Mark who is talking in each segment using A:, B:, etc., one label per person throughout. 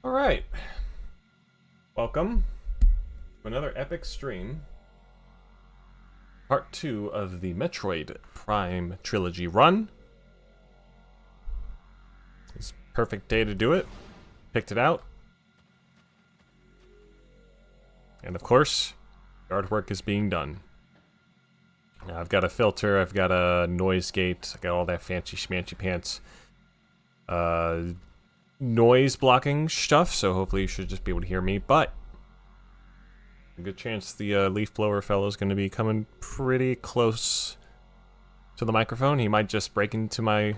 A: Alright, welcome to another epic stream. Part 2 of the Metroid Prime trilogy run. It's a perfect day to do it. Picked it out. And of course, the artwork is being done. Now, I've got a filter, I've got a noise gate, I got all that fancy schmancy pants. Noise blocking stuff, so hopefully you should just be able to hear me, but a good chance the leaf blower fellow is going to be coming pretty close to the microphone. He might just break into my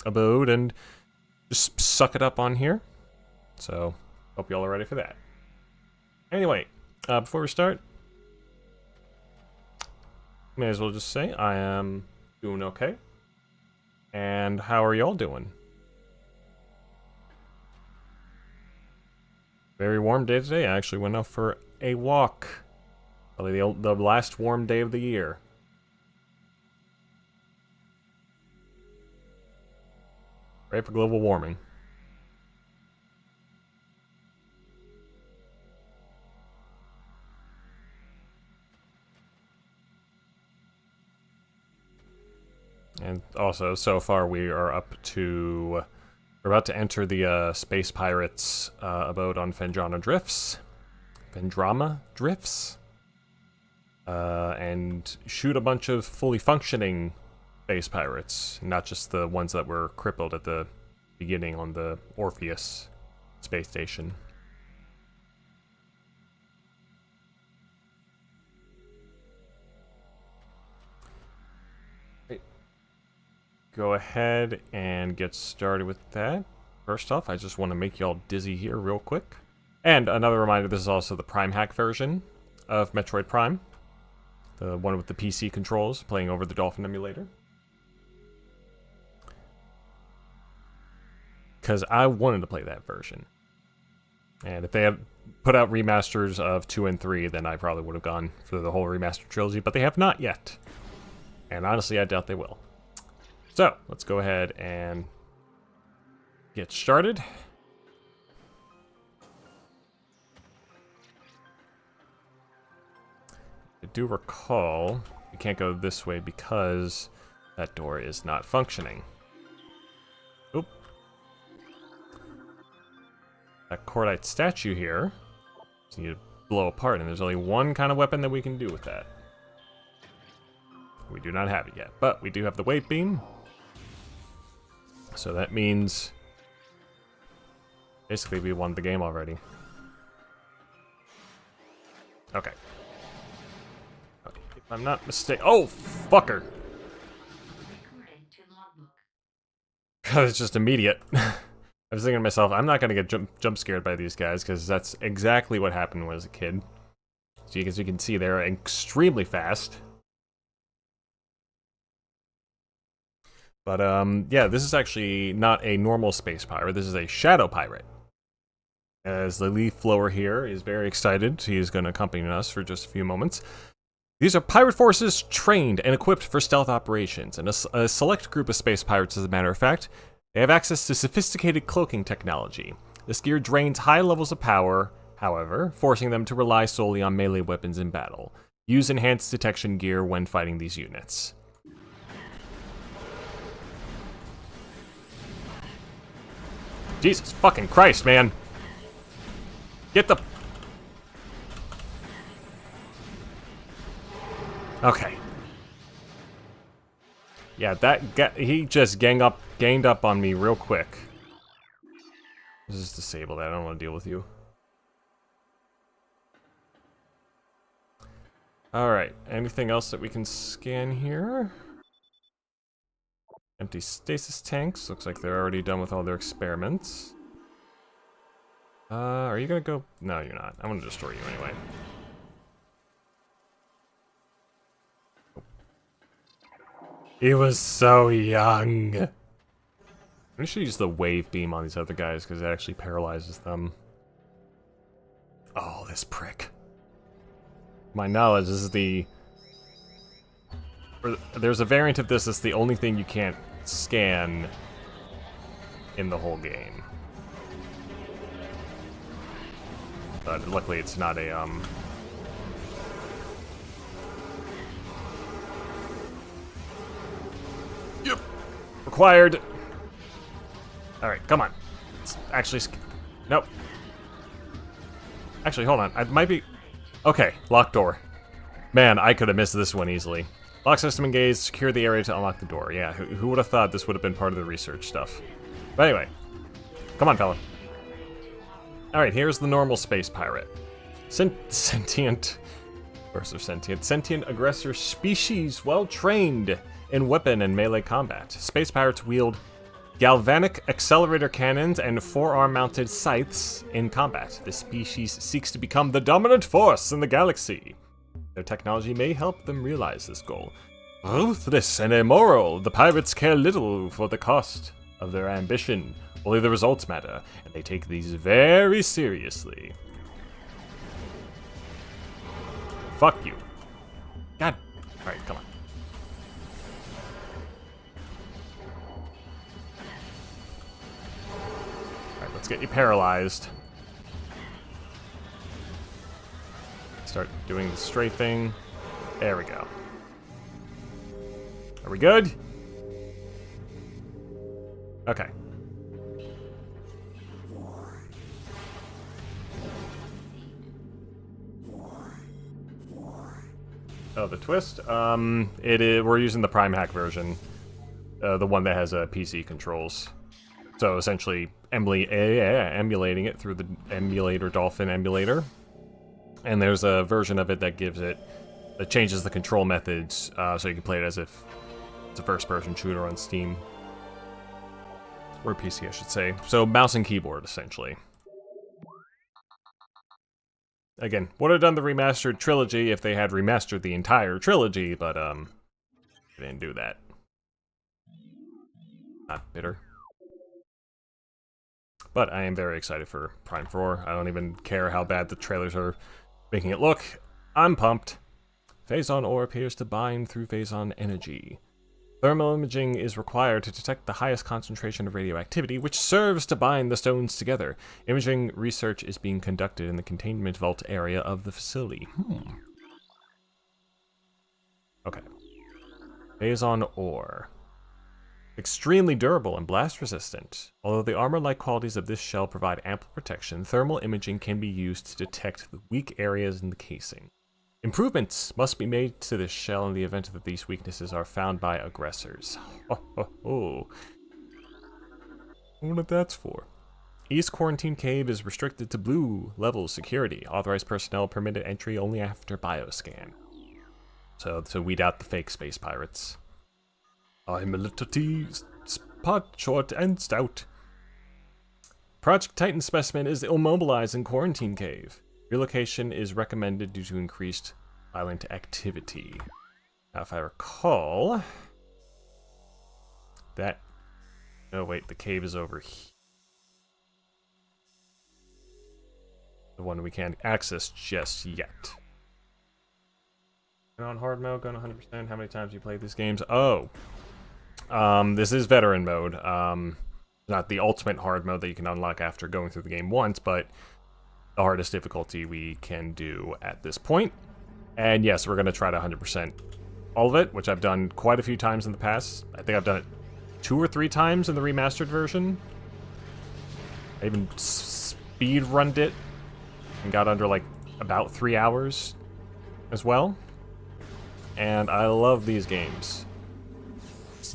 A: abode and just suck it up on here. So, hope you all are ready for that. Anyway, before we start, may as well just say I am doing okay. And how are y'all doing? Very warm day today. I actually went out for a walk. Probably the last warm day of the year. Great for global warming. And also, so far we are up to... We're about to enter the Space Pirates abode on Vendrama Drifts. And shoot a bunch of fully functioning space pirates, not just the ones that were crippled at the beginning on the Orpheus space station. Go ahead and get started with that. First off, I just want to make y'all dizzy here real quick. And another reminder, this is also the Prime Hack version of Metroid Prime. The one with the PC controls, playing over the Dolphin emulator. Because I wanted to play that version. And if they had put out remasters of 2 and 3, then I probably would have gone for the whole remastered trilogy, but they have not yet. And honestly, I doubt they will. So, let's go ahead and get started. I do recall we can't go this way because that door is not functioning. Oop. That cordite statue here, so you blow apart, and there's only one kind of weapon that we can do with that. We do not have it yet, but we do have the wave beam. So that means basically we won the game already. Okay. If I'm not mistaken. Oh, fucker! It's just immediate. I was thinking to myself, I'm not going to get jump scared by these guys, because that's exactly what happened when I was a kid. So as you can see, they're extremely fast. But, yeah, this is actually not a normal space pirate. This is a shadow pirate. As the leaf blower here is very excited, he is going to accompany us for just a few moments. These are pirate forces trained and equipped for stealth operations, and a select group of space pirates, as a matter of fact. They have access to sophisticated cloaking technology. This gear drains high levels of power, however, forcing them to rely solely on melee weapons in battle. Use enhanced detection gear when fighting these units. Jesus fucking Christ, man. Get the... Okay. Yeah, he just ganged up on me real quick. Let's just disable that. I don't want to deal with you. Alright, anything else that we can scan here? Empty stasis tanks. Looks like they're already done with all their experiments. Are you gonna go? No, you're not. I'm gonna destroy you anyway. He was so young. We should use the wave beam on these other guys because it actually paralyzes them. Oh, this prick. My knowledge, this is the... There's a variant of this that's the only thing you can't scan in the whole game. But luckily it's not a, Yep! Required! Alright, come on. Let's actually nope. Actually, hold on. I might be... Okay, locked door. Man, I could have missed this one easily. Lock system engaged, secure the area to unlock the door. Yeah, who would have thought this would have been part of the research stuff? But anyway, come on, fella. Alright, here's the normal space pirate. Sentient... Of course they're sentient. Sentient aggressor species, well trained in weapon and melee combat. Space pirates wield galvanic accelerator cannons and forearm-mounted scythes in combat. This species seeks to become the dominant force in the galaxy. Their technology may help them realize this goal. Ruthless and immoral, the pirates care little for the cost of their ambition. Only the results matter, and they take these very seriously. Fuck you. God. Alright, come on. Alright, let's get you paralyzed. Start doing the strafing. There we go. Are we good? Okay. Oh, the twist? We're using the Prime Hack version. the one that has PC controls. So essentially, emulating it through the emulator Dolphin emulator. And there's a version of it that changes the control methods, so you can play it as if it's a first-person shooter on Steam. Or PC, I should say. So mouse and keyboard, essentially. Again, would have done the remastered trilogy if they had remastered the entire trilogy, but they didn't do that. Not bitter. But I am very excited for Prime 4. I don't even care how bad the trailers are making it look. I'm pumped. Phazon ore appears to bind through Phazon energy. Thermal imaging is required to detect the highest concentration of radioactivity, which serves to bind the stones together. Imaging research is being conducted in the containment vault area of the facility. Okay. Phazon ore. Extremely durable and blast resistant. Although the armor-like qualities of this shell provide ample protection, thermal imaging can be used to detect the weak areas in the casing. Improvements must be made to this shell in the event that these weaknesses are found by aggressors. I wonder what that's for. East Quarantine Cave is restricted to blue level security. Authorized personnel permitted entry only after bioscan. So to weed out the fake space pirates. I'm a little spot short and stout. Project Titan specimen is immobilized in Quarantine Cave. Relocation is recommended due to increased violent activity. Now, if I recall... that... Oh, wait, the cave is over here. The one we can't access just yet. On hard mode, going 100%. How many times you played these games? Oh! This is veteran mode. Not the ultimate hard mode that you can unlock after going through the game once, but the hardest difficulty we can do at this point. And yes, we're going to try to 100% all of it, which I've done quite a few times in the past. I think I've done it 2 or 3 times in the remastered version. I even speed-runned it and got under, like, about 3 hours as well. And I love these games.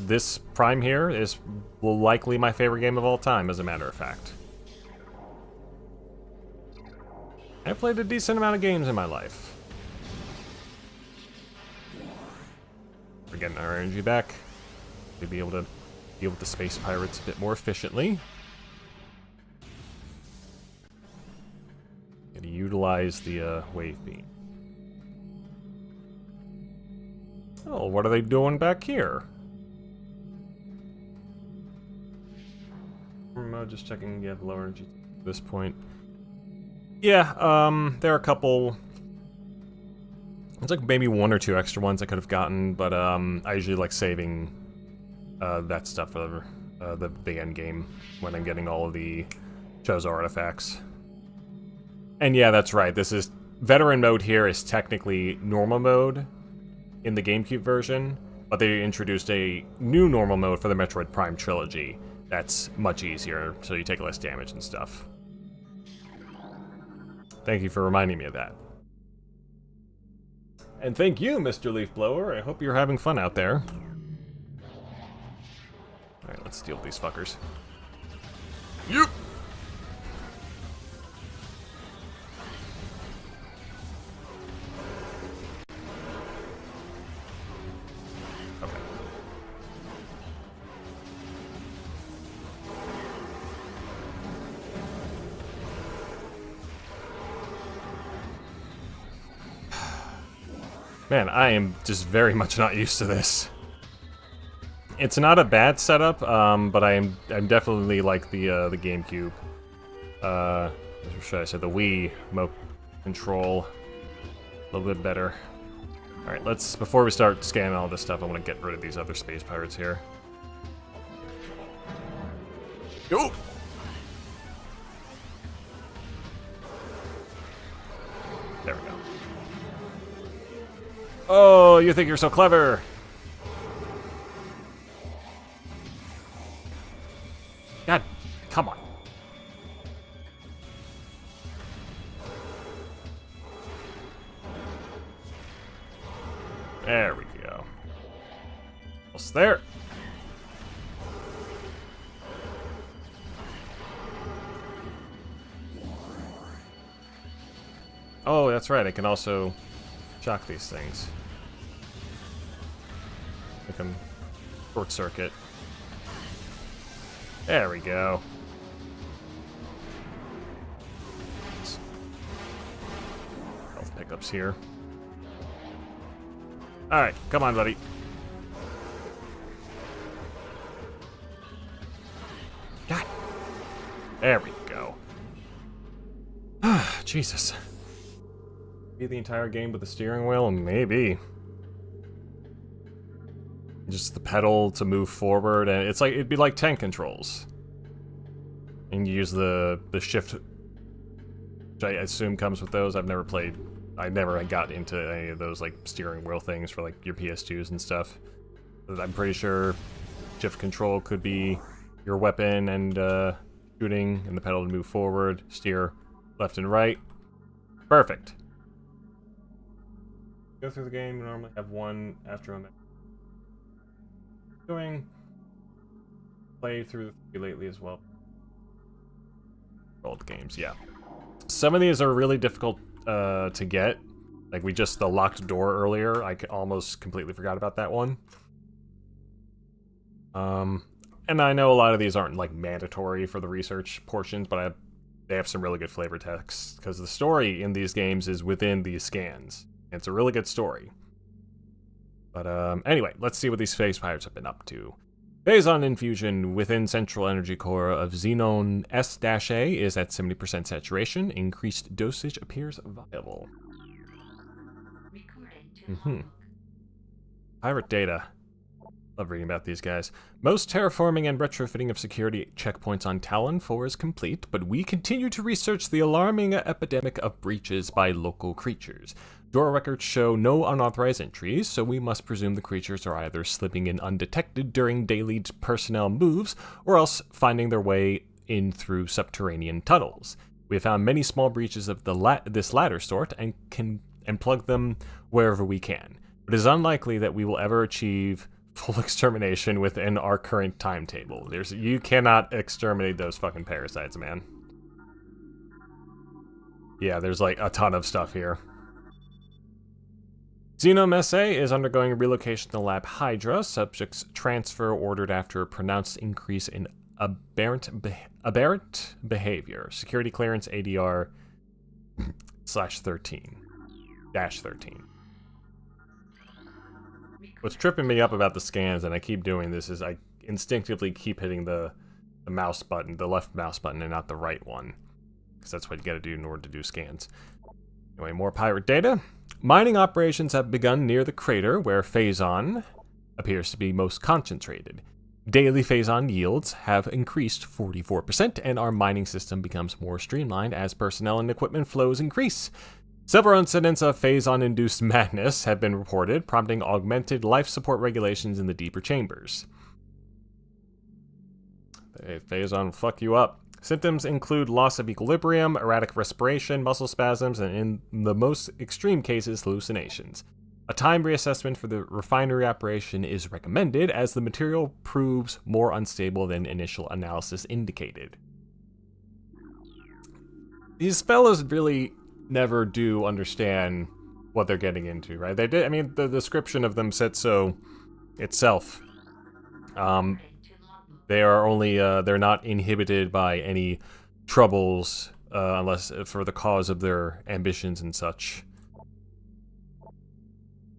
A: This Prime here is likely my favorite game of all time, as a matter of fact. I've played a decent amount of games in my life. We're getting our energy back. We'll be able to deal with the space pirates a bit more efficiently. Gotta utilize the wave beam. Oh, what are they doing back here? Just checking, yeah, the lower energy at this point. Yeah, there are a couple... It's like maybe 1 or 2 extra ones I could have gotten, but I usually like saving that stuff for the end game when I'm getting all of the Chozo artifacts. And yeah, that's right. This is veteran mode here is technically normal mode in the GameCube version, but they introduced a new normal mode for the Metroid Prime trilogy. That's much easier, so you take less damage and stuff. Thank you for reminding me of that. And thank you, Mr. Leaf Blower. I hope you're having fun out there. Alright, let's deal with these fuckers. Yep! Okay. Man, I am just very much not used to this. It's not a bad setup, but I'm definitely like the GameCube. What should I say? The Wii remote control a little bit better. All right, let's before we start scanning all this stuff, I want to get rid of these other space pirates here. Go. There we go. Oh, you think you're so clever? God, come on. There we go. Almost there. Oh, that's right. I can also shock these things. I can short circuit. There we go. Health pickups here. Alright, come on, buddy. God. There we go. Jesus. Be the entire game with the steering wheel? Maybe. Just the pedal to move forward, and it's like it'd be like tank controls. And you use the shift, which I assume comes with those. I've never played. I never got into any of those like steering wheel things for like your PS2s and stuff. But I'm pretty sure shift control could be your weapon and shooting, and the pedal to move forward, steer left and right. Perfect. Go through the game. You normally have one after I'm going. Play through the 3 lately as well. Old games, yeah. Some of these are really difficult to get. Like the locked door earlier, I almost completely forgot about that one. And I know a lot of these aren't like mandatory for the research portions, but they have some really good flavor text, because the story in these games is within these scans. It's a really good story. But anyway, let's see what these phase pirates have been up to. Phazon infusion within central energy core of Xenon S-A is at 70% saturation. Increased dosage appears viable. Pirate data. Love reading about these guys. Most terraforming and retrofitting of security checkpoints on Talon 4 is complete, but we continue to research the alarming epidemic of breaches by local creatures. Door records show no unauthorized entries, so we must presume the creatures are either slipping in undetected during daily personnel moves, or else finding their way in through subterranean tunnels. We have found many small breaches of this latter sort and plug them wherever we can. But it is unlikely that we will ever achieve full extermination within our current timetable. You cannot exterminate those fucking parasites, man. Yeah, there's like a ton of stuff here. Xenom SA is undergoing relocation to Lab Hydra. Subjects transfer ordered after a pronounced increase in aberrant behavior. Security clearance ADR /13. -13. What's tripping me up about the scans, and I keep doing this, is I instinctively keep hitting the mouse button, the left mouse button, and not the right one. Because that's what you gotta do in order to do scans. Anyway, more pirate data. Mining operations have begun near the crater, where Phazon appears to be most concentrated. Daily Phazon yields have increased 44%, and our mining system becomes more streamlined as personnel and equipment flows increase. Several incidents of Phazon-induced madness have been reported, prompting augmented life support regulations in the deeper chambers. Hey, Phazon will fuck you up. Symptoms include loss of equilibrium, erratic respiration, muscle spasms, and in the most extreme cases, hallucinations. A time reassessment for the refinery operation is recommended, as the material proves more unstable than initial analysis indicated. These fellows really never do understand what they're getting into, right? They did. I mean, the description of them said so itself. They are only they're not inhibited by any troubles unless for the cause of their ambitions and such.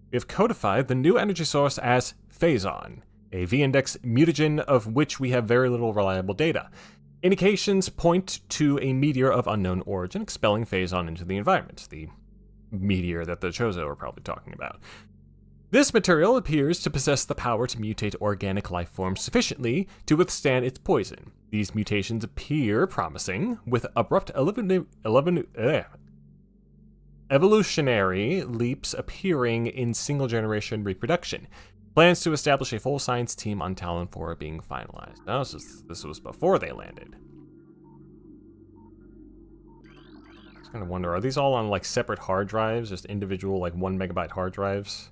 A: We have codified the new energy source as Phazon, a V-index mutagen of which we have very little reliable data. Indications point to a meteor of unknown origin expelling Phazon into the environment, the meteor that the Chozo are probably talking about. This material appears to possess the power to mutate organic life forms sufficiently to withstand its poison. These mutations appear promising, with abrupt evolutionary leaps appearing in single-generation reproduction. Plans to establish a full science team on Talon 4 are being finalized. Oh, this was before they landed. I was kind of wonder, are these all on like separate hard drives, just individual like 1 megabyte hard drives?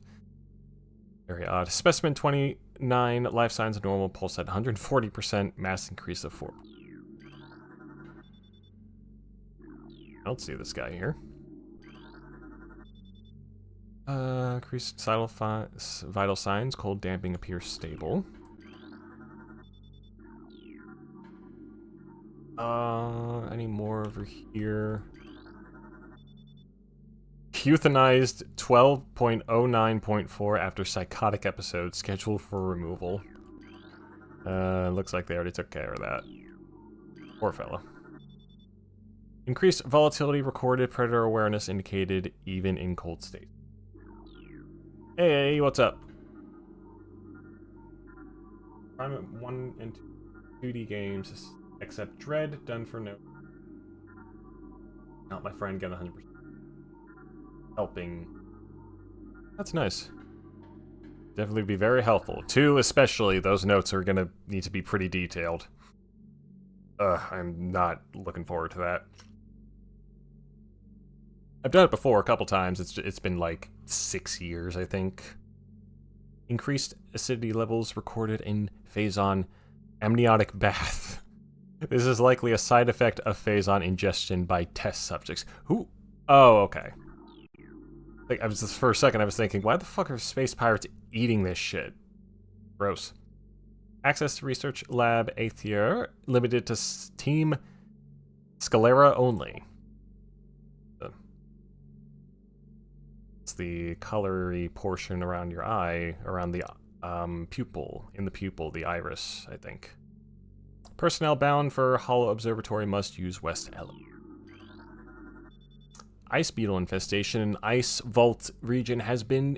A: Very odd. Specimen 29, life signs normal, pulse at 140%, mass increase of 4. I don't see this guy here. Increased vital signs. Cold damping appears stable. Any more over here? Euthanized 12.09.4 after psychotic episode scheduled for removal. Looks like they already took care of that. Poor fella. Increased volatility recorded, predator awareness indicated even in cold state. Hey, what's up? Prime 1 and 2D games, except Dread, done for no. Not my friend, get 100%. Helping. That's nice. Definitely be very helpful. 2 especially, those notes are gonna need to be pretty detailed. I'm not looking forward to that. I've done it before a couple times. It's been like 6 years, I think. Increased acidity levels recorded in Phazon amniotic bath. This is likely a side effect of Phazon ingestion by test subjects. Who? Oh, okay. Like, for a second I was thinking, why the fuck are space pirates eating this shit? Gross. Access to research lab Aether limited to Team Scalera only. It's the colory portion around your eye, around the pupil, in the pupil, the iris, I think. Personnel bound for Hollow Observatory must use West Element. Ice beetle infestation in Ice Vault region has been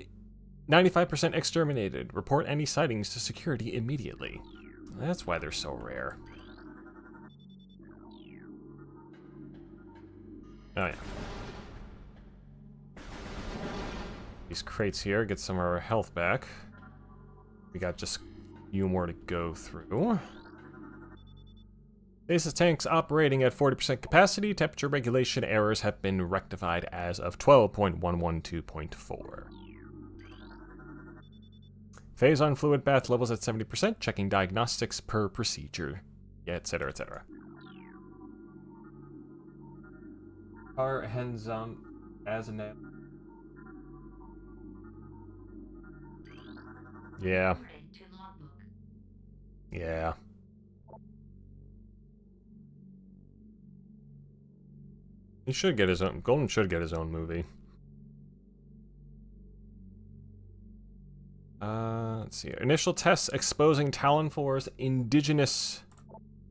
A: 95% exterminated. Report any sightings to security immediately. That's why they're so rare. Oh yeah. These crates here, get some of our health back. We got just a few more to go through. Stasis tanks operating at 40% capacity. Temperature regulation errors have been rectified as of 12.112.4. Phazon fluid bath levels at 70%. Checking diagnostics per procedure. Yeah, etc., etc. Our hands on as a net. Yeah. Yeah. He should get his own. Golden should get his own movie. Let's see. Initial tests exposing Talonfor's indigenous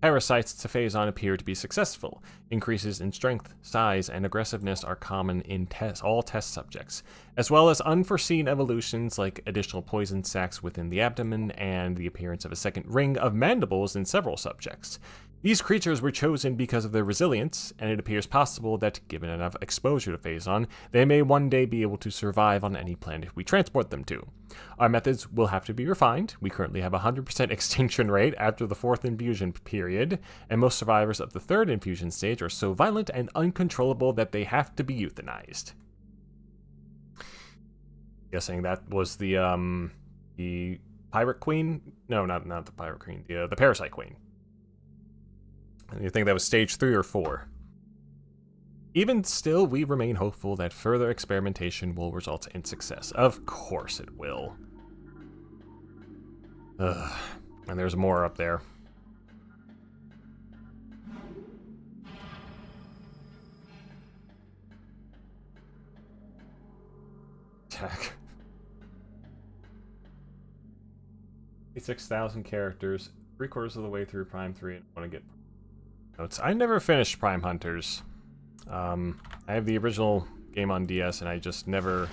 A: parasites to Phazon appear to be successful. Increases in strength, size, and aggressiveness are common in all test subjects, as well as unforeseen evolutions like additional poison sacs within the abdomen and the appearance of a second ring of mandibles in several subjects. These creatures were chosen because of their resilience, and it appears possible that, given enough exposure to Phazon, they may one day be able to survive on any planet we transport them to. Our methods will have to be refined. We currently have a 100% extinction rate after the 4th infusion period, and most survivors of the 3rd infusion stage are so violent and uncontrollable that they have to be euthanized. Guessing that was the Pirate Queen? No, not the Pirate Queen, the Parasite Queen. You think that was stage 3 or 4? Even still, we remain hopeful that further experimentation will result in success. Of course it will. Ugh. And there's more up there. Attack. 6,000 characters, 3/4 of the way through Prime 3, and want to get notes. I never finished Prime Hunters. I have the original game on DS, and I just never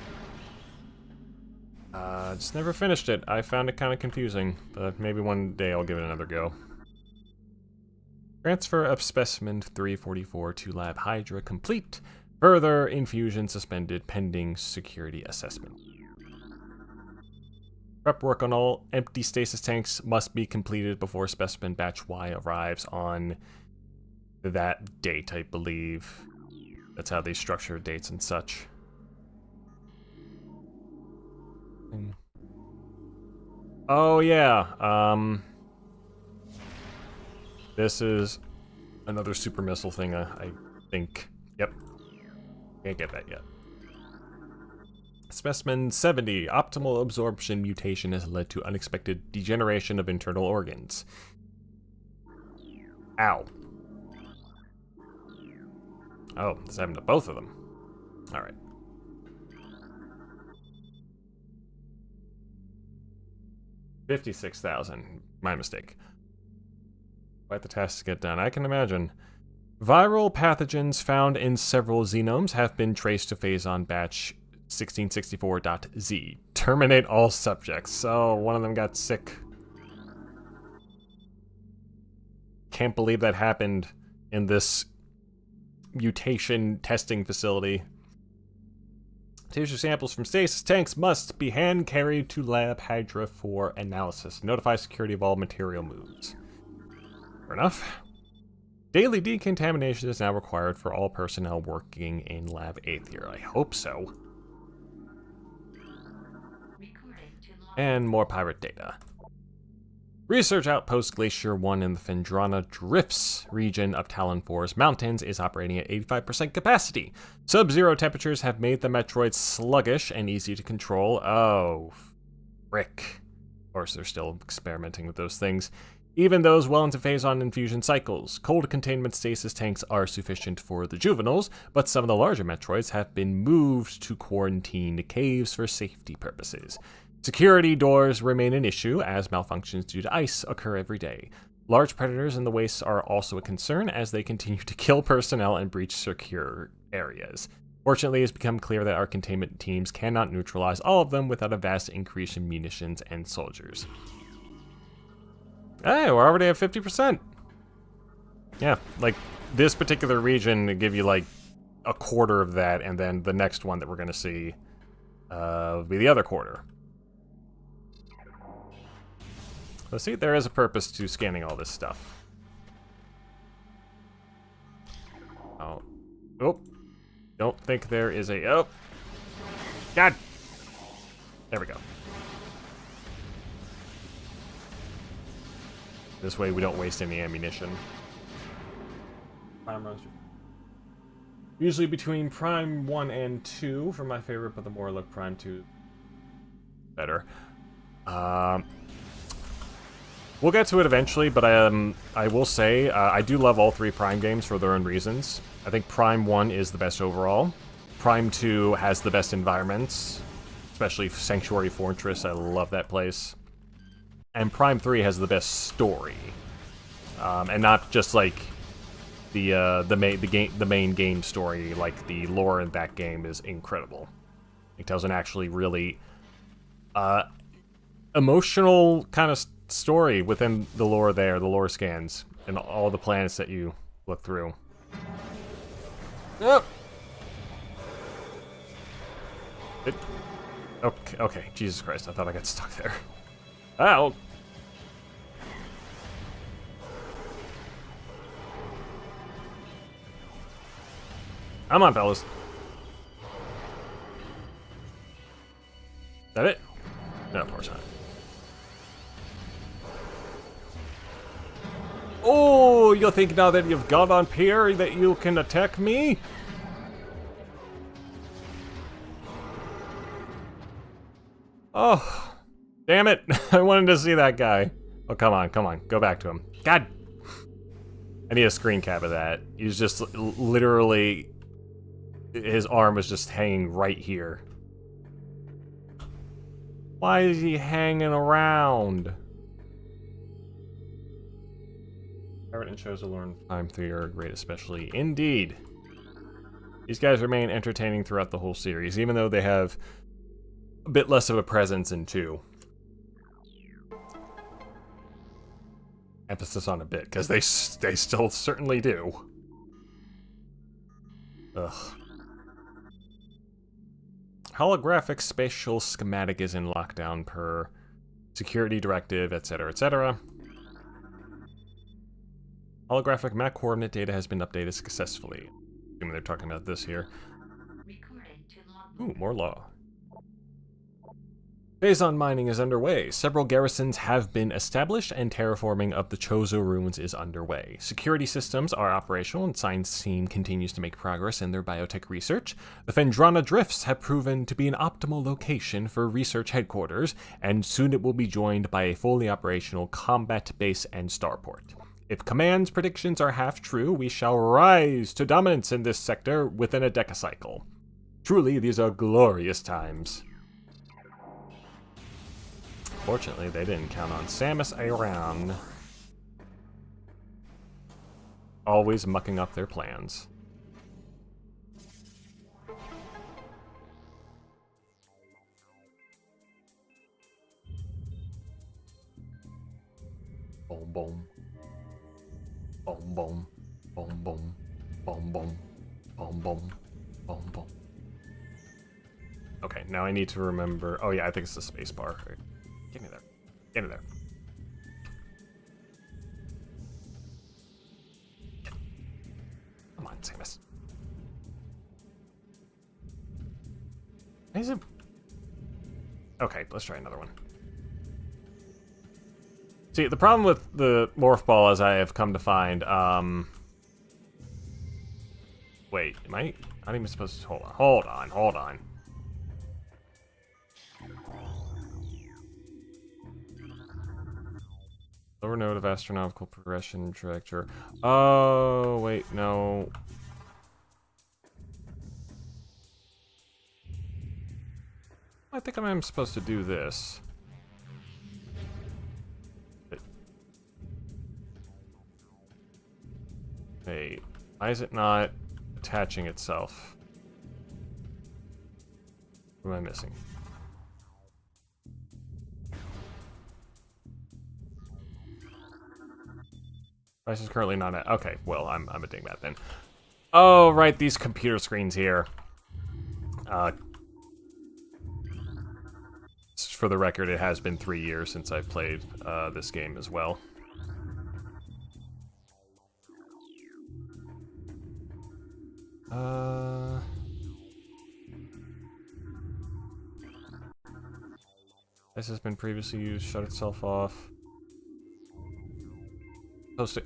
A: finished it. I found it kind of confusing, but maybe one day I'll give it another go. Transfer of specimen 344 to Lab Hydra complete. Further infusion suspended pending security assessment. Prep work on all empty stasis tanks must be completed before specimen batch Y arrives on that date, I believe. That's how they structure dates and such. Oh yeah, this is another super missile thing, I think. Yep. Can't get that yet. Specimen 70. Optimal absorption mutation has led to unexpected degeneration of internal organs. Ow. Oh, this happened to both of them. Alright. $56,000. My mistake. Quite the task to get done, I can imagine. Viral pathogens found in several xenomes have been traced to Phazon batch 1664.Z. Terminate all subjects. So, one of them got sick. Can't believe that happened in this mutation testing facility. Tissue samples from stasis tanks must be hand-carried to Lab Hydra for analysis. Notify security of all material moves. Fair enough. Daily decontamination is now required for all personnel working in Lab 8th here. I hope so. And more pirate data. Research Outpost Glacier 1 in the Phendrana Drifts region of Talon 4's mountains is operating at 85% capacity. Sub-zero temperatures have made the Metroid sluggish and easy to control. Oh, frick. Of course, they're still experimenting with those things. Even those well into Phazon infusion cycles. Cold containment stasis tanks are sufficient for the juveniles, but some of the larger Metroids have been moved to quarantined caves for safety purposes. Security doors remain an issue, as malfunctions due to ice occur every day. Large predators in the wastes are also a concern, as they continue to kill personnel and breach secure areas. Fortunately, it's become clear that our containment teams cannot neutralize all of them without a vast increase in munitions and soldiers. Hey, we're already at 50%. Yeah, like, this particular region will give you, like, a quarter of that, and then the next one that we're going to see will be the other quarter. Let's see, there is a purpose to scanning all this stuff. Oh. Oh. Don't think there is a... Oh. God! There we go. This way we don't waste any ammunition. Prime Roaster. Usually between Prime 1 and 2 for my favorite, but the more I look Prime 2, better. We'll get to it eventually, but I will say I do love all three Prime games for their own reasons. I think Prime 1 is the best overall. Prime 2 has the best environments, especially Sanctuary Fortress. I love that place. And Prime 3 has the best story, and not just like the main game story. Like the lore in that game is incredible. It tells an actually really emotional kind of story within the lore there, the lore scans, and all the planets that you look through. Yep. Okay, Jesus Christ, I thought I got stuck there. Ow. Come on, fellas. Is that it? No, of course not. Oh, you think now that you've got on Pierre that you can attack me? Oh, damn it. I wanted to see that guy. Oh, come on, go back to him. God. I need a screen cap of that. He's just literally, his arm was just hanging right here. Why is he hanging around? Pirate and shows to learn Prime 3 are great, especially. Indeed. These guys remain entertaining throughout the whole series, even though they have a bit less of a presence in 2. Emphasis on a bit, because they still certainly do. Ugh. Holographic spatial schematic is in lockdown per security directive, etc., etc. Holographic map coordinate data has been updated successfully. Assuming they're talking about this here. Ooh, more law. Phazon mining is underway. Several garrisons have been established, and terraforming of the Chozo ruins is underway. Security systems are operational, and science team continues to make progress in their biotech research. The Phendrana Drifts have proven to be an optimal location for research headquarters, and soon it will be joined by a fully operational combat base and starport. If Command's predictions are half true, we shall rise to dominance in this sector within a decacycle. Truly, these are glorious times. Fortunately, they didn't count on Samus Aran. Always mucking up their plans. Boom, boom. Boom, boom. Boom, boom. Boom, boom. Boom, boom. Boom, boom. Okay, now I need to remember... Oh yeah, I think it's the space bar. Get me there. Get me there. Come on, Samus. Is it... Okay, let's try another one. See, the problem with the Morph Ball, as I have come to find, wait, am I not even supposed to... Hold on. Lower node of astronomical progression trajectory. Oh, wait, no. I think I'm supposed to do this. Wait, why is it not attaching itself? What am I missing? Price is currently not at... Okay, well, I'm a dingbat then. Oh, right, these computer screens here. For the record, it has been 3 years since I've played this game as well. This has been previously used, shut itself off.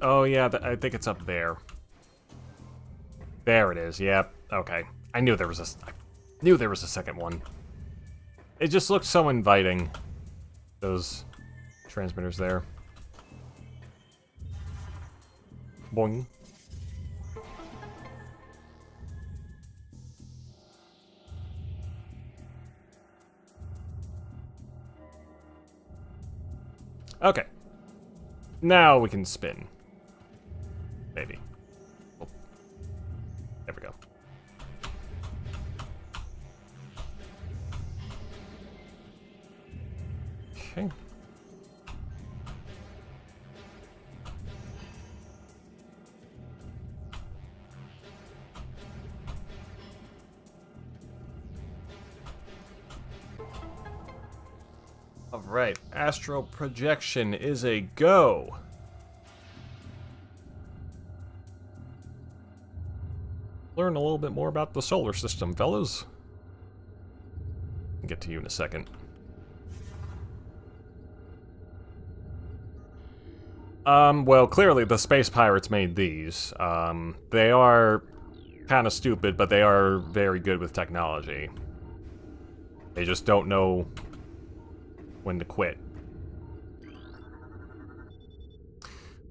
A: Oh yeah, I think it's up there. There it is. Yep. Okay. I knew there was a second one. It just looked so inviting. Those transmitters there. Boing. Okay. Now we can spin. Maybe. Oh. There we go. Okay. All right, astral projection is a go. Learn a little bit more about the solar system, fellas. I'll get to you in a second. Well, clearly the space pirates made these. They are kind of stupid, but they are very good with technology. They just don't know when to quit.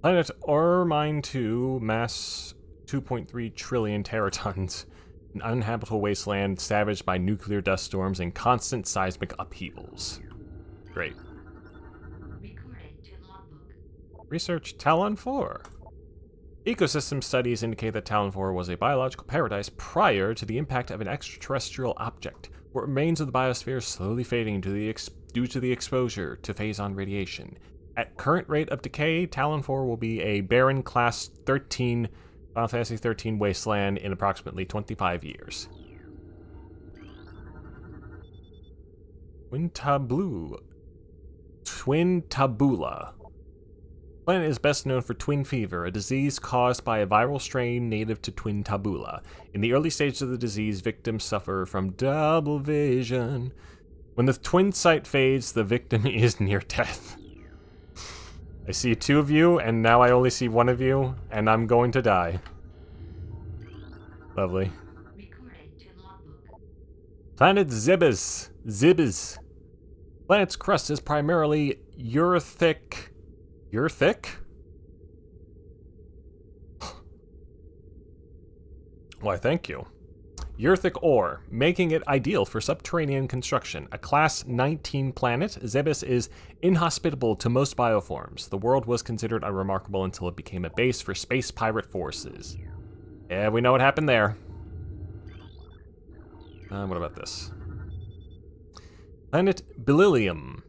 A: Planet Ormine 2, mass 2.3 trillion teratons. An uninhabitable wasteland savaged by nuclear dust storms and constant seismic upheavals. Great. Research Talon 4. Ecosystem studies indicate that Talon 4 was a biological paradise prior to the impact of an extraterrestrial object, where remains of the biosphere slowly fading due to the exposure to Phazon radiation. At current rate of decay, Talon 4 will be a barren Class 13 Final Fantasy 13 wasteland in approximately 25 years. Twin Tabula. The planet is best known for twin fever, a disease caused by a viral strain native to Twin Tabula. In the early stages of the disease, victims suffer from double vision. When the twin sight fades, the victim is near death. I see 2 of you, and now I only see 1 of you, and I'm going to die. Lovely. Planet Zibis. Planet's crust is primarily Earthic. Why, thank you. Earthic ore, making it ideal for subterranean construction. A Class 19 planet, Zebes is inhospitable to most bioforms. The world was considered unremarkable until it became a base for space pirate forces. Yeah, we know what happened there. What about this? Planet Beryllium.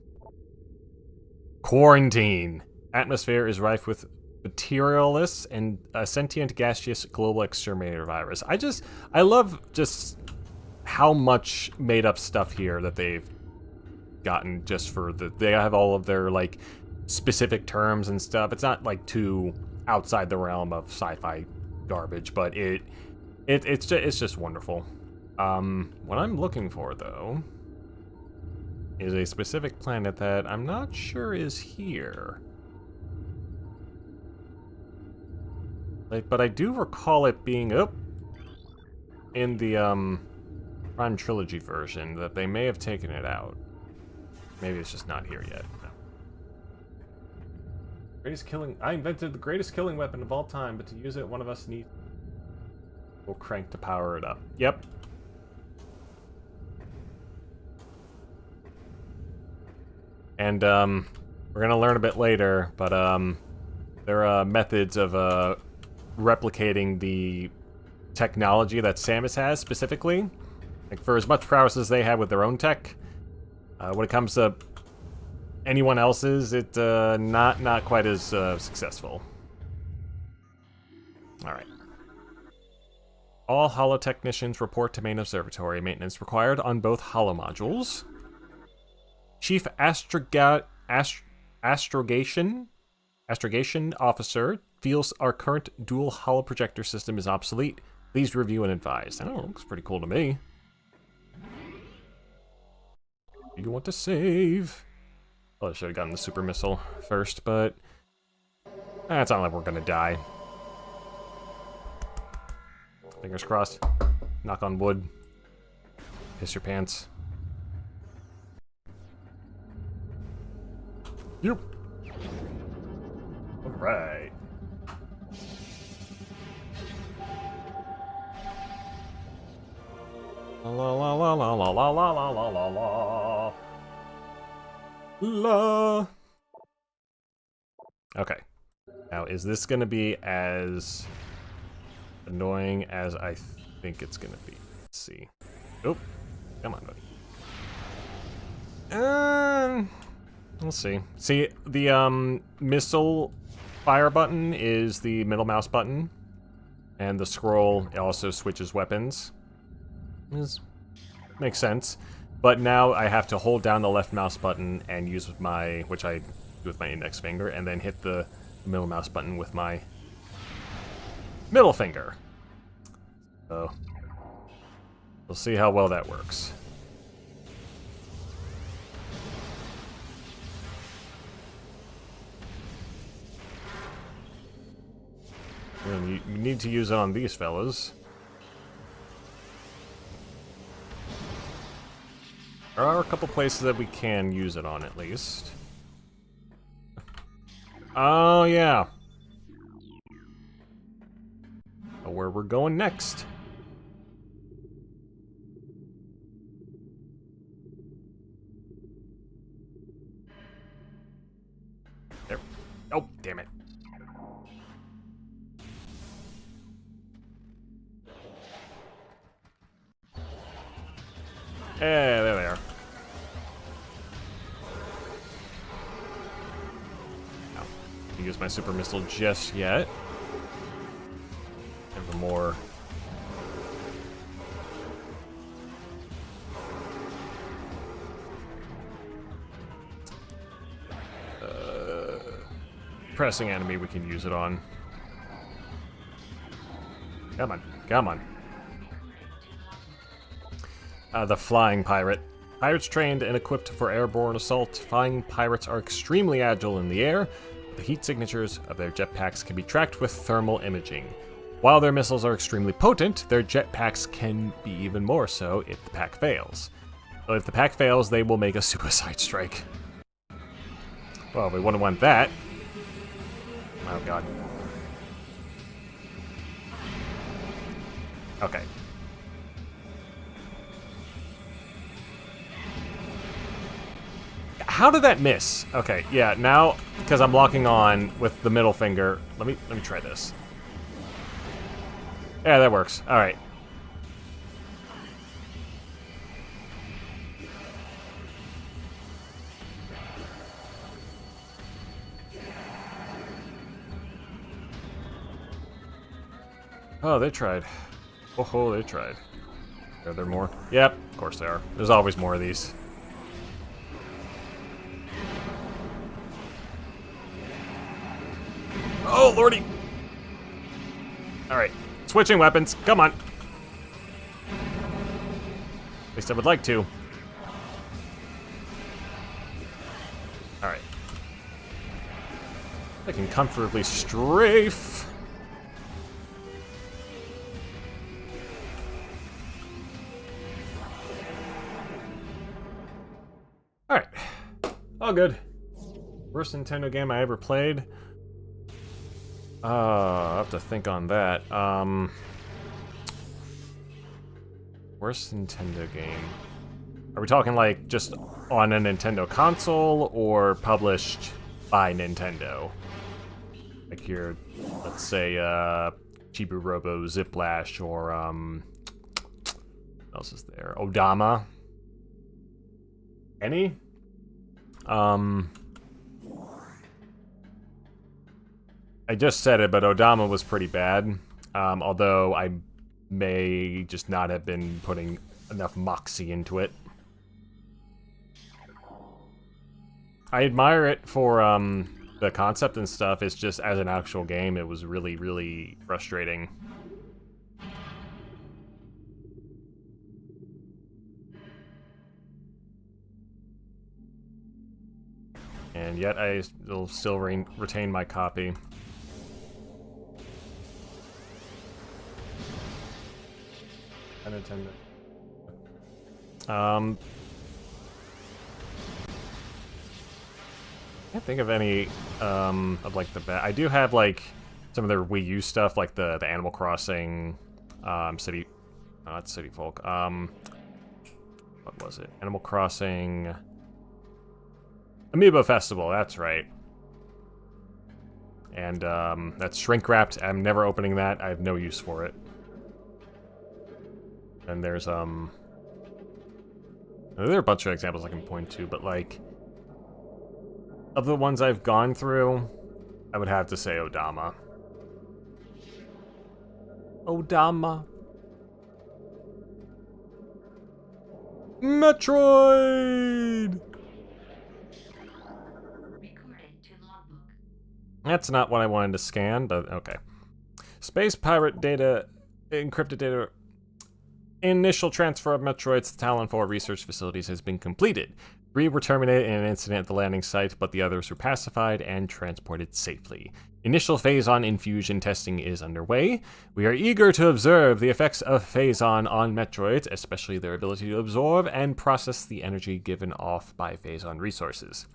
A: Quarantine. Atmosphere is rife with materialists and a sentient gaseous global exterminator virus. I love just how much made up stuff here that they've gotten just for they have all of their like specific terms and stuff. It's not like too outside the realm of sci-fi garbage, but it's just wonderful. What I'm looking for though is a specific planet that I'm not sure is here. But I do recall it being in the Prime Trilogy version that they may have taken it out. Maybe it's just not here yet. No. I invented the greatest killing weapon of all time, but to use it, one of us needs a crank to power it up. Yep. And we're gonna learn a bit later, but there are methods of replicating the technology that Samus has specifically. Like for as much prowess as they have with their own tech, when it comes to anyone else's, it's not quite as successful. All right. All holo technicians report to main observatory. Maintenance required on both holo modules. Chief Astrogation officer feels our current dual holo projector system is obsolete. Please review and advise. Oh, looks pretty cool to me. You want to save? Well, I should have gotten the super missile first, but it's not like we're gonna die. Fingers crossed. Knock on wood. Piss your pants. Yep. All right. La la la la la la la la la la la la. Okay. Now, is this gonna be as annoying as I think it's gonna be? Let's see. Oh, come on, buddy. We'll see. See, the missile fire button is the middle mouse button, and the scroll also switches weapons. Makes sense. But now I have to hold down the left mouse button and use with which I do with my index finger, and then hit the middle mouse button with my middle finger. So we'll see how well that works. You need to use it on these fellas. There are a couple places that we can use it on, at least. Oh, yeah. Where we're going next. There. Oh, damn it. There they are. No, can't use my super missile just yet. Have a more pressing enemy we can use it on. Come on, come on. The flying pirate. Pirates trained and equipped for airborne assault, flying pirates are extremely agile in the air. The heat signatures of their jetpacks can be tracked with thermal imaging. While their missiles are extremely potent, their jetpacks can be even more so if the pack fails. So if the pack fails, they will make a suicide strike. Well, we wouldn't want that. Oh god. Okay. How did that miss? Okay, yeah, now, because I'm locking on with the middle finger, let me try this. Yeah, that works. Alright. Oh, they tried. Oh, they tried. Are there more? Yep, of course there are. There's always more of these. Oh, lordy! Alright, switching weapons. Come on. At least I would like to. Alright. I can comfortably strafe. Alright. All good. Worst Nintendo game I ever played? I'll have to think on that. Worst Nintendo game? Are we talking like just on a Nintendo console or published by Nintendo? Like your, let's say, Chibi Robo Ziplash or, what else is there? Odama? Any? I just said it, but Odama was pretty bad. Although I may just not have been putting enough moxie into it. I admire it for the concept and stuff. It's just as an actual game, it was really, really frustrating. And yet I will still retain my copy. Nintendo. Can't think of any of like the bad. I do have like some of their Wii U stuff, like the Animal Crossing, City, not City Folk. What was it? Animal Crossing Amiibo Festival. That's right. And that's shrink wrapped. I'm never opening that. I have no use for it. And there's there are a bunch of examples I can point to, but like of the ones I've gone through, I would have to say Odama. Odama. Metroid! That's not what I wanted to scan, but okay. Space pirate data, encrypted data. Initial transfer of Metroids to Talon 4 research facilities has been completed. 3 were terminated in an incident at the landing site, but the others were pacified and transported safely. Initial Phazon infusion testing is underway. We are eager to observe the effects of Phazon on Metroids, especially their ability to absorb and process the energy given off by Phazon resources.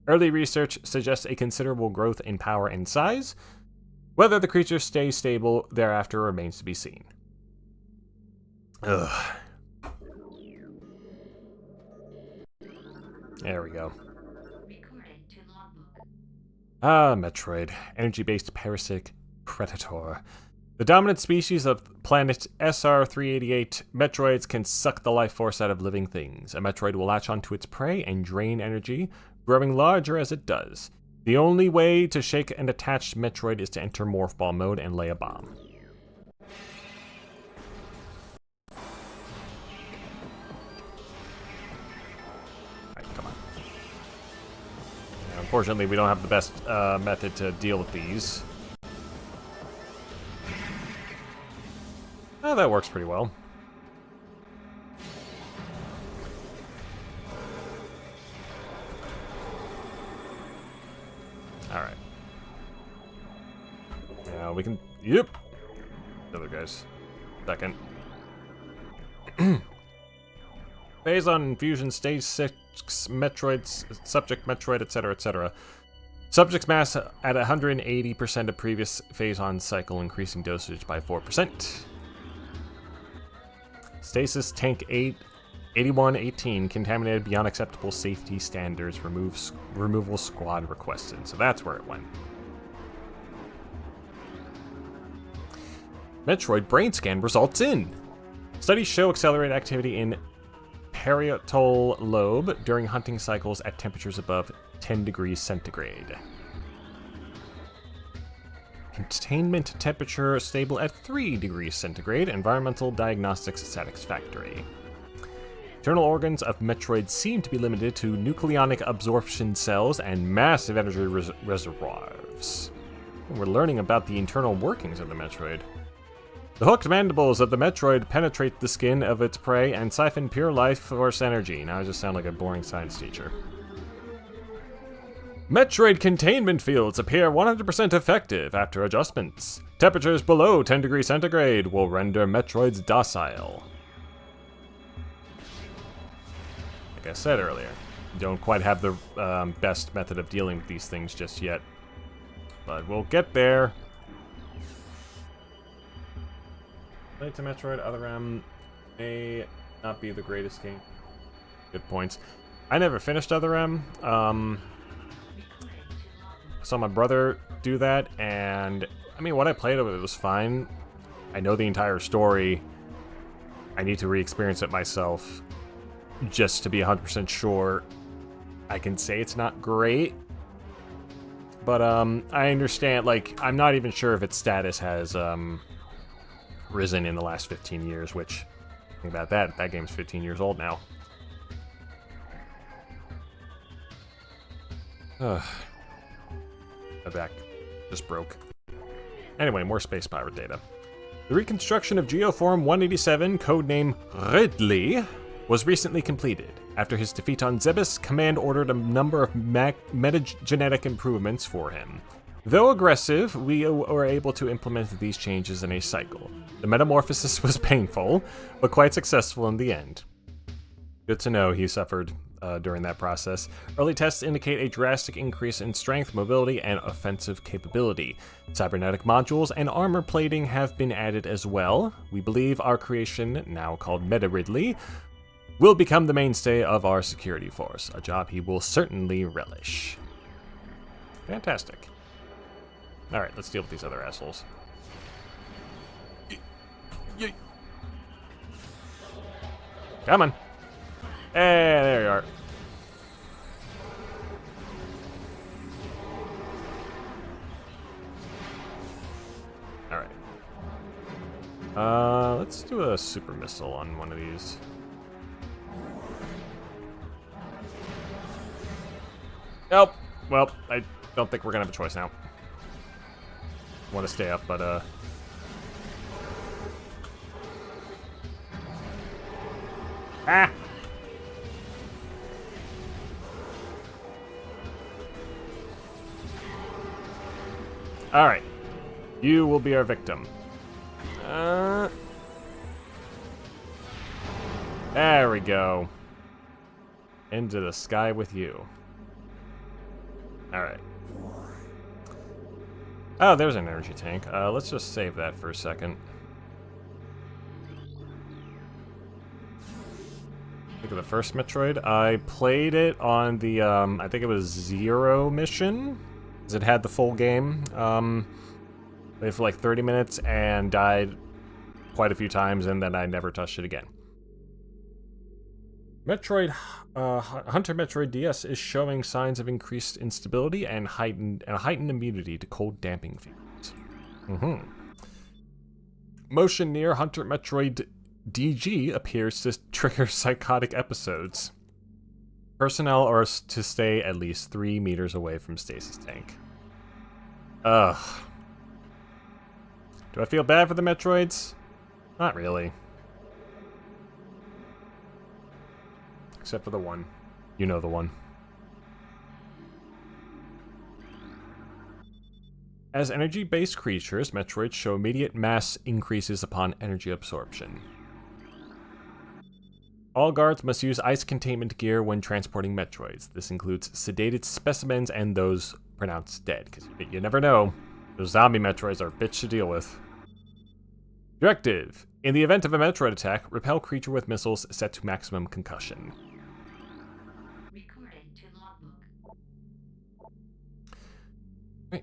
A: Early research suggests a considerable growth in power and size. Whether the creatures stay stable thereafter remains to be seen. Ugh. There we go. Ah, Metroid. Energy-based parasitic predator. The dominant species of planet SR-388, Metroids can suck the life force out of living things. A Metroid will latch onto its prey and drain energy, growing larger as it does. The only way to shake an attached Metroid is to enter Morph Ball mode and lay a bomb. Unfortunately, we don't have the best method to deal with these. Oh, that works pretty well. Yep. The other guys. Second. Phase on Infusion, Stage 6, Metroid, Subject Metroid, etc., etc. Subject's mass at 180% of previous phase on cycle, increasing dosage by 4%. Stasis Tank 8118, contaminated beyond acceptable safety standards, removal squad requested. So that's where it went. Metroid brain scan results in. Studies show accelerated activity in parietal lobe during hunting cycles at temperatures above 10 degrees centigrade. Containment temperature stable at 3 degrees centigrade. Environmental diagnostics satisfactory. Internal organs of Metroid seem to be limited to nucleonic absorption cells and massive energy reservoirs. We're learning about the internal workings of the Metroid. The hooked mandibles of the Metroid penetrate the skin of its prey and siphon pure life force energy. Now I just sound like a boring science teacher. Metroid containment fields appear 100% effective after adjustments. Temperatures below 10 degrees centigrade will render Metroids docile. Like I said earlier, don't quite have the best method of dealing with these things just yet. But we'll get there. Relate to Metroid, Other M may not be the greatest game. Good points. I never finished Other M. Saw my brother do that, and I mean, what I played of it was fine. I know the entire story. I need to re-experience it myself just to be 100% sure. I can say it's not great, but I understand. Like, I'm not even sure if its status has risen in the last 15 years, which, think about that, that game's 15 years old now. My back just broke. Anyway, more space pirate data. The reconstruction of Geoform 187, codename Ridley, was recently completed. After his defeat on Zebes, Command ordered a number of metagenetic improvements for him. Though aggressive, we were able to implement these changes in a cycle. The metamorphosis was painful, but quite successful in the end. Good to know he suffered during that process. Early tests indicate a drastic increase in strength, mobility, and offensive capability. Cybernetic modules and armor plating have been added as well. We believe our creation, now called Meta Ridley, will become the mainstay of our security force, a job he will certainly relish. Fantastic. Alright, let's deal with these other assholes. Come on. Hey, there you are. Alright. Let's do a super missile on one of these. Nope. Well, I don't think we're gonna have a choice now. Want to stay up, but ah! Alright. You will be our victim. There we go. Into the sky with you. Alright. Oh, there's an energy tank. Let's just save that for a second. Look at the first Metroid. I played it on the, I think it was Zero mission, because it had the full game. Played for like 30 minutes and died quite a few times, and then I never touched it again. Metroid, Hunter Metroid DS is showing signs of increased instability and heightened immunity to cold damping fields. Motion near Hunter Metroid DG appears to trigger psychotic episodes. Personnel are to stay at least 3 meters away from stasis tank. Ugh. Do I feel bad for the Metroids? Not really. Except for the one. You know the one. As energy-based creatures, Metroids show immediate mass increases upon energy absorption. All guards must use ice containment gear when transporting Metroids. This includes sedated specimens and those pronounced dead, because you never know. Those zombie Metroids are a bitch to deal with. Directive. In the event of a Metroid attack, repel creature with missiles set to maximum concussion.
B: Recording to logbook.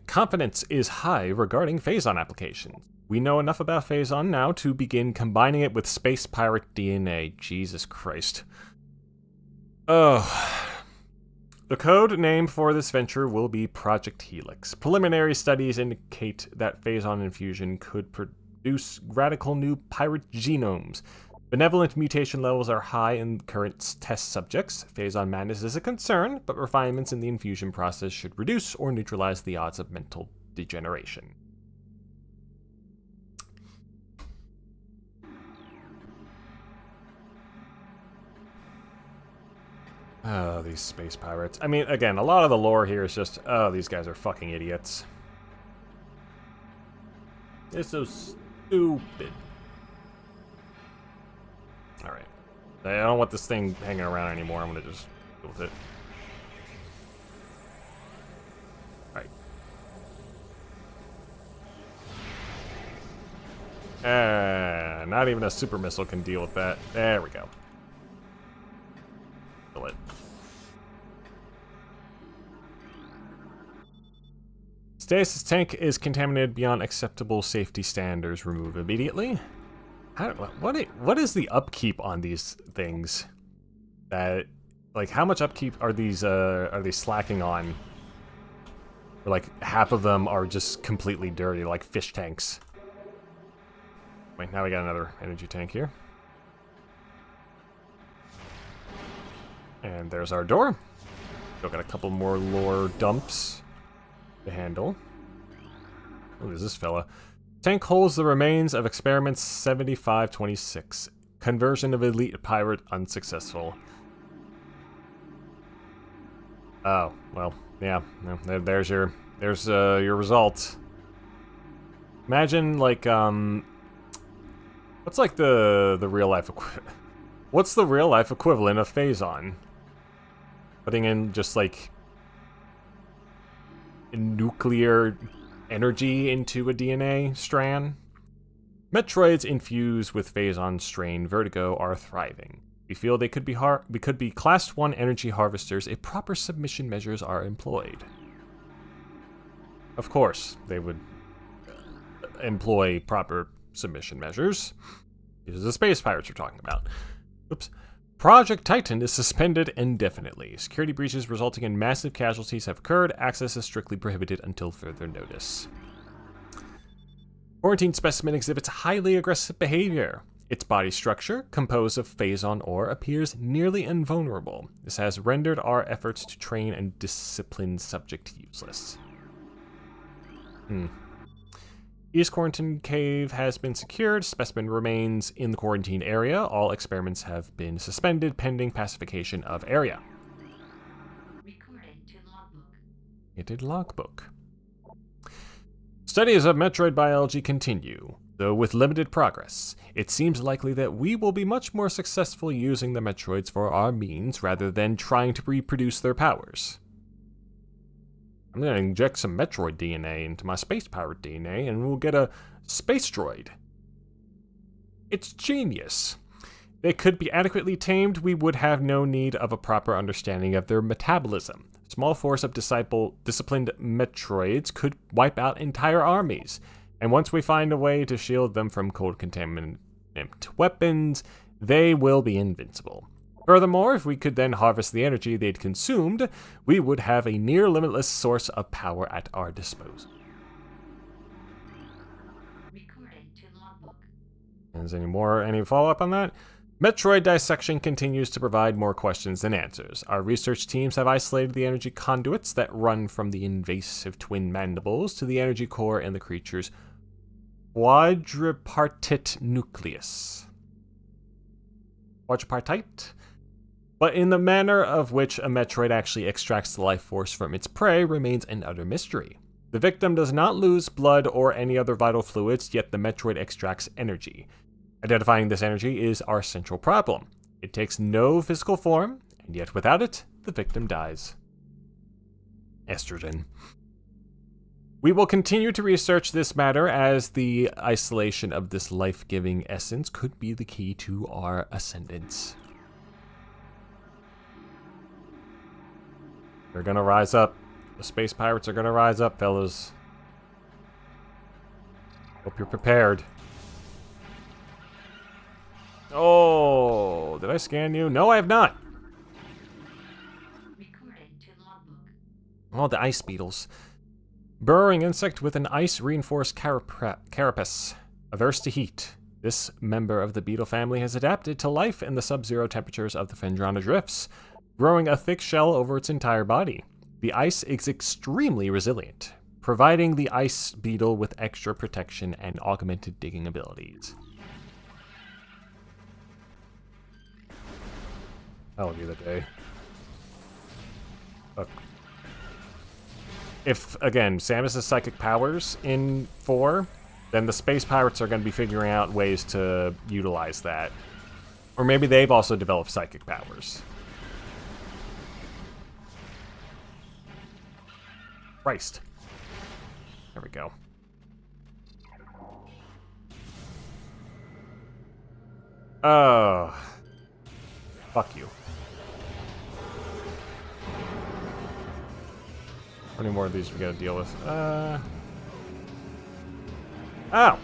A: Confidence is high regarding Phazon applications. We know enough about Phazon now to begin combining it with space pirate DNA. Jesus Christ. Oh. The code name for this venture will be Project Helix. Preliminary studies indicate that Phazon infusion could produce radical new pirate genomes. Benevolent mutation levels are high in current test subjects. Phazon madness is a concern, but refinements in the infusion process should reduce or neutralize the odds of mental degeneration. Oh, these space pirates. I mean, again, a lot of the lore here is just, oh, these guys are fucking idiots. It's so stupid. Alright. I don't want this thing hanging around anymore. I'm gonna just deal with it. Alright. Not even a super missile can deal with that. There we go. Kill it. Stasis tank is contaminated beyond acceptable safety standards. Remove immediately. What is the upkeep on these things? That, like, how much upkeep are they slacking on? Or like half of them are just completely dirty, like fish tanks. Wait, now we got another energy tank here. And there's our door. Still got a couple more lore dumps to handle. What is this fella? Tank holds the remains of experiments 7526. Conversion of elite pirate unsuccessful. Oh, well, yeah. There's your result. Imagine like what's like the real life what's the real life equivalent of Phazon? Putting in just like nuclear energy into a DNA strand. Metroids infused with Phazon strain Vertigo are thriving. We feel they could be Class 1 energy harvesters if proper submission measures are employed. Of course, they would employ proper submission measures. These are the space pirates we're talking about. Oops. Project Titan is suspended indefinitely. Security breaches resulting in massive casualties have occurred. Access is strictly prohibited until further notice. Quarantine specimen exhibits highly aggressive behavior. Its body structure, composed of Phazon ore, appears nearly invulnerable. This has rendered our efforts to train and discipline subject useless. East Quarantine Cave has been secured. Specimen remains in the quarantine area. All experiments have been suspended pending pacification of area.
B: Recording to logbook.
A: It did logbook. Studies of Metroid biology continue, though with limited progress. It seems likely that we will be much more successful using the Metroids for our means rather than trying to reproduce their powers. I'm going to inject some Metroid DNA into my space pirate DNA and we'll get a space droid. It's genius. They could be adequately tamed. We would have no need of a proper understanding of their metabolism. Small force of disciplined Metroids could wipe out entire armies. And once we find a way to shield them from cold contaminant weapons, they will be invincible. Furthermore, if we could then harvest the energy they'd consumed, we would have a near-limitless source of power at our disposal.
B: Recording to logbook.
A: Is any follow-up on that? Metroid dissection continues to provide more questions than answers. Our research teams have isolated the energy conduits that run from the invasive twin mandibles to the energy core in the creature's quadripartite nucleus. Quadripartite? But in the manner of which a Metroid actually extracts the life force from its prey remains an utter mystery. The victim does not lose blood or any other vital fluids, yet the Metroid extracts energy. Identifying this energy is our central problem. It takes no physical form, and yet without it, the victim dies. Estrogen. We will continue to research this matter, as the isolation of this life-giving essence could be the key to our ascendance. They're gonna rise up. The space pirates are gonna rise up, fellas. Hope you're prepared. Oh, did I scan you? No, I have not.
B: Recording to logbook.
A: Oh, the ice beetles. Burrowing insect with an ice-reinforced carapace, averse to heat. This member of the beetle family has adapted to life in the sub-zero temperatures of the Phendrana drifts, growing a thick shell over its entire body. The ice is extremely resilient, providing the ice beetle with extra protection and augmented digging abilities. That'll be the day. Look. If, again, Samus has psychic powers in 4, then the space pirates are going to be figuring out ways to utilize that. Or maybe they've also developed psychic powers. Christ. There we go. Oh. Fuck you. How many more of these we gotta deal with? Ow! Alright.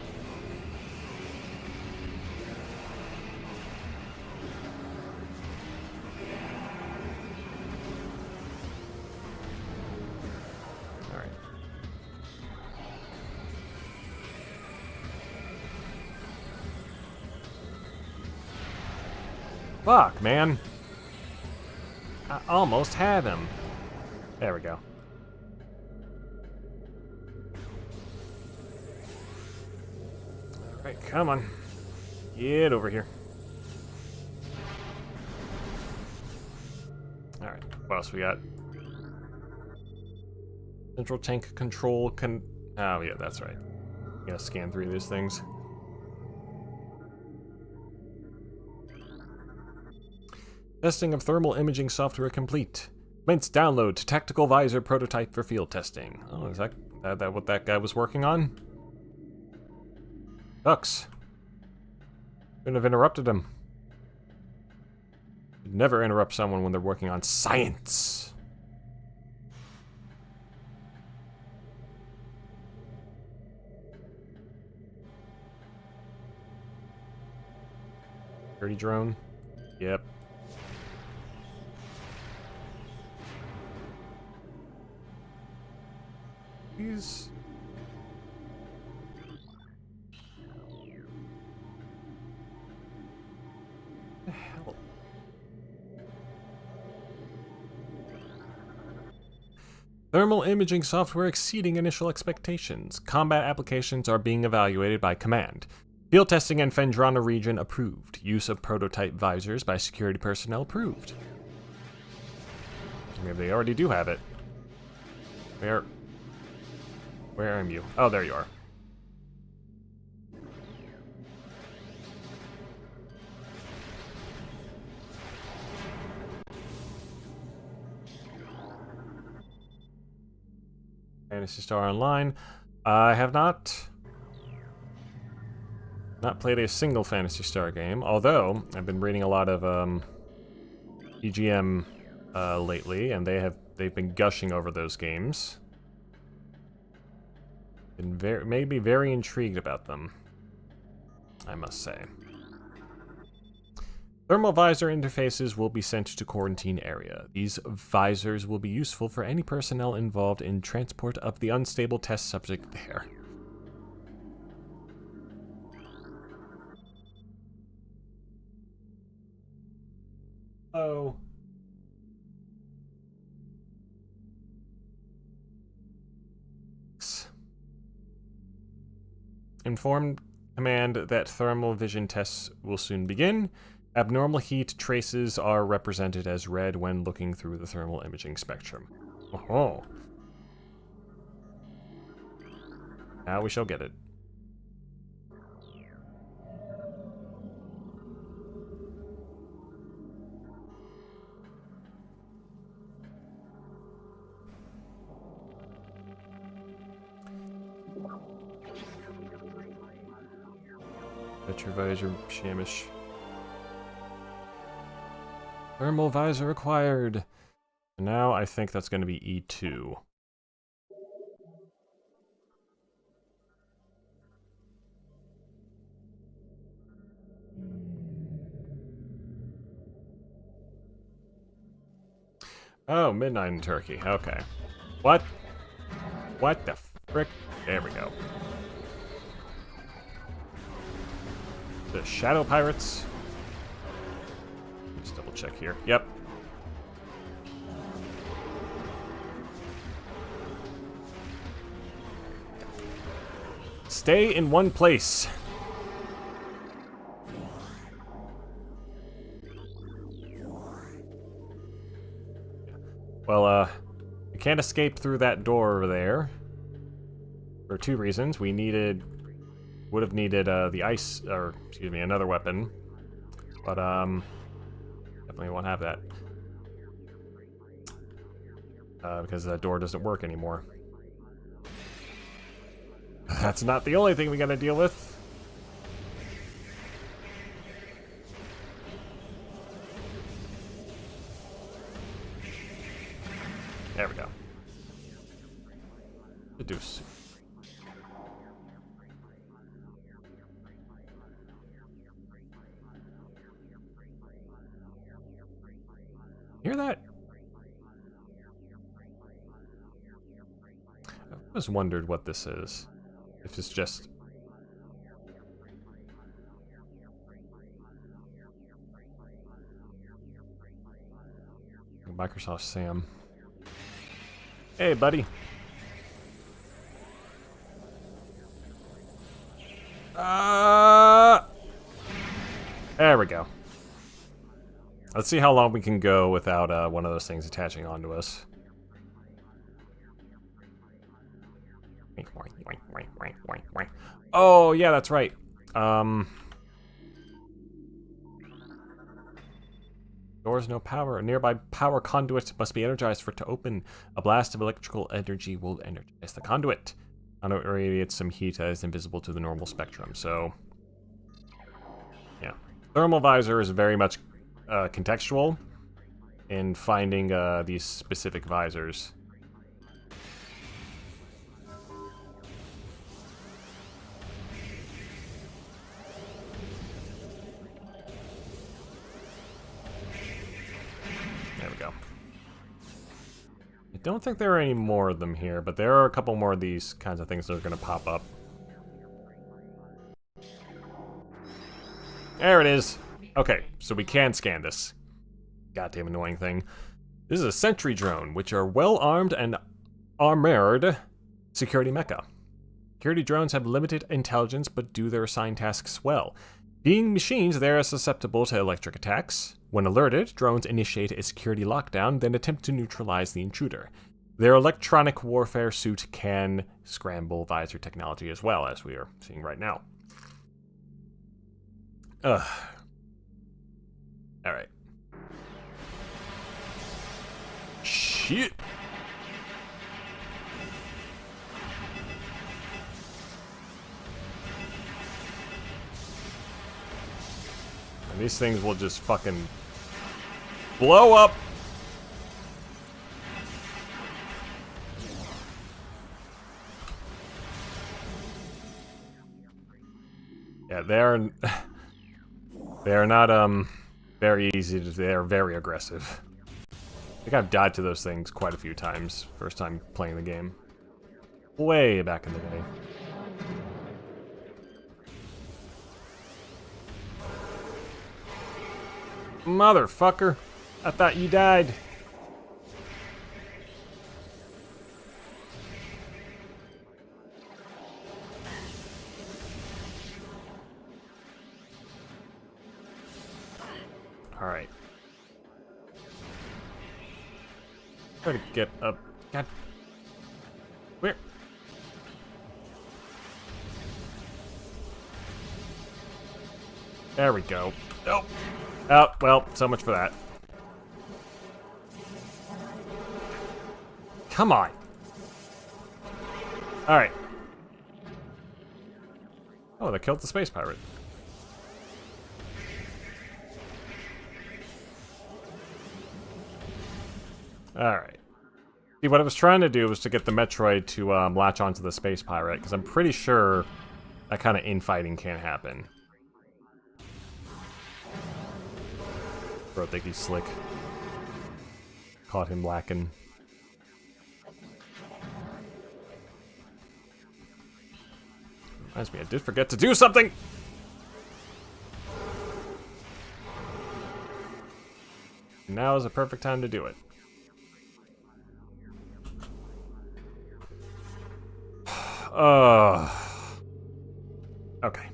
A: Fuck, man. I almost had him. There we go. Alright, come on. Get over here. Alright, what else we got? Central tank control oh yeah, that's right. Gotta scan through these things. Testing of thermal imaging software complete. Commence download to tactical visor prototype for field testing. Oh, is that what that guy was working on? Ducks. Couldn't have interrupted him. You'd never interrupt someone when they're working on science. Dirty drone? Yep. He's... the hell? Thermal imaging software exceeding initial expectations. Combat applications are being evaluated by command. Field testing in Phendrana region approved. Use of prototype visors by security personnel approved. Maybe they already do have it. Where are you? Oh, there you are. Phantasy Star Online. I have not played a single Phantasy Star game, although I've been reading a lot of EGM lately, and they've been gushing over those games. Made me very intrigued about them, I must say. Thermal visor interfaces will be sent to quarantine area. These visors will be useful for any personnel involved in transport of the unstable test subject there. Oh. Inform command that thermal vision tests will soon begin. Abnormal heat traces are represented as red when looking through the thermal imaging spectrum. Oh. Now we shall get it. Retrovisor, Shamish. Thermal visor required. Now I think that's going to be E2. Oh, midnight in Turkey. Okay. What? What the frick? There we go. The Shadow Pirates. Let's double check here. Yep. Stay in one place. Well, we can't escape through that door over there. For two reasons. Would have needed the ice, or excuse me, another weapon. But definitely won't have that. Because that door doesn't work anymore. That's not the only thing we gotta deal with. There we go. The deuce. Hear that? I always wondered what this is. If it's just... Microsoft Sam. Hey, buddy. There we go. Let's see how long we can go without one of those things attaching onto us. Oh, yeah, that's right. Doors no power. A nearby power conduit must be energized for it to open. A blast of electrical energy will energize the conduit. Conduit radiates some heat that is invisible to the normal spectrum. So, yeah. Thermal visor is very much contextual in finding these specific visors. I don't think there are any more of them here, but there are a couple more of these kinds of things that are going to pop up. There it is. Okay, so we can scan this. Goddamn annoying thing. This is a sentry drone, which are well-armed and armored security mecha. Security drones have limited intelligence, but do their assigned tasks well. Being machines, they are susceptible to electric attacks. When alerted, drones initiate a security lockdown, then attempt to neutralize the intruder. Their electronic warfare suit can scramble visor technology as well, as we are seeing right now. Alright. Shit! And these things will just fucking blow up. Yeah, they're not very easy to. They're very aggressive. I think I've died to those things quite a few times. First time playing the game, way back in the day. Motherfucker! I thought you died. Alright. Try to get up. God. Where? There we go. Oh. Oh, well, so much for that. Come on. Alright. Oh, they killed the space pirate. Alright. See, what I was trying to do was to get the Metroid to latch onto the space pirate, because I'm pretty sure that kind of infighting can't happen. Bro, think he's slick. Caught him lacking. Reminds me, I did forget to do something! Now is the perfect time to do it. Okay.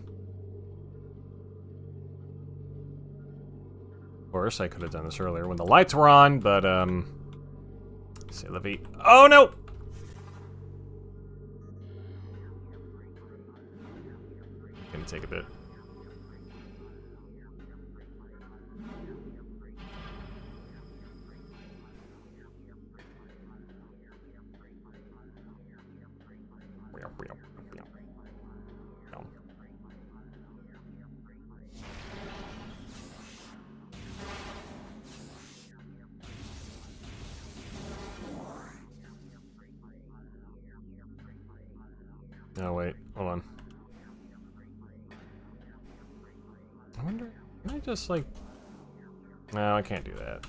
A: Of course, I could have done this earlier when the lights were on, but, say la vie. Oh, no! Gonna take a bit. Oh, wait. Hold on. I wonder... Can I just, like... No, I can't do that.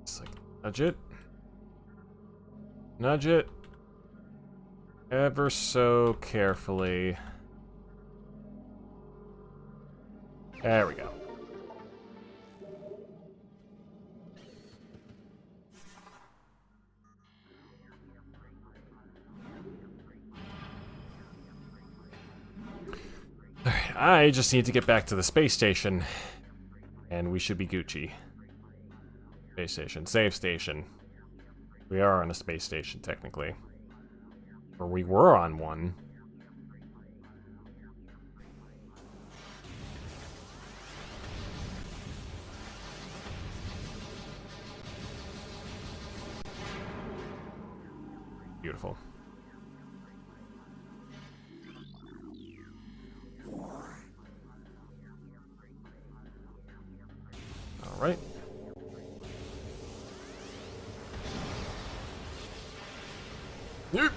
A: It's like, nudge it. Nudge it. Ever so carefully. There we go. Alright, I just need to get back to the space station. And we should be Gucci. Space station. Save station. We are on a space station, technically. Or we were on one. Beautiful. All right. Yep.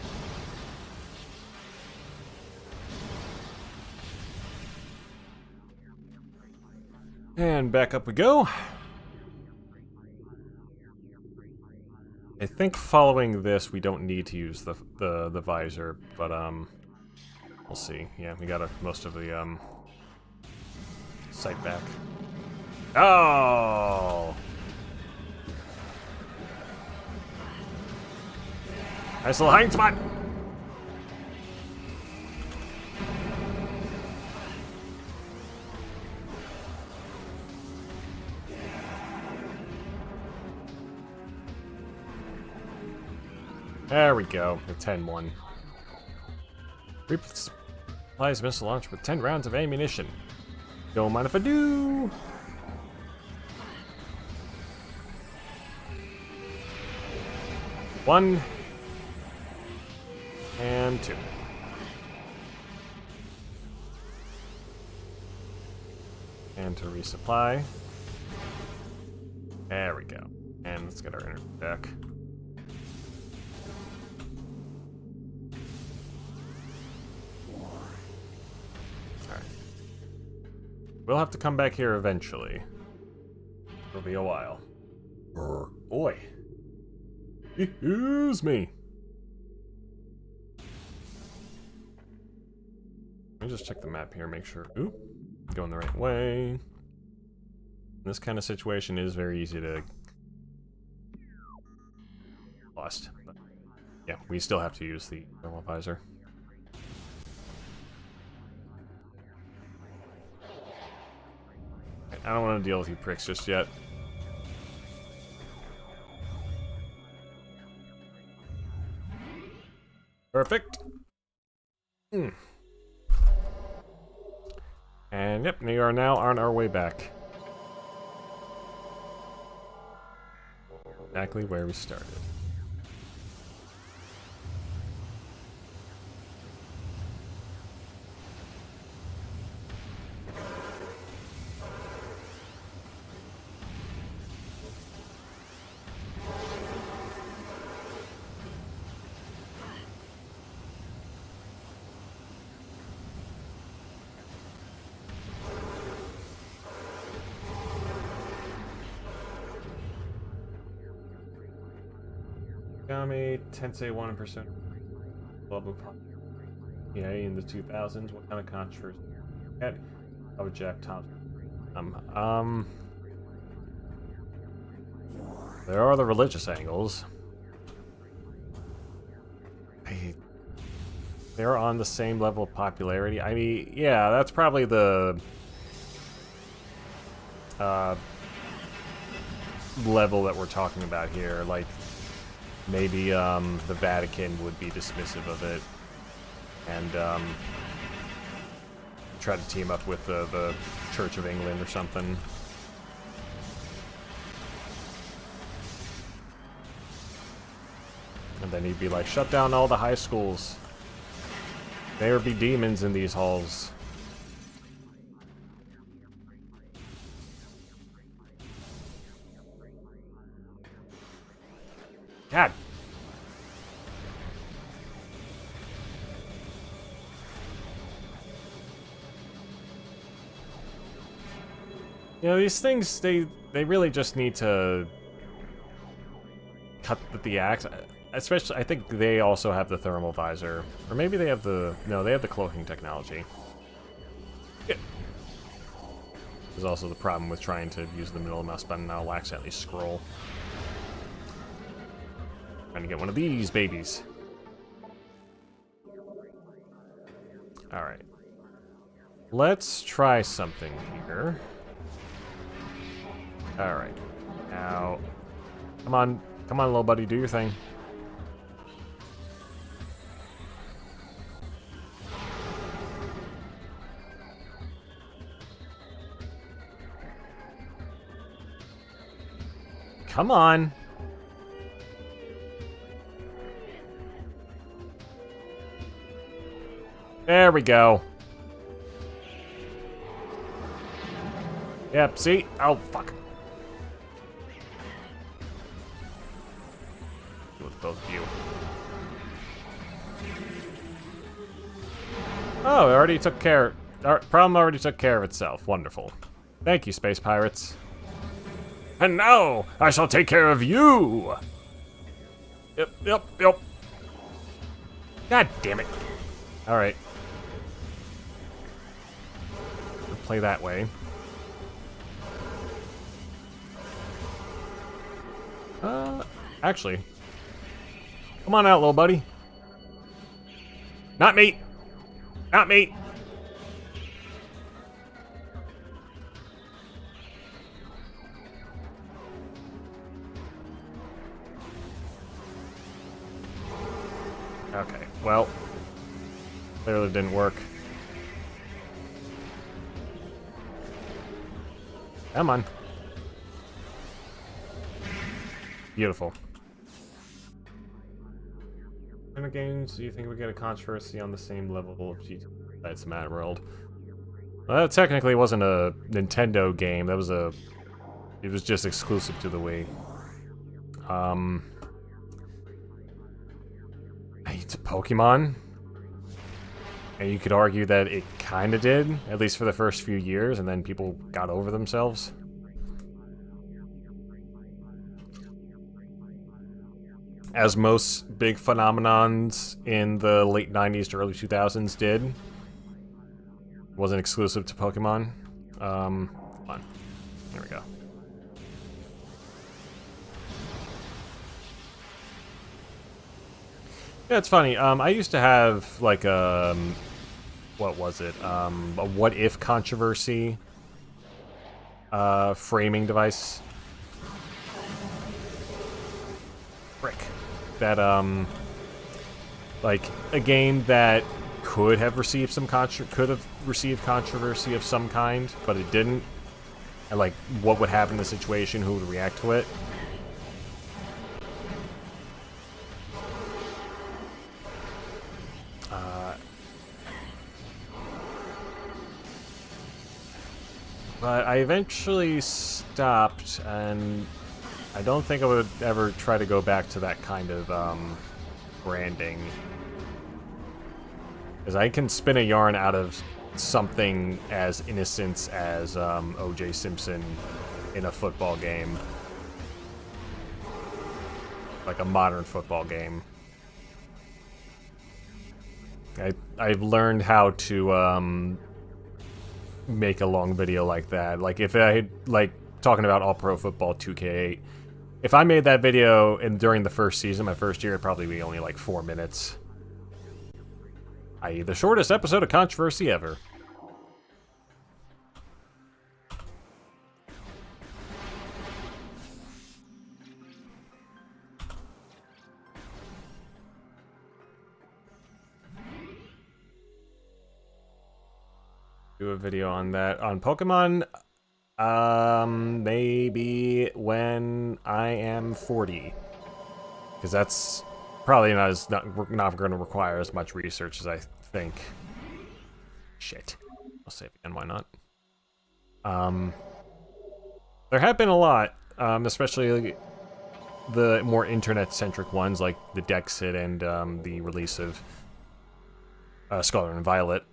A: And back up we go. I think following this, we don't need to use the visor, but we'll see. Yeah, we got most of the sight back. Oh, nice little hiding spot. There we go, the 10-1. Reapplies missile launch with 10 rounds of ammunition. Don't mind if I do. One. And two. And to resupply. There we go. And let's get our energy back. We'll have to come back here eventually. It'll be a while. Boy. Excuse me. Let me just check the map here, make sure. Oop. Going the right way. This kind of situation is very easy to lost. But yeah, we still have to use the thermal visor. I don't want to deal with you pricks just yet. Perfect. And yep, we are now on our way back. Exactly where we started. Kami, Tensei 1%. Global pop. Yeah, in the 2000s. What kind of controversy? At oh, Jack Thompson. There are the religious angles. They're on the same level of popularity. I mean, yeah, that's probably the level that we're talking about here. Like, maybe the Vatican would be dismissive of it and try to team up with the Church of England or something. And then he'd be like, shut down all the high schools. There be demons in these halls. God. You know, these things, they really just need to cut the axe. Especially, I think they also have the thermal visor. Or maybe they have the... No, they have the cloaking technology. Yeah. There's also the problem with trying to use the middle mouse button, and I'll accidentally scroll. Trying to get one of these babies. Alright. Let's try something here. Alright. Now... Come on, little buddy, do your thing. Come on. There we go. Yep, see? Oh, fuck. With both of you. Oh, it already took care... Our problem already took care of itself. Wonderful. Thank you, space pirates. And now, I shall take care of you! Yep. God damn it. Alright. We'll play that way. Actually. Come on out, little buddy. Not me! Not me! Okay, well, clearly didn't work. Come on. Beautiful. In the games, do you think we get a controversy on the same level of GTA besides Mad World? Well, that technically wasn't a Nintendo game. That was a... It was just exclusive to the Wii. It's Pokemon, and you could argue that it kind of did, at least for the first few years, and then people got over themselves. As most big phenomenons in the late 90s to early 2000s did. It wasn't exclusive to Pokemon. Hold on. There we go. Yeah, it's funny. I used to have like what was it? A what if controversy framing device. Frick. That like a game that could have received some controversy of some kind, but it didn't. And like, what would happen in the situation? Who would react to it? But I eventually stopped, and I don't think I would ever try to go back to that kind of branding. Because I can spin a yarn out of something as innocent as O.J. Simpson in a football game. Like a modern football game. I've learned how to make a long video like that. Like if I had, like, talking about All Pro Football 2K8, if I made that video during the first season, my first year, it'd probably be only like 4 minutes. I.e. the shortest episode of controversy ever. Do a video on that. On Pokemon, maybe when I am 40. Because that's probably not going to require as much research as I think. Shit. I'll save again, why not? There have been a lot, especially the more internet-centric ones, like the Dexit and the release of Scarlet and Violet.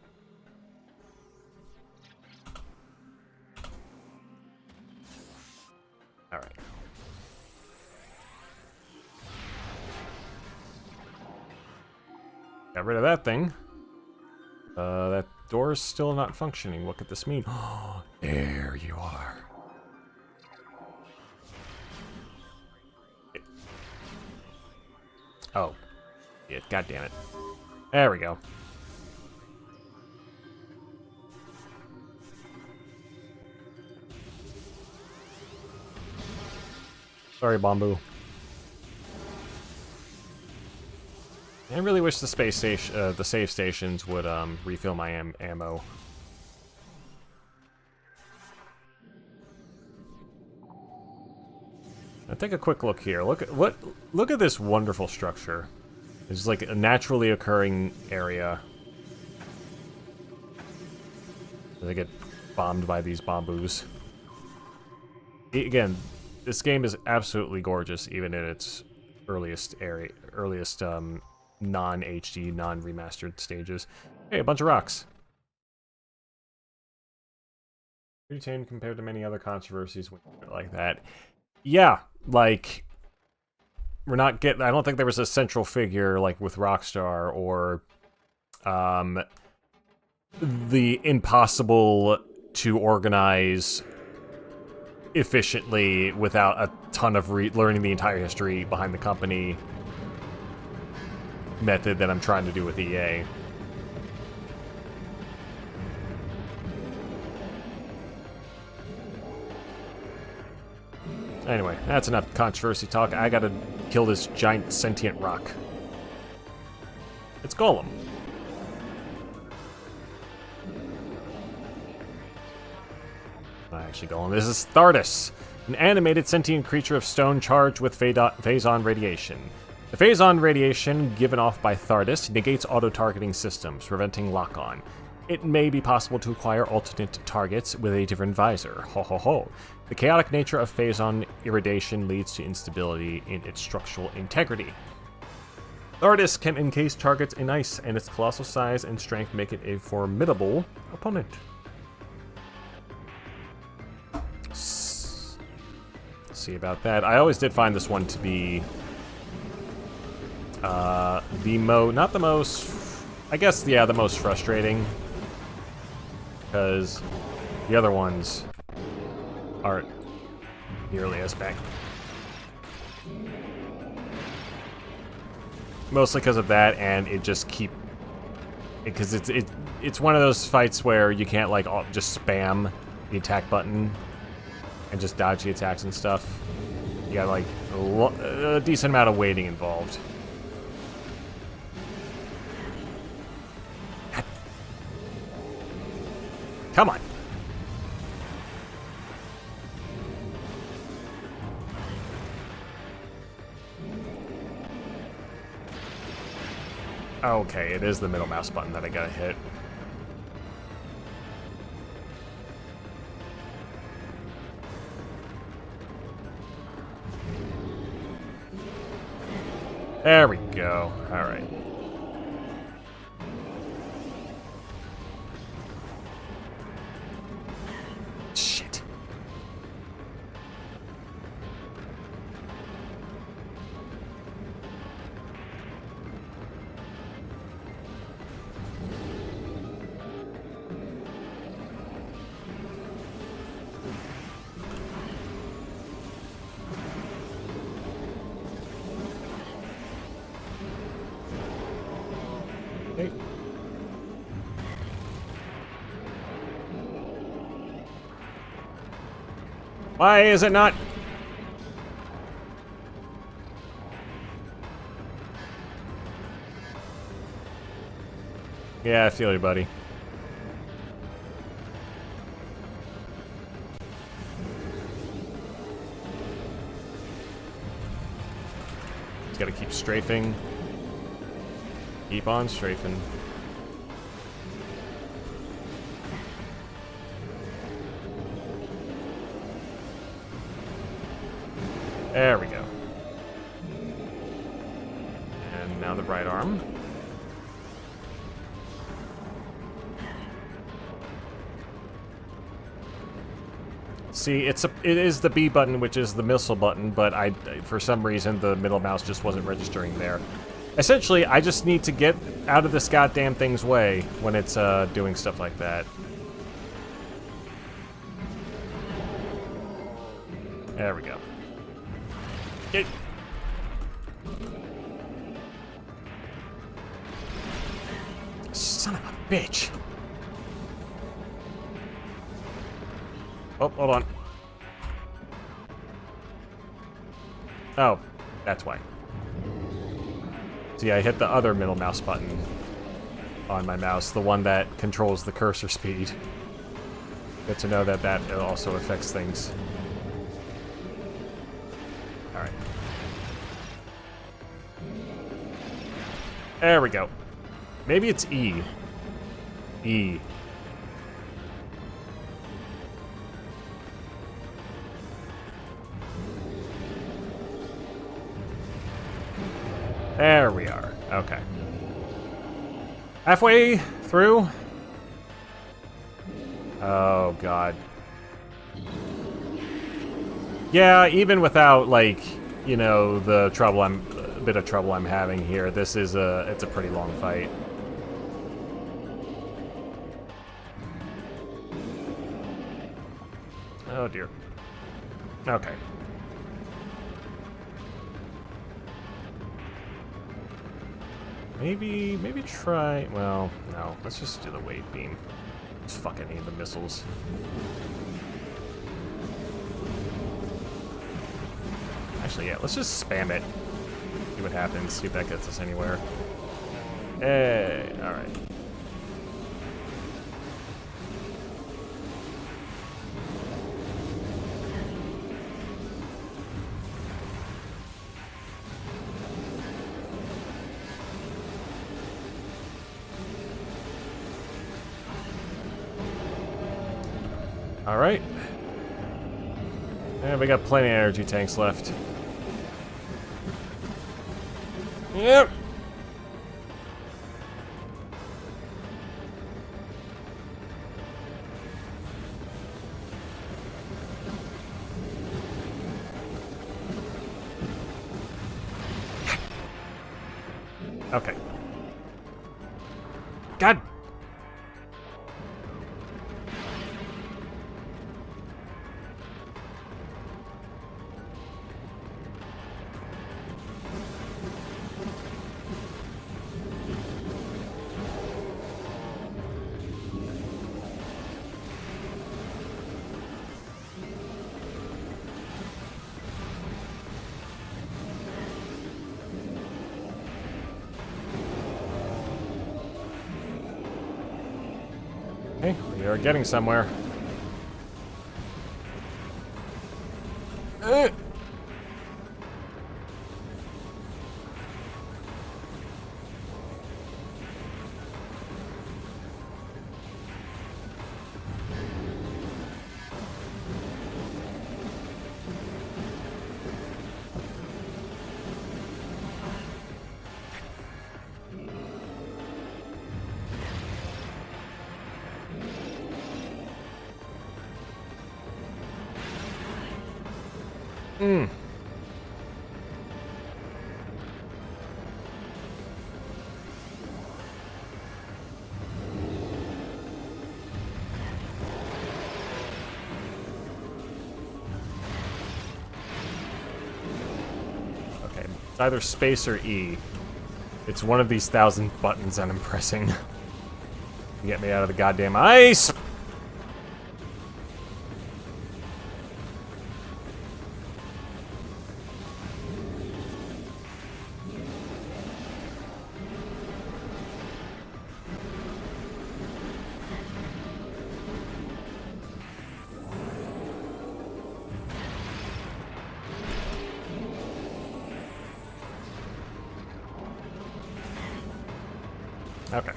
A: Alright. Got rid of that thing. That door's still not functioning. What could this mean? Oh, there you are. Oh. Yeah, God damn it. There we go. Sorry, Bamboo. I really wish the space station, the save stations would refill my ammo. Now take a quick look here. Look at this wonderful structure. It's like a naturally occurring area. They get bombed by these bamboos. Again, this game is absolutely gorgeous, even in its earliest non-HD, non-remastered stages. Hey, a bunch of rocks. Pretty tame compared to many other controversies like that. Yeah, like we're not getting. I don't think there was a central figure like with Rockstar or the impossible to organize efficiently without a ton of learning the entire history behind the company method that I'm trying to do with EA. Anyway, that's enough controversy talk. I gotta kill this giant sentient rock. It's Golem. Not actually Golem. This is Thardus, an animated sentient creature of stone charged with phazon radiation. The phazon radiation given off by Thardus negates auto-targeting systems, preventing lock-on. It may be possible to acquire alternate targets with a different visor. Ho ho ho. The chaotic nature of phazon irradiation leads to instability in its structural integrity. Thardus can encase targets in ice, and its colossal size and strength make it a formidable opponent. Let's see about that. I always did find this one to be the most frustrating, because the other ones aren't nearly as bad. Mostly because of that, and it just because it's one of those fights where you can't like just spam the attack button and just dodge the attacks and stuff. You got like a decent amount of waiting involved. Come on. Okay, it is the middle mouse button that I gotta hit. There we go. All right. Shit. Hey. Why is it not? Yeah, I feel you, buddy. Just gotta keep strafing. Keep on strafing. There we go. And now the right arm. See, it is the B button, which is the missile button, but for some reason the middle mouse just wasn't registering there. Essentially, I just need to get out of this goddamn thing's way when it's doing stuff like that. There we go. Get. Son of a bitch. Oh, hold on. Oh, that's why. See, I hit the other middle mouse button on my mouse, the one that controls the cursor speed. Good to know that that also affects things. Alright. There we go. Maybe it's E. E. There we are. Okay. Halfway through? Oh, God. Yeah, even without, like, you know, the bit of trouble I'm having here, it's a pretty long fight. Oh, dear. Okay. Maybe try, well, no, let's just do the wave beam. Just fucking need the missiles. Actually, yeah, let's just spam it. See what happens, see if that gets us anywhere. Hey, alright. Alright. And we got plenty of energy tanks left. Yep. Okay. God. Okay, we are getting somewhere. Hmm. Okay, it's either space or E. It's one of these 1,000 buttons that I'm pressing. Get me out of the goddamn ice! Okay.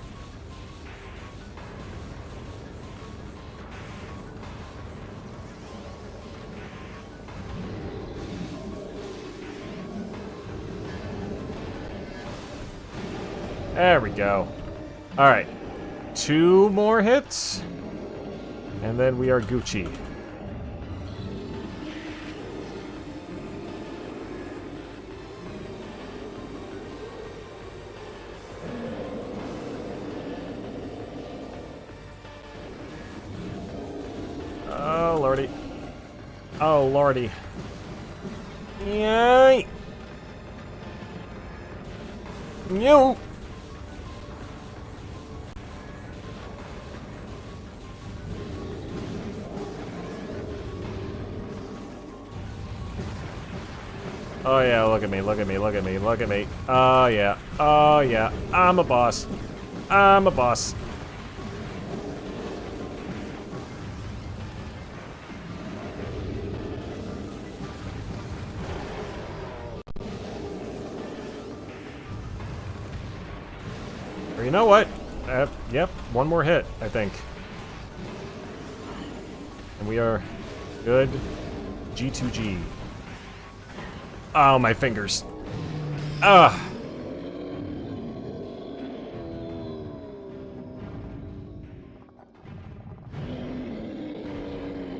A: There we go. Alright. 2 more hits. And then we are Gucci. Oh, lordy. Oh, lordy. Yay! No! Oh yeah, look at me, look at me, look at me, look at me. Oh yeah, oh yeah. I'm a boss. I'm a boss. Or you know what? Yep, 1 more hit, I think. And we are good. G2G. Oh, my fingers. Ugh.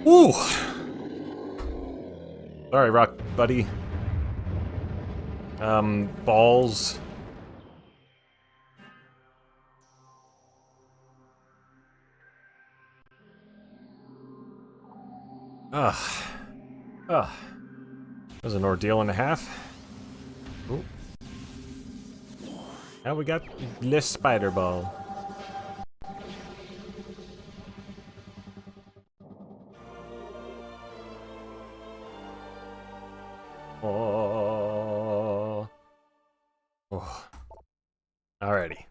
A: Ooh. Sorry, Rock Buddy. Balls. Ugh. Ugh. That was an ordeal and a half. Ooh. Now we got the spider ball. Oh. Oh. Alrighty.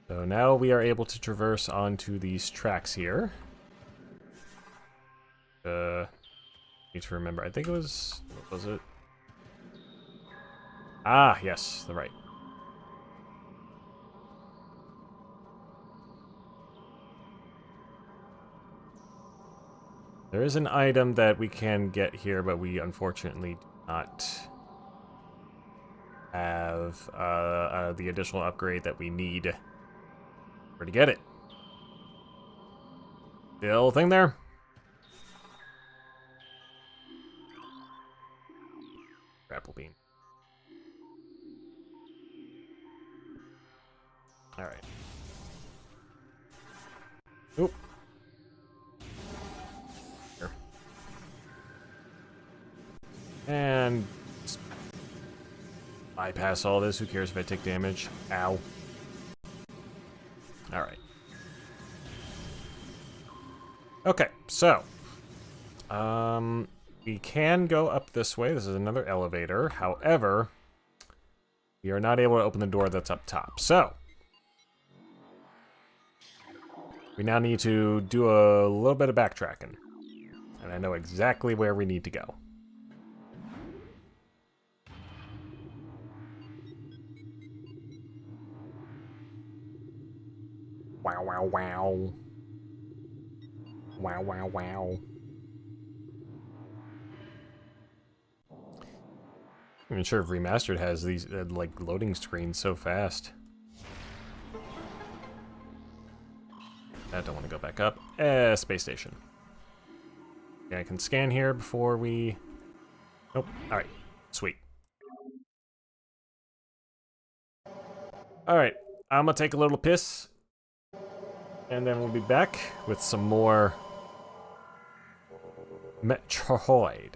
A: So now we are able to traverse onto these tracks here. Need to remember. I think it was... What was it? Ah, yes, the right. There is an item that we can get here, but we unfortunately do not have the additional upgrade that we need for to get it. The little thing there? Grapple bean. Alright. Oop. Here. And bypass all this. Who cares if I take damage? Ow. Alright. Okay, so. We can go up this way. This is another elevator. However, we are not able to open the door that's up top. So, We now need to do a little bit of backtracking. And I know exactly where we need to go. Wow, wow, wow. Wow, wow, wow. I'm not sure if Remastered has these, like, loading screens so fast. I don't want to go back up. Space station. Yeah, I can scan here before we... Nope. Alright. Sweet. Alright. I'm gonna take a little piss. And then we'll be back with some more... Metroid.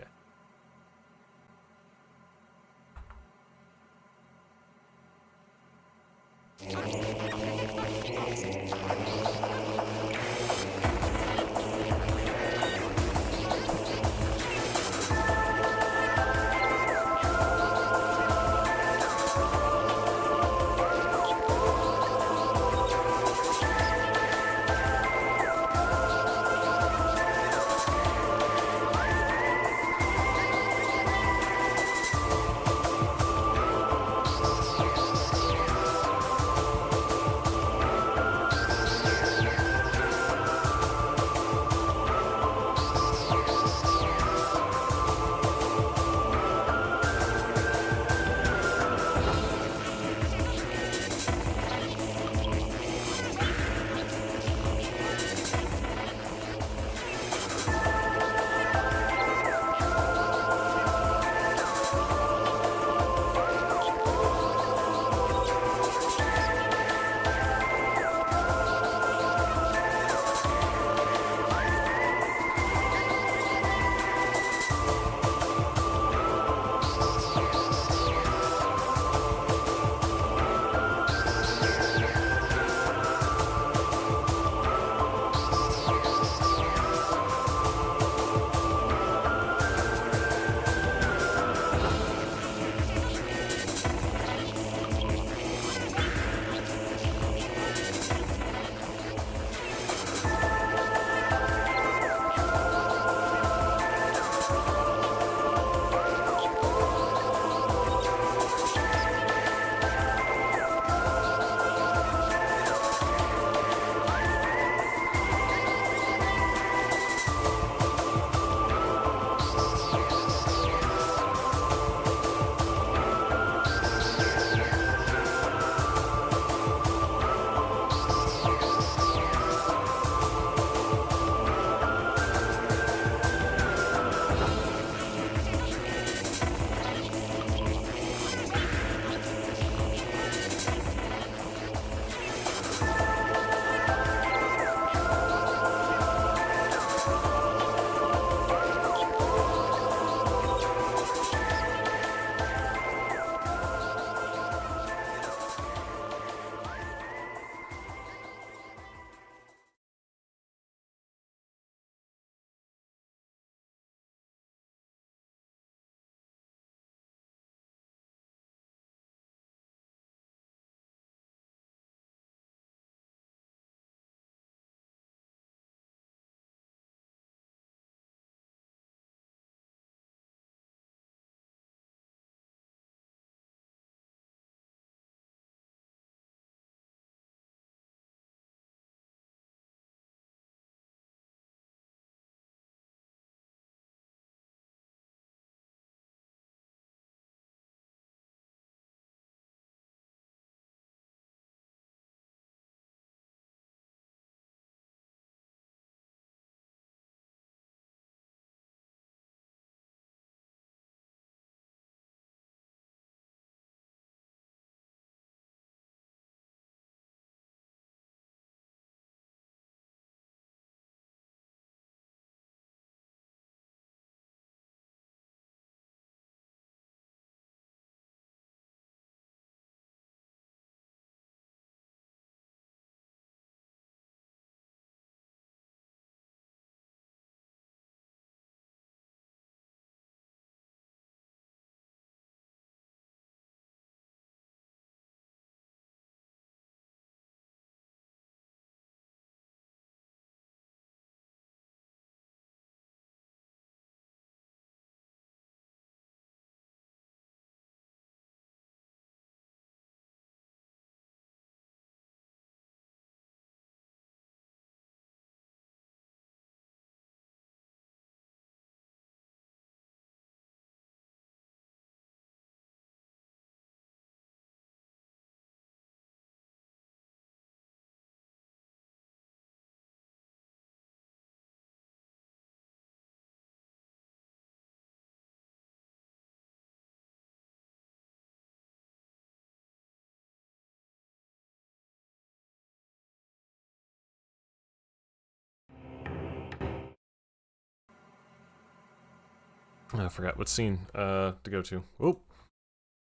A: I forgot what scene to go to. Oop.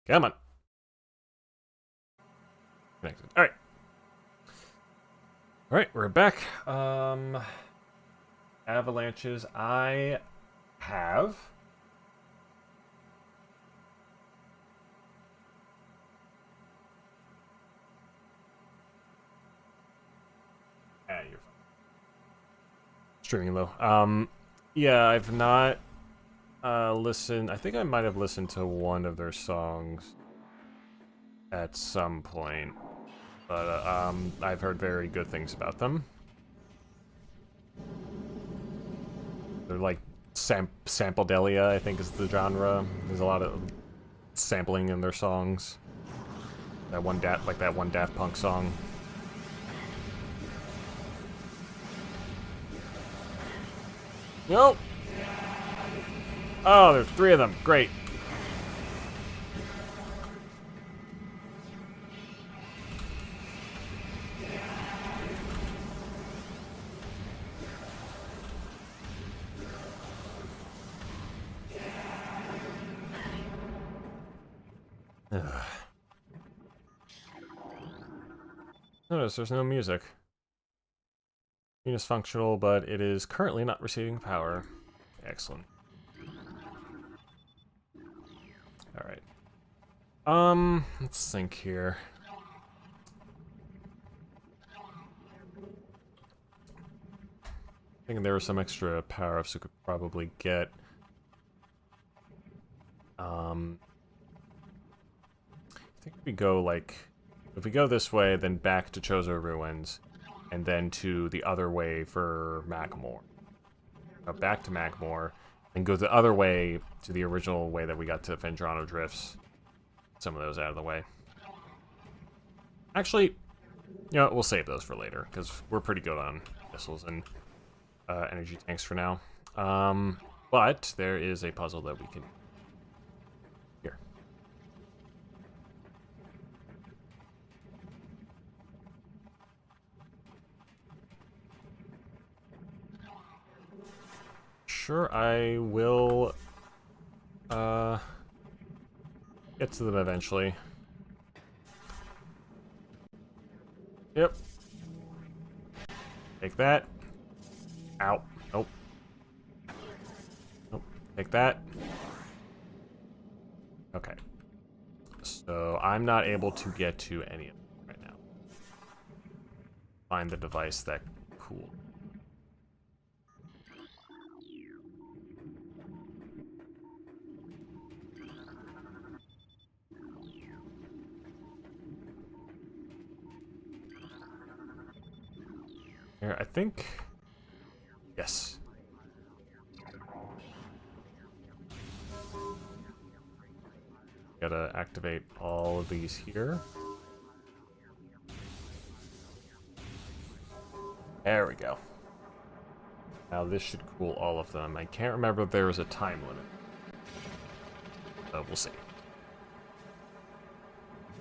A: Come on. Connected. Alright. Alright, we're back. Avalanches. I have... you're fine. Streaming low. Yeah, I've not listened. I think I might have listened to one of their songs at some point, but I've heard very good things about them. They're like sampledelia, I think is the genre. There's a lot of sampling in their songs. That one Daft Punk song. Nope. Oh, there's 3 of them. Great. Notice there's no music. Unit is functional, but it is currently not receiving power. Excellent. Alright. Let's think here. I think there were some extra power-ups we could probably get. I think we go like... If we go this way, then back to Chozo Ruins, and then to the other way for Magmore. Back to Magmore, and go the other way to the original way that we got to Fendrano Drifts. Some of those out of the way. Actually, you know, we'll save those for later, because we're pretty good on missiles and energy tanks for now. But there is a puzzle that we can... Here. Sure, I will get to them eventually. Yep. Take that. Ow. Nope. Nope. Take that. Okay. So I'm not able to get to any of them right now. Find the device that cool. Here, I think... Yes. Gotta activate all of these here. There we go. Now this should cool all of them. I can't remember if there was a time limit. So we'll see.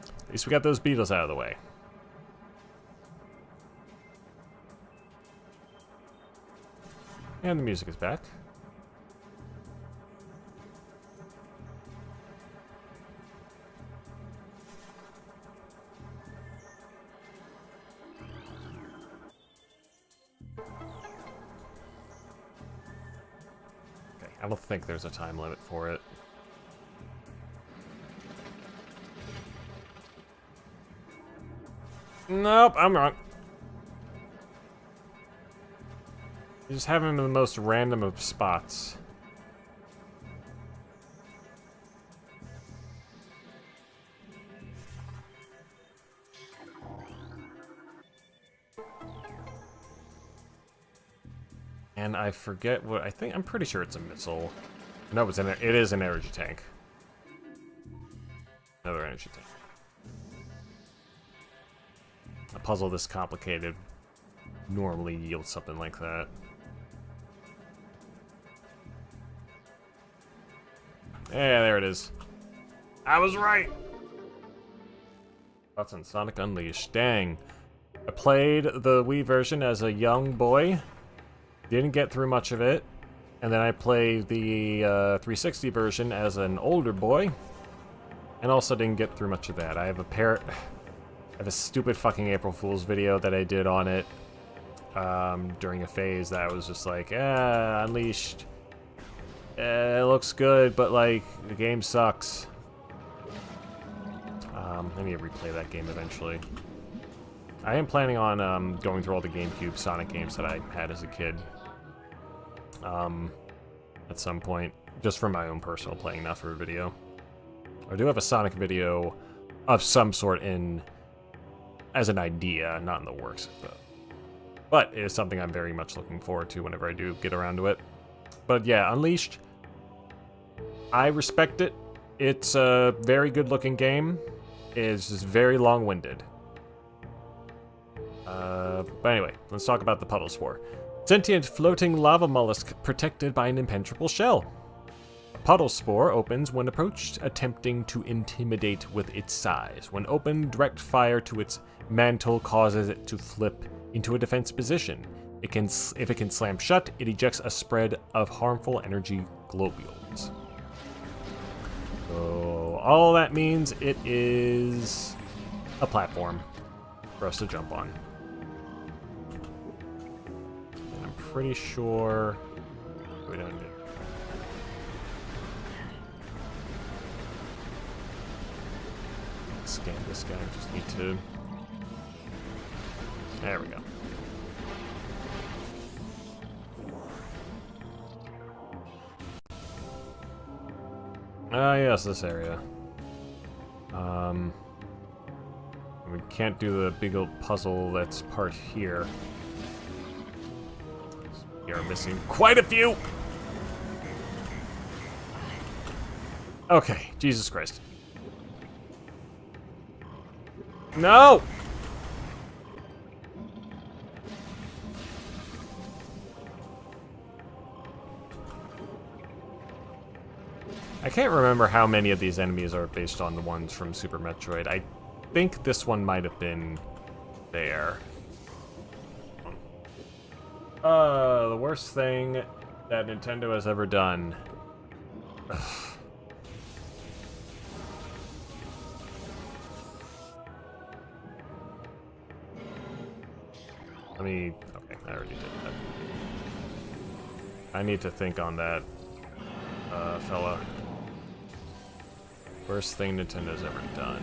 A: At least we got those beetles out of the way. And the music is back. Okay, I don't think there's a time limit for it. Nope, I'm wrong. You just have him in the most random of spots. And I forget what I think. I'm pretty sure it's a missile. No, it is an energy tank. Another energy tank. A puzzle this complicated normally yields something like that. Yeah, there it is. I was right! Thoughts on Sonic Unleashed. Dang. I played the Wii version as a young boy. Didn't get through much of it. And then I played the 360 version as an older boy, and also didn't get through much of that. I have a stupid fucking April Fool's video that I did on it during a phase that was just like, Unleashed. It looks good, but like the game sucks. I need to replay that game eventually. I am planning on going through all the GameCube Sonic games that I had as a kid. At some point, just for my own personal playing, not for a video. I do have a Sonic video of some sort as an idea, not in the works, but it is something I'm very much looking forward to whenever I do get around to it. But yeah, Unleashed, I respect it. It's a very good looking game. It's just very long-winded. But anyway, let's talk about the Puddle Spore. Sentient floating lava mollusk protected by an impenetrable shell. A puddle spore opens when approached, attempting to intimidate with its size. When opened, direct fire to its mantle causes it to flip into a defense position. If it can slam shut, it ejects a spread of harmful energy globules. So all that means it is a platform for us to jump on. Pretty sure we don't need. Scan this guy. Just need to. There we go. Ah, yes, this area. We can't do the big old puzzle that's part here. We are missing quite a few. Okay, Jesus Christ. No! I can't remember how many of these enemies are based on the ones from Super Metroid. I think this one might have been there. The worst thing that Nintendo has ever done. Ugh. Okay, I already did that. I need to think on that, fella. Worst thing Nintendo's ever done.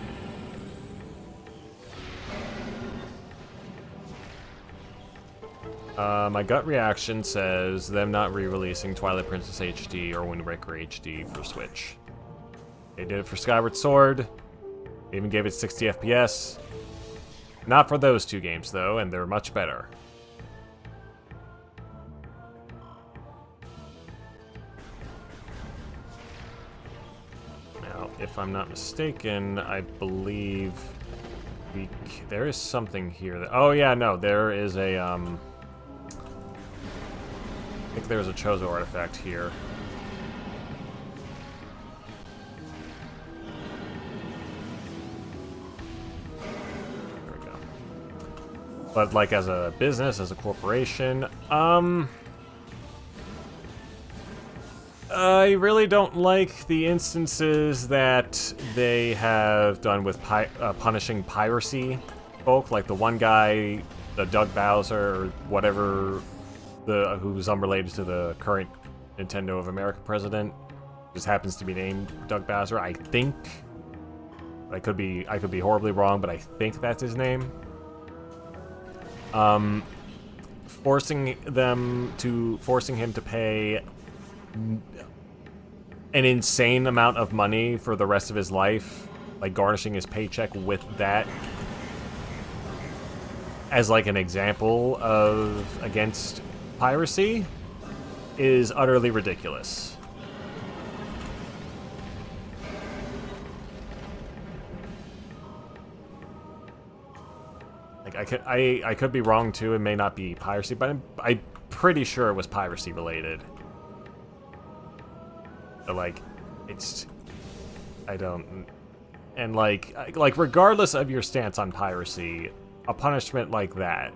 A: My gut reaction says them not re-releasing Twilight Princess HD or Wind Waker HD for Switch. They did it for Skyward Sword. They even gave it 60 FPS. Not for those two games, though, and they're much better. Now, if I'm not mistaken, I believe there is something here that... Oh, yeah, no, there is a, I think there's a Chozo artifact here. There we go. But, like, as a business, as a corporation, I really don't like the instances that they have done with punishing piracy folk, like the one guy, the Doug Bowser, or whatever, who's unrelated to the current Nintendo of America president, just happens to be named Doug Bowser. I think I could be horribly wrong, but I think that's his name. Forcing him to pay an insane amount of money for the rest of his life, like garnishing his paycheck with that as like an example of against piracy, is utterly ridiculous. Like I could be wrong too. It may not be piracy, but I'm pretty sure it was piracy related. But like, and like regardless of your stance on piracy, a punishment like that,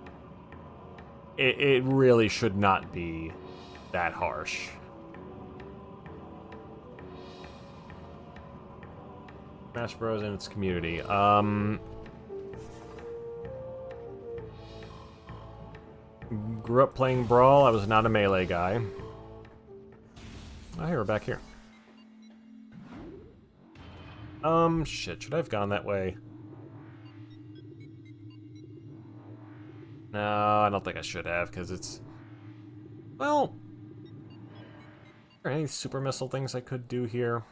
A: it really should not be that harsh. Smash Bros. And its community. Grew up playing Brawl. I was not a melee guy. Oh, hey, we're back here. Shit. Should I have gone that way? No, I don't think I should have, because it's... Well... Are there any super missile things I could do here?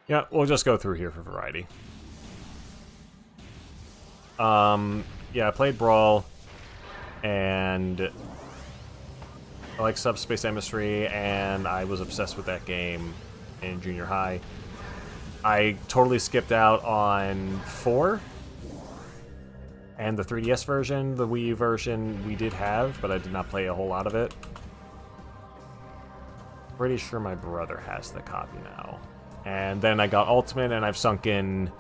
A: Yeah, we'll just go through here for variety. Yeah, I played Brawl, and I like Subspace Emissary, and I was obsessed with that game in junior high. I totally skipped out on 4, and the 3DS version. The Wii U version we did have, but I did not play a whole lot of it. Pretty sure my brother has the copy now. And then I got Ultimate, and I've sunk in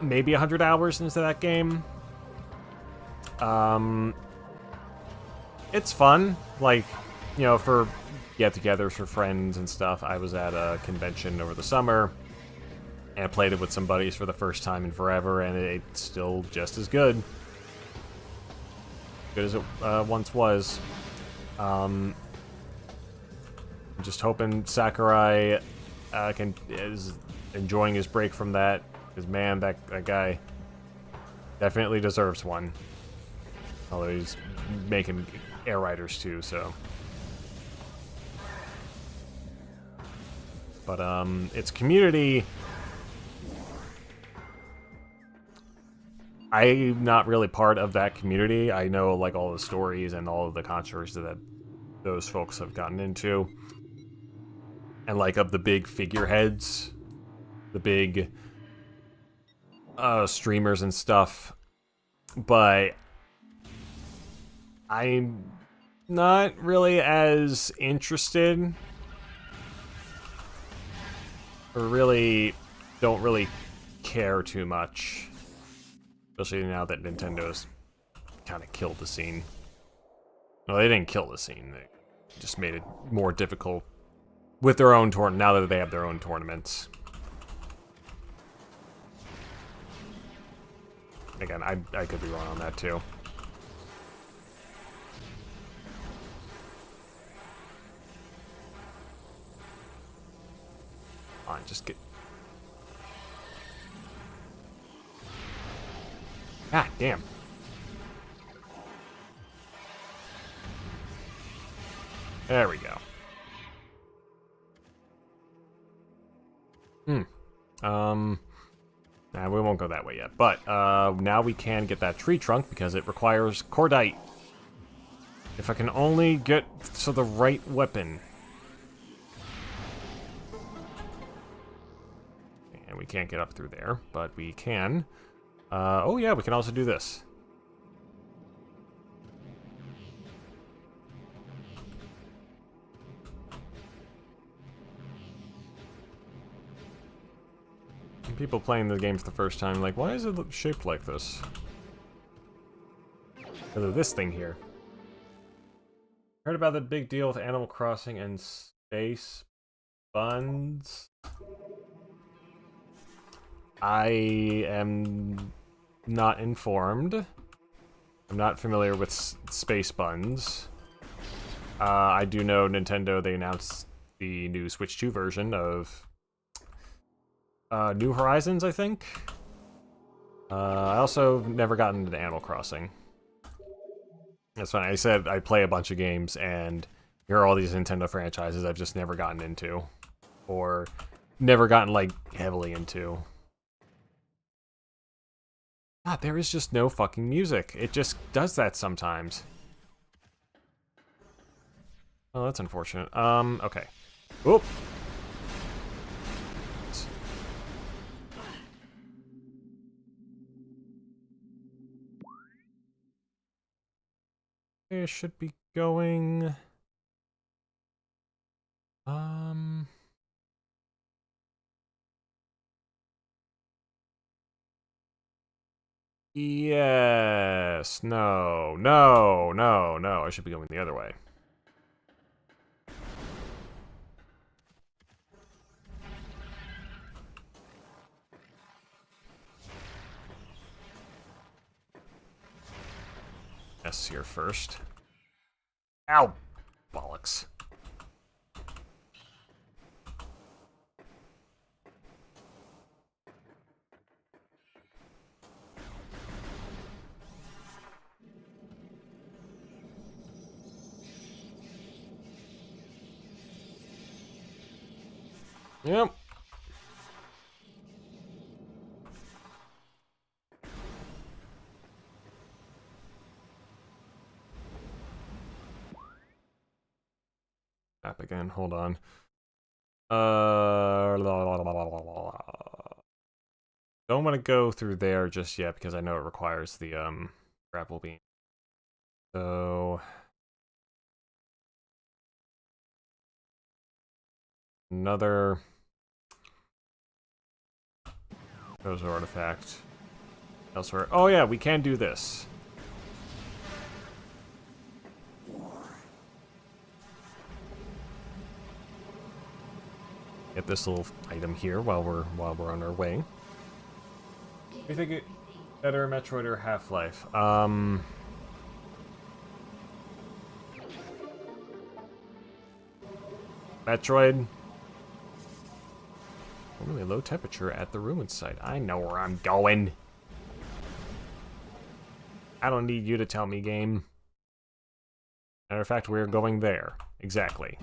A: maybe 100 hours into that game. It's fun, like, you know, for get-togethers for friends and stuff. I was at a convention over the summer, and I played it with some buddies for the first time in forever, and it's still just as good. Good as it once was. I'm just hoping Sakurai is enjoying his break from that, because man, that guy definitely deserves one. Although he's making Air Riders too, so. But its community, I'm not really part of that community. I know like all the stories and all of the controversy that those folks have gotten into. And like of the big figureheads, the big streamers and stuff. But I'm not really as interested, or really don't really care too much, especially now that Nintendo's kind of killed the scene. No, they didn't kill the scene. They just made it more difficult with their own tournament, now that they have their own tournaments. Again, I could be wrong on that too. Fine, just get... God damn. There we go. Nah, we won't go that way yet. But now we can get that tree trunk because it requires cordite. If I can only get to the right weapon. And we can't get up through there, but we can. Oh yeah, we can also do this. People playing the game for the first time, like, why is it shaped like this? Because of this thing here. Heard about the big deal with Animal Crossing and space buns? I am not informed. I'm not familiar with space buns. I do know Nintendo, they announced the new Switch 2 version of New Horizons, I think. I also never gotten into Animal Crossing. That's fine. I said I play a bunch of games, and here are all these Nintendo franchises I've just never gotten into. Or never gotten, like, heavily into. God, there is just no fucking music. It just does that sometimes. Oh, that's unfortunate. Okay. Oop! It should be going... Yes. No. No. No. No. I should be going the other way. S here first. Ow! Bollocks. Yep. Map again, hold on. Don't want to go through there just yet because I know it requires the grapple beam. So another Gozo artifact elsewhere. Oh yeah, we can do this. Get this little item here while we're on our way. Do you think it better Metroid or Half-Life? Metroid. Really low temperature at the ruin site. I know where I'm going. I don't need you to tell me, game. Matter of fact, we're going there. Exactly.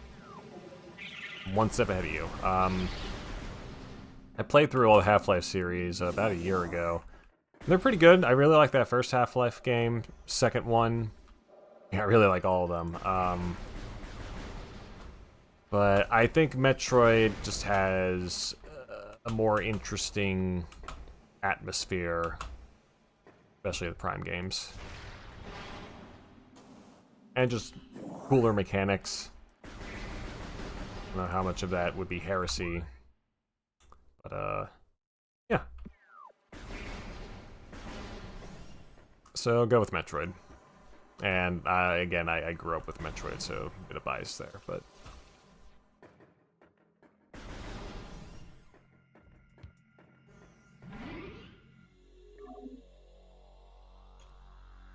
A: One step ahead of you. I played through all the Half-Life series about a year ago. They're pretty good. I really like that first Half-Life game. Second one, yeah, I really like all of them. But I think Metroid just has a more interesting atmosphere, especially the Prime games. And just cooler mechanics. I don't know how much of that would be heresy. But, yeah. So, go with Metroid. And, again, I grew up with Metroid, so a bit of bias there, but...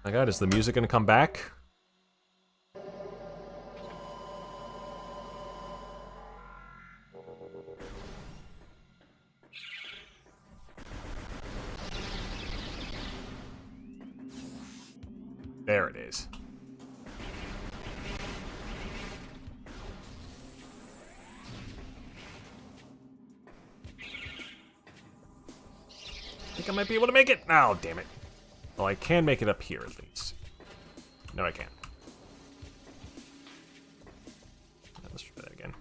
A: My god, is the music gonna come back? There it is. I think I might be able to make it. Oh, damn it. Well, I can make it up here at least. No, I can't. Let's try that again.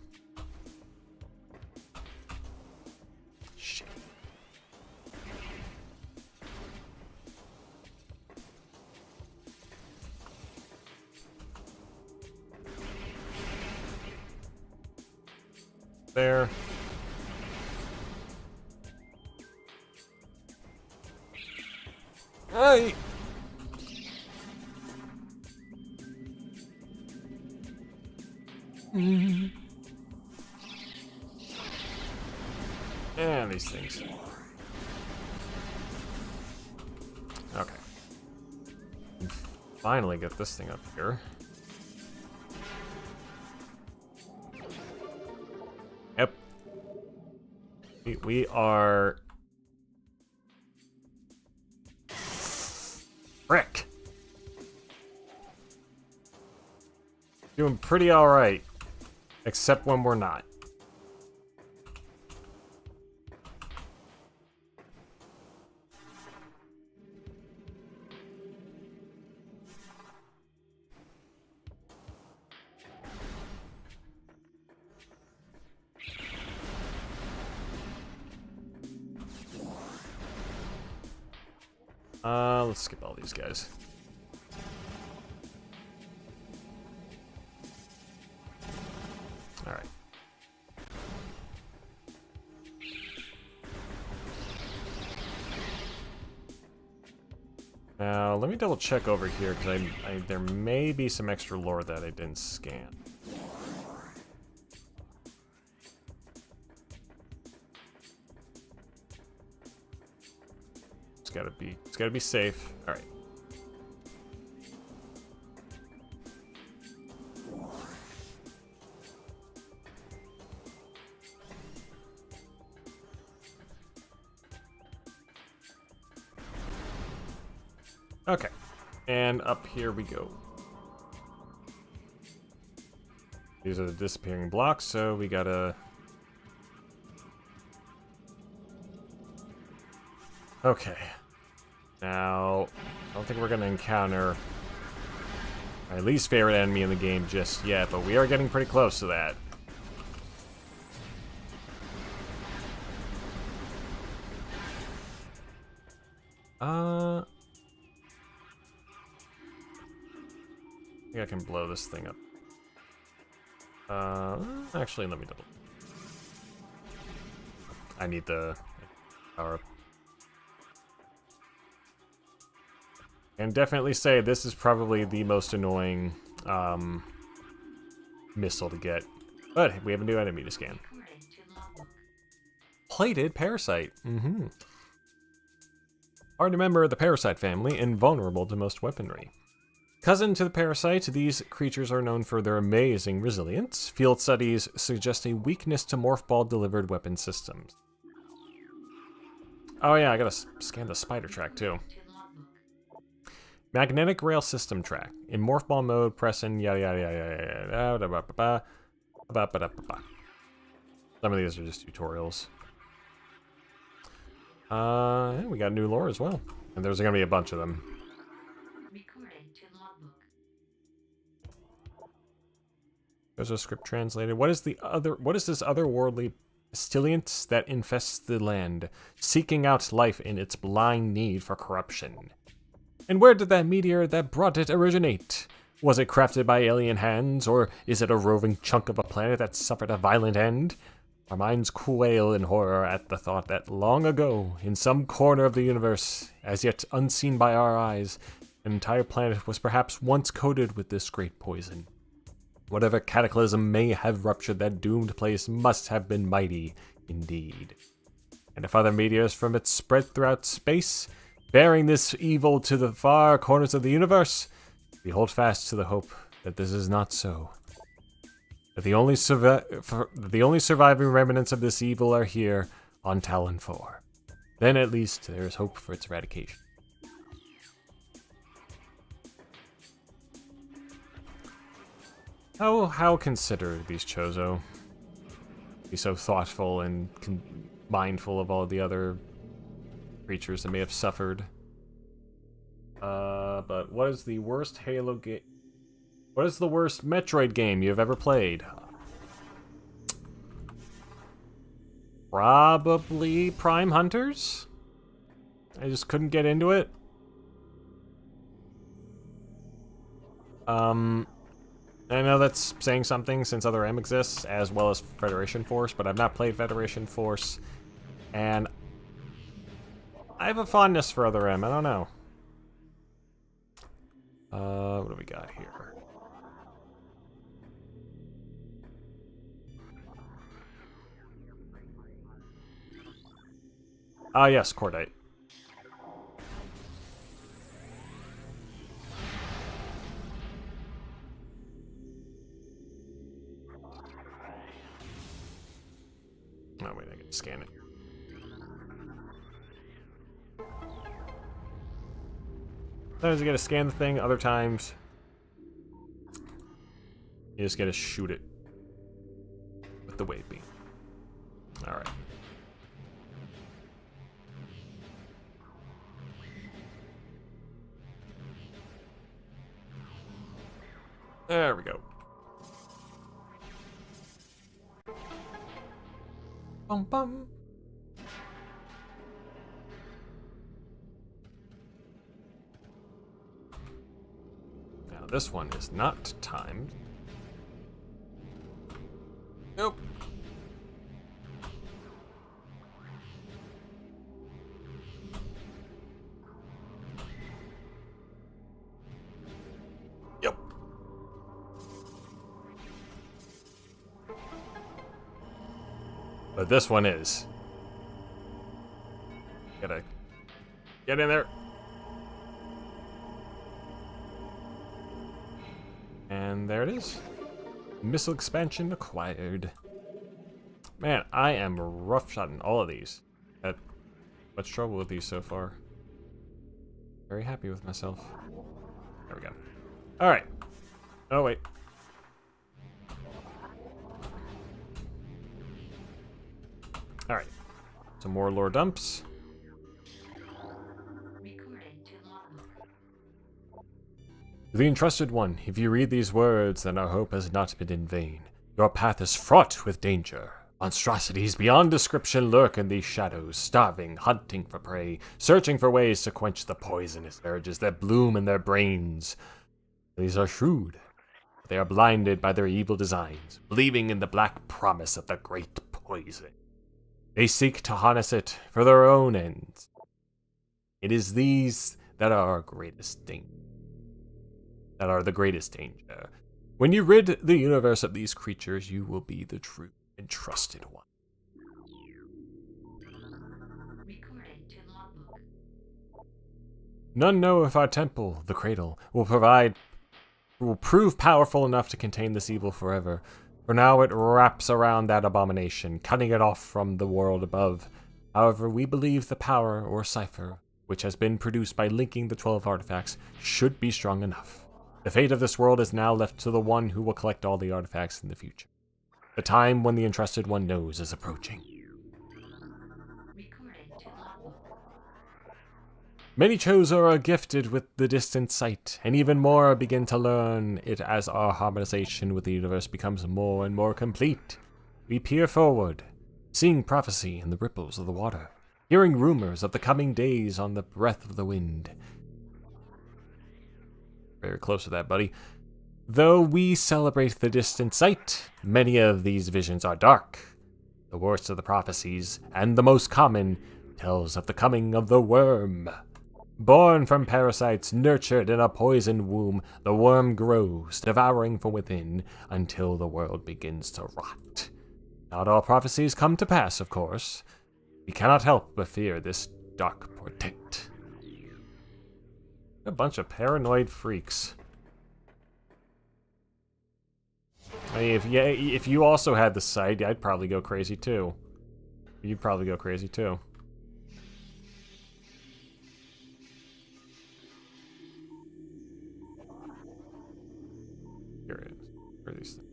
A: Shit. There. Hey! And these things. Okay. Finally get this thing up here. Yep. We are... Frick! Doing pretty alright. Except when we're not. Let's skip all these guys. Alright. Now, let me double check over here, because there may be some extra lore that I didn't scan. It's gotta be safe. Alright. Okay. And up here we go. These are the disappearing blocks, so we gotta... Okay. Now, I don't think we're gonna encounter my least favorite enemy in the game just yet, but we are getting pretty close to that. I think I can blow this thing up. Actually, let me double. I need the power up. And definitely say this is probably the most annoying missile to get. But we have a new enemy to scan.
B: Recording to logbook.
A: Plated parasite. Hard to member of the parasite family, invulnerable to most weaponry. Cousin to the parasite, these creatures are known for their amazing resilience. Field studies suggest a weakness to morph ball delivered weapon systems. Oh yeah, I gotta scan the spider track too.
B: To logbook.
A: Magnetic rail system track. In morph ball mode, press in yada yada yada yada yada. Some of these are just tutorials. Yeah, we got new lore as well. And there's gonna be a bunch of them.
B: Recording to logbook.
A: There's a script translated. What is this otherworldly pestilence that infests the land, seeking out life in its blind need for corruption? And where did that meteor that brought it originate? Was it crafted by alien hands, or is it a roving chunk of a planet that suffered a violent end? Our minds quail in horror at the thought that long ago, in some corner of the universe, as yet unseen by our eyes, an entire planet was perhaps once coated with this great poison. Whatever cataclysm may have ruptured that doomed place must have been mighty indeed. And if other meteors from it spread throughout space, bearing this evil to the far corners of the universe, we hold fast to the hope that this is not so. That the only surviving remnants of this evil are here on Talon 4. Then at least there is hope for its eradication. How considerate these Chozo. Be so thoughtful and mindful of all the other creatures that may have suffered. But what is the worst Halo game? What is the worst Metroid game you have ever played? Probably Prime Hunters? I just couldn't get into it. I know that's saying something since Other M exists, as well as Federation Force, but I've not played Federation Force, and I have a fondness for Other M. I don't know. What do we got here? Ah, yes, Cordite. Oh, wait, I can scan it. Sometimes you gotta scan the thing, other times you just gotta shoot it with the wave beam. Alright. There we go. Bum bum. Now this one is not timed. Nope. Yep. But this one is. Gotta get in there. And there it is. Missile expansion acquired. Man, I am rough-shotting all of these. Had much trouble with these so far. Very happy with myself. There we go. Alright. Oh, wait. Alright. Some more lore dumps.
B: Recorded to logbook.
A: The Entrusted One, if you read these words, then our hope has not been in vain. Your path is fraught with danger. Monstrosities beyond description lurk in these shadows, starving, hunting for prey, searching for ways to quench the poisonous urges that bloom in their brains. These are shrewd. They are blinded by their evil designs, believing in the black promise of the great poison. They seek to harness it for their own ends. It is these that are our greatest danger. That are the greatest danger. When you rid the universe of these creatures, you will be the true Entrusted One.
B: Recorded to logbook.
A: None know if our temple, the Cradle, will prove powerful enough to contain this evil forever. For now it wraps around that abomination, cutting it off from the world above. However, we believe the power, or cipher, which has been produced by linking the 12 artifacts, should be strong enough. The fate of this world is now left to the one who will collect all the artifacts in the future. The time when the Entrusted One knows is approaching.
B: Recorded to logbook.
A: Many Chozo are gifted with the distant sight, and even more begin to learn it as our harmonization with the universe becomes more and more complete. We peer forward, seeing prophecy in the ripples of the water, hearing rumors of the coming days on the breath of the wind. Very close to that, buddy. Though we celebrate the distant sight, many of these visions are dark. The worst of the prophecies, and the most common, tells of the coming of the worm. Born from parasites nurtured in a poisoned womb, the worm grows, devouring from within, until the world begins to rot. Not all prophecies come to pass, of course. We cannot help but fear this dark portent. A bunch of paranoid freaks. I mean, if you also had the sight, I'd probably go crazy too. You'd probably go crazy too. Here it is. Where are these things?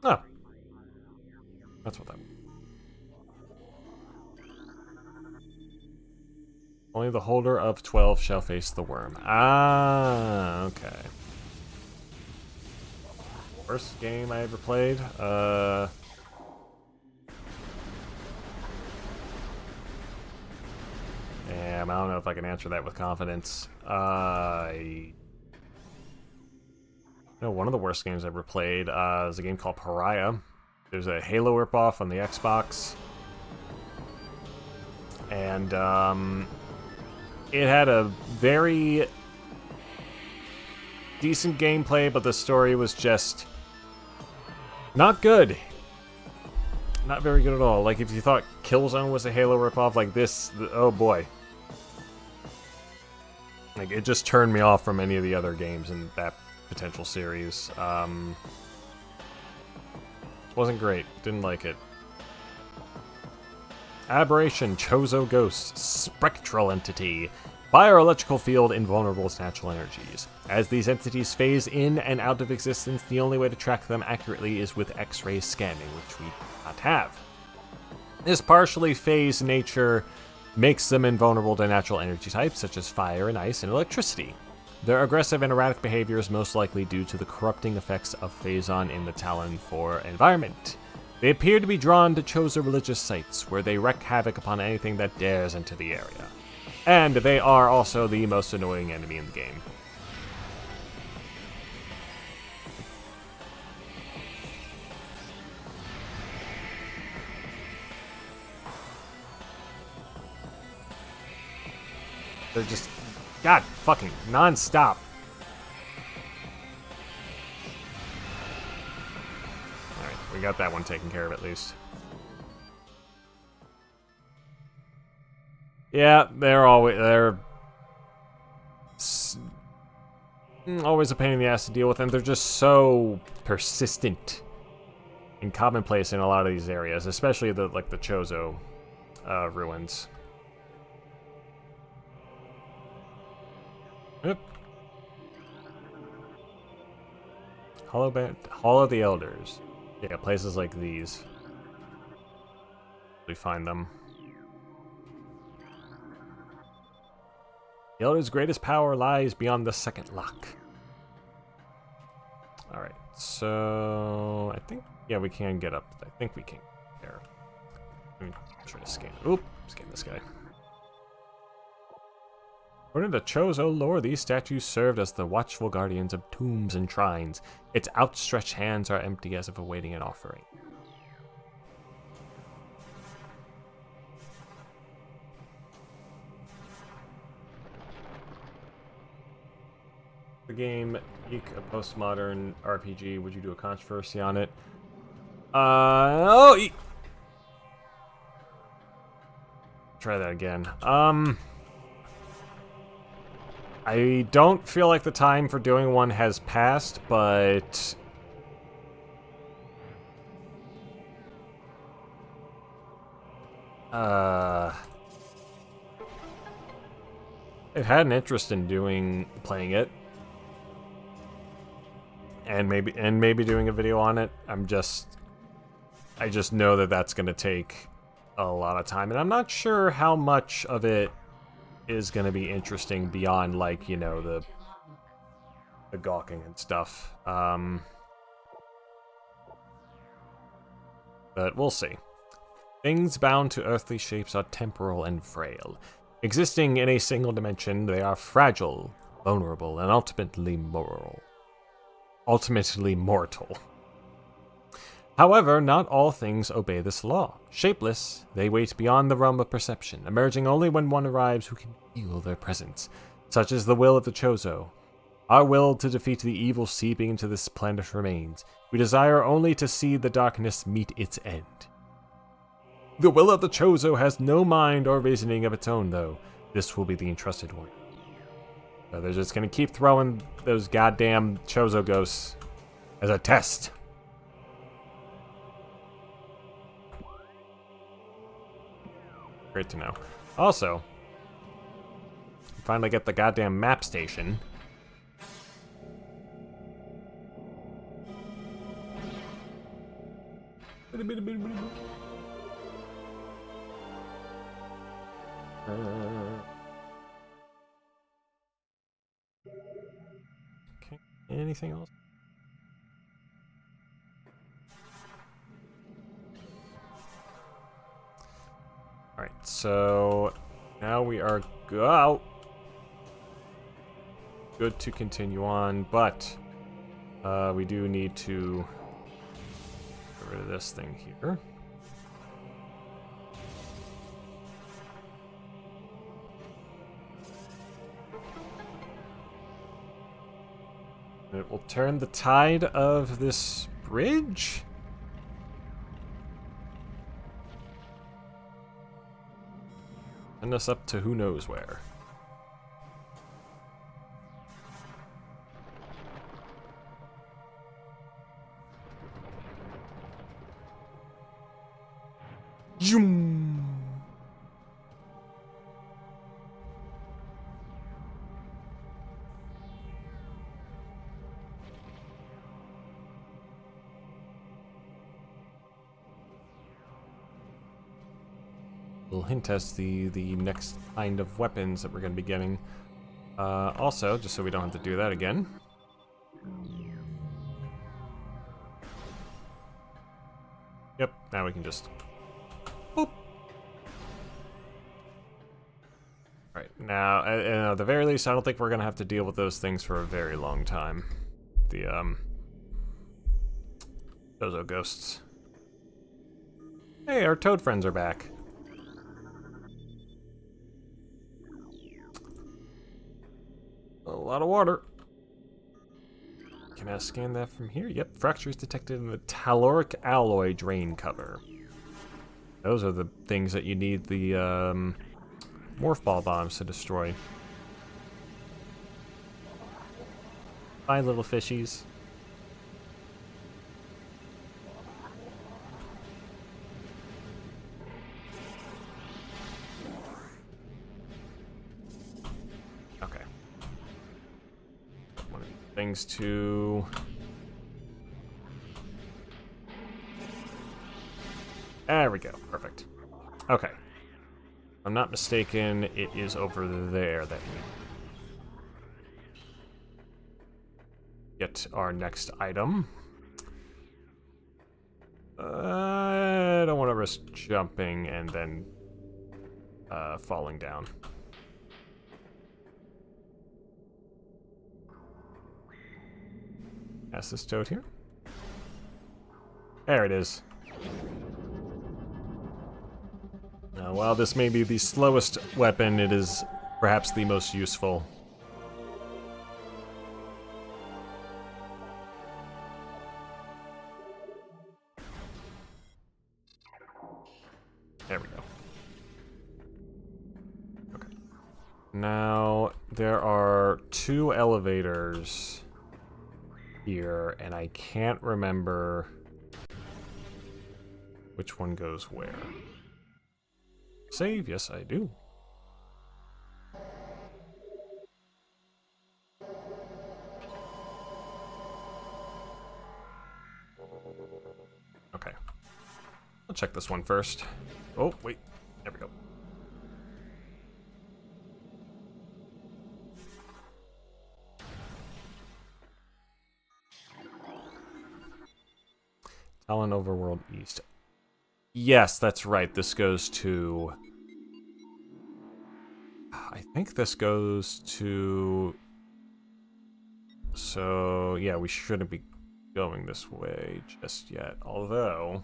A: Oh. That's what that was. Only the holder of 12 shall face the worm. Ah, okay. First game I ever played. Damn, I don't know if I can answer that with confidence. No, one of the worst games I ever played is a game called Pariah. There's a Halo ripoff on the Xbox. And, it had a very decent gameplay, but the story was just not good. Not very good at all. Like, if you thought Killzone was a Halo ripoff, like this, oh boy. Like, it just turned me off from any of the other games in that potential series. Wasn't great. Didn't like it. Aberration, Chozo Ghost, Spectral Entity. Bioelectrical field invulnerable to natural energies. As these entities phase in and out of existence, the only way to track them accurately is with X-ray scanning, which we do not have. This partially phased nature makes them invulnerable to natural energy types such as fire and ice and electricity. Their aggressive and erratic behavior is most likely due to the corrupting effects of Phazon in the Talon 4 environment. They appear to be drawn to Chozo religious sites, where they wreak havoc upon anything that dares enter the area. And they are also the most annoying enemy in the game. They're just, God, fucking non-stop. Alright, we got that one taken care of at least. Yeah, they're always a pain in the ass to deal with, and they're just so persistent and commonplace in a lot of these areas, especially the Chozo ruins. Yep. Hall of the Elders. Yeah, places like these. We find them. The Elder's greatest power lies beyond the second lock. Alright, so I think, yeah, we can get up. I think we can get there. Let me try to scan. Oop, scan this guy. According to Chozo lore, these statues served as the watchful guardians of tombs and shrines. Its outstretched hands are empty as if awaiting an offering. The game, a postmodern RPG. Would you do a controversy on it? Try that again. I don't feel like the time for doing one has passed, but I've had an interest in playing it. And maybe doing a video on it. I just know that that's going to take a lot of time, and I'm not sure how much of it is going to be interesting beyond, like, you know, the gawking and stuff. But we'll see. Things bound to earthly shapes are temporal and frail. Existing in a single dimension, they are fragile, vulnerable, and ultimately mortal. However, not all things obey this law. Shapeless, they wait beyond the realm of perception, emerging only when one arrives who can feel their presence. Such is the will of the Chozo. Our will to defeat the evil seeping into this planet remains. We desire only to see the darkness meet its end. The will of the Chozo has no mind or reasoning of its own, though. This will be the entrusted one. So they're just gonna keep throwing those goddamn Chozo ghosts as a test. Great to know. Also, finally get the goddamn map station. Okay, anything else? Alright, so now we are good to continue on, but we do need to get rid of this thing here. It will turn the tide of this bridge. Send us up to who knows where. Zoom. Will hint us the next kind of weapons that we're going to be getting. Also, just so we don't have to do that again. Yep, now we can just boop. Alright, now, at the very least, I don't think we're going to have to deal with those things for a very long time. The, Chozo ghosts. Hey, our toad friends are back. A lot of water. Can I scan that from here? Yep, fractures detected in the telluric alloy drain cover. Those are the things that you need the morph ball bombs to destroy. Bye, little fishies. things to... There we go. Perfect. Okay. If I'm not mistaken, it is over there that we get our next item. I don't want to risk jumping and then falling down. Pass this toad here. There it is. Now, while this may be the slowest weapon, it is perhaps the most useful. There we go. Okay. Now, there are 2 elevators here, and I can't remember which one goes where. Save? Yes, I do. Okay. I'll check this one first. Oh, wait. There we go. Talon Overworld East. Yes, that's right. This goes to... I think this goes to... So, yeah, we shouldn't be going this way just yet. Although...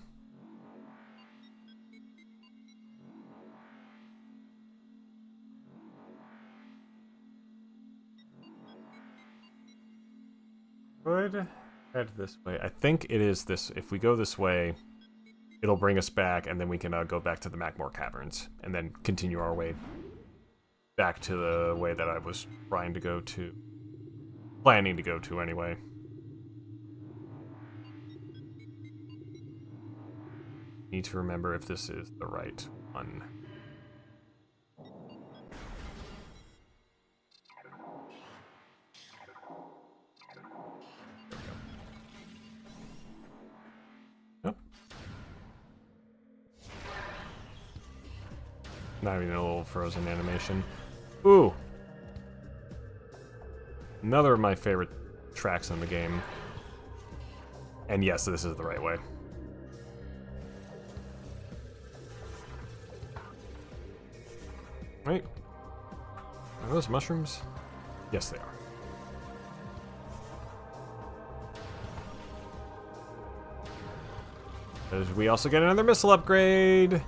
A: Could head this way. I think it is this. If we go this way, it'll bring us back, and then we can go back to the Macmore Caverns, and then continue our way back to the way that I was trying to go to. Planning to go to, anyway. Need to remember if this is the right one. Not even a little frozen animation. Ooh! Another of my favorite tracks in the game. And yes, this is the right way. Wait. Are those mushrooms? Yes, they are. Because we also get another missile upgrade!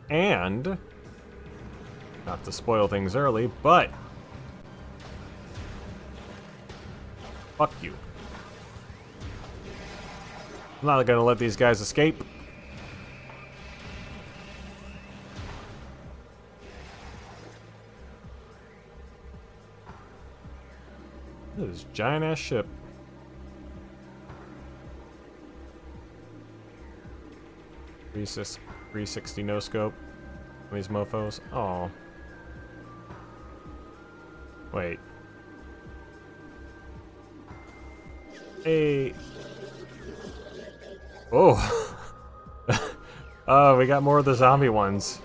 A: And, not to spoil things early, but fuck you. I'm not gonna let these guys escape. This is a giant ass ship. Resist. 360 no scope. These mofos. Oh. Wait. Hey. Oh. Oh, we got more of the zombie ones.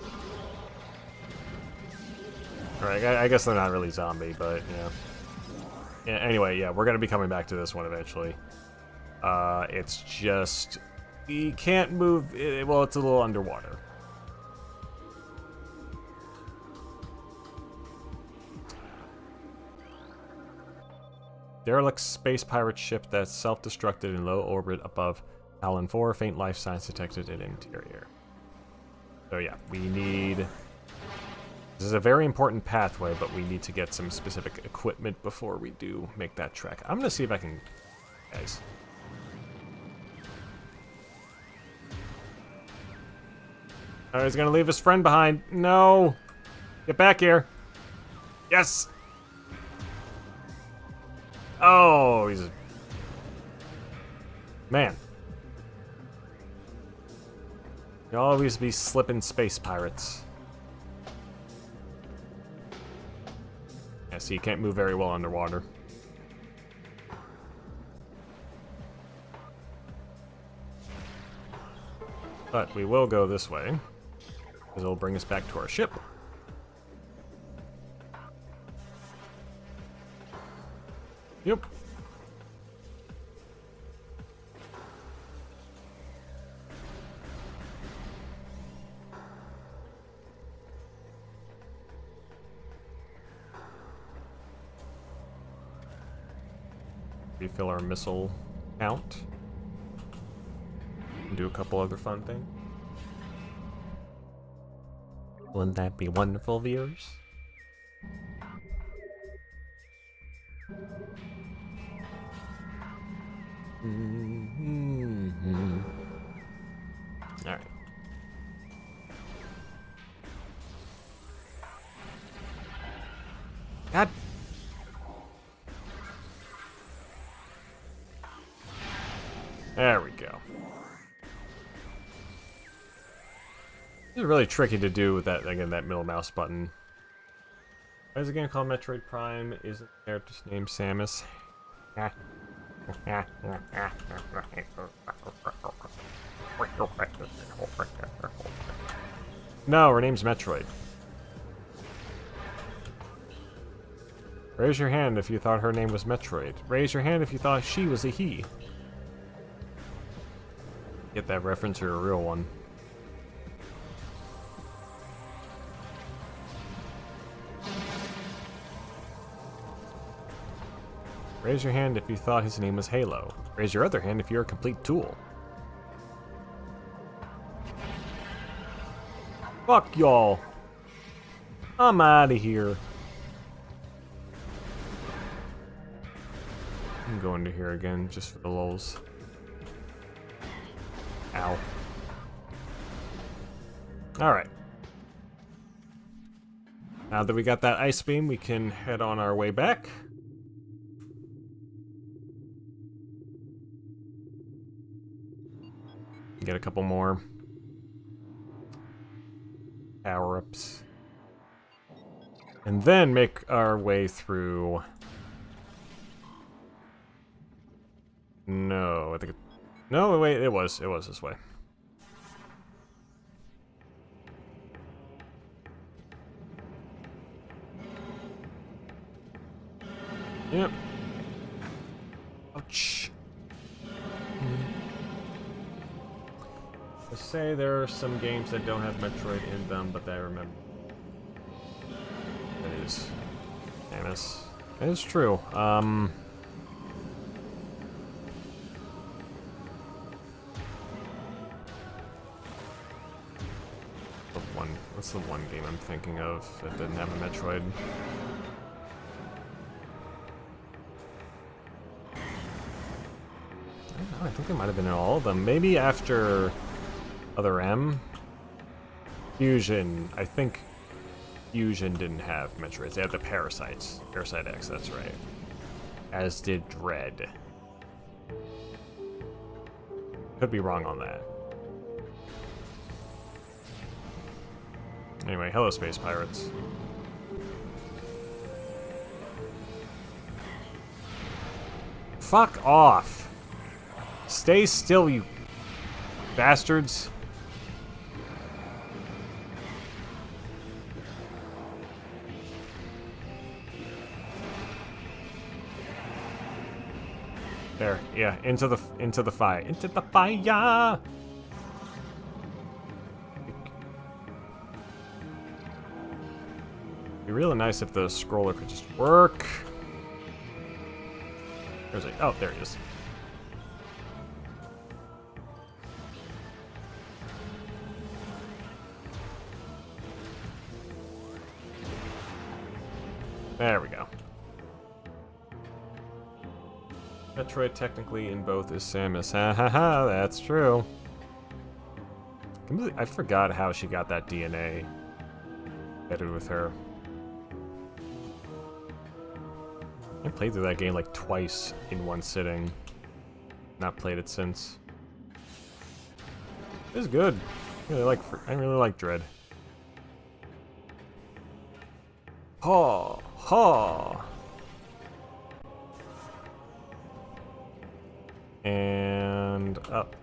A: Alright, I guess they're not really zombie, but yeah. Anyway, yeah, we're gonna be coming back to this one eventually. It's just... You can't move... Well, it's a little underwater. Derelict space pirate ship that's self-destructed in low orbit above Talon 4. Faint life signs detected in interior. So yeah, we need... This is a very important pathway, but we need to get some specific equipment before we do make that trek. I'm gonna see if I can... Guys... Oh, he's gonna leave his friend behind. No! Get back here. Yes! Oh, he's a... Man. You'll always be slipping space pirates. Yeah, so you can't move very well underwater. But we will go this way, because it'll bring us back to our ship. Yep. Refill our missile count. And do a couple other fun things. Wouldn't that be wonderful, viewers? Alright. God. There we go. This is really tricky to do with that, again, that middle mouse button. Why is the game called Metroid Prime? Isn't the character's name Samus? No, her name's Metroid. Raise your hand if you thought her name was Metroid. Raise your hand if you thought she was a he. Get that reference, or a real one. Raise your hand if you thought his name was Halo. Raise your other hand if you're a complete tool. Fuck y'all. I'm out of here. I'm going to here again just for the lulz. Ow. Alright. Now that we got that ice beam, we can head on our way back. Get a couple more power-ups. And then make our way through... No, I think it... No, wait, it was this way. Yep. Ouch. I say there are some games that don't have Metroid in them, but I remember. That is Samus. That is true. What's the one game I'm thinking of that didn't have a Metroid? I don't know, I think it might have been in all of them. Maybe after Other M? Fusion. I think Fusion didn't have Metroids. They had the Parasites. Parasite X, that's right. As did Dread. Could be wrong on that. Anyway, hello, space pirates. Fuck off! Stay still, you bastards. There, yeah, into the fire. Into the fire! It'd be really nice if the scroller could just work. Where's it? Oh, there he is. There we go. Metroid technically in both is Samus. Ha ha ha, that's true. I forgot how she got that DNA embedded with her. I played through that game like twice in one sitting. Not played it since. It's good. I really like Dread. Ha ha. And up.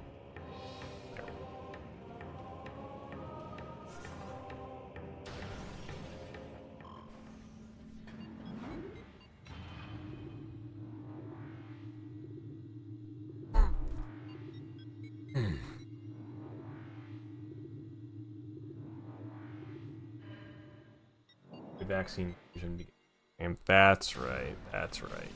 A: The vaccine fusion began. And that's right. That's right.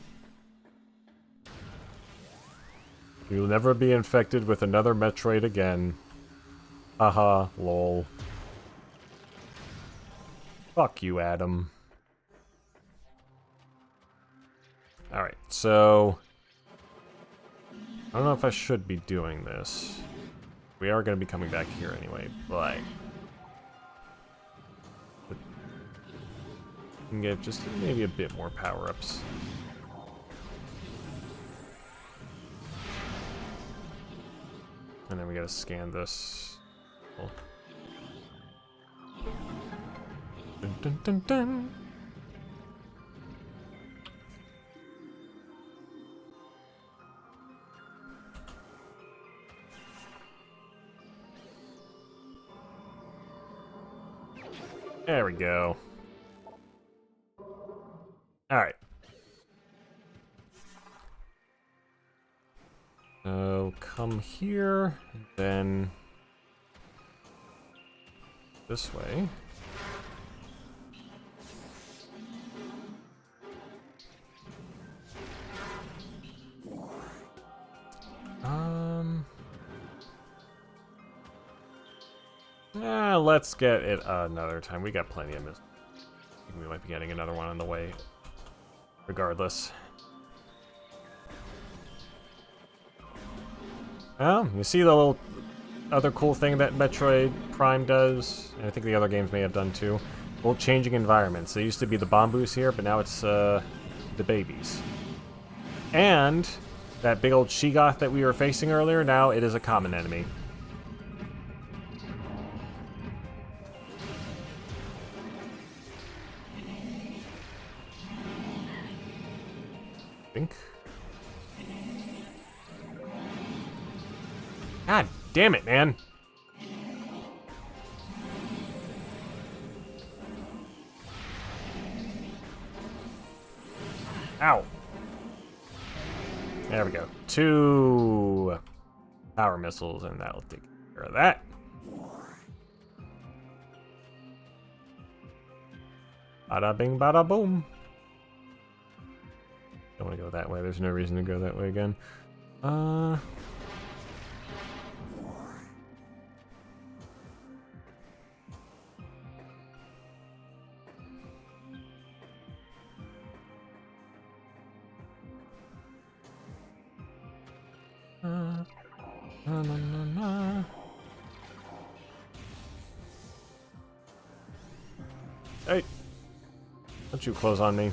A: You'll never be infected with another Metroid again. Haha, lol. Fuck you, Adam. Alright, so... I don't know if I should be doing this. We are going to be coming back here anyway, but... we can get just maybe a bit more power-ups. And then we gotta scan this. Oh. Dun, dun, dun, dun. There we go. Alright. So come here, and then this way. Let's get it another time. We got plenty of missiles. I think we might be getting another one on the way, regardless. Oh, you see the little other cool thing that Metroid Prime does, and I think the other games may have done too. Little changing environments. They used to be the Bombus here, but now it's the babies. And that big old Sheegoth that we were facing earlier, now it is a common enemy. I think. God damn it, man. Ow. There we go. 2 power missiles, and that'll take care of that. Bada bing, bada boom. Don't want to go that way. There's no reason to go that way again. Hey! Don't you close on me.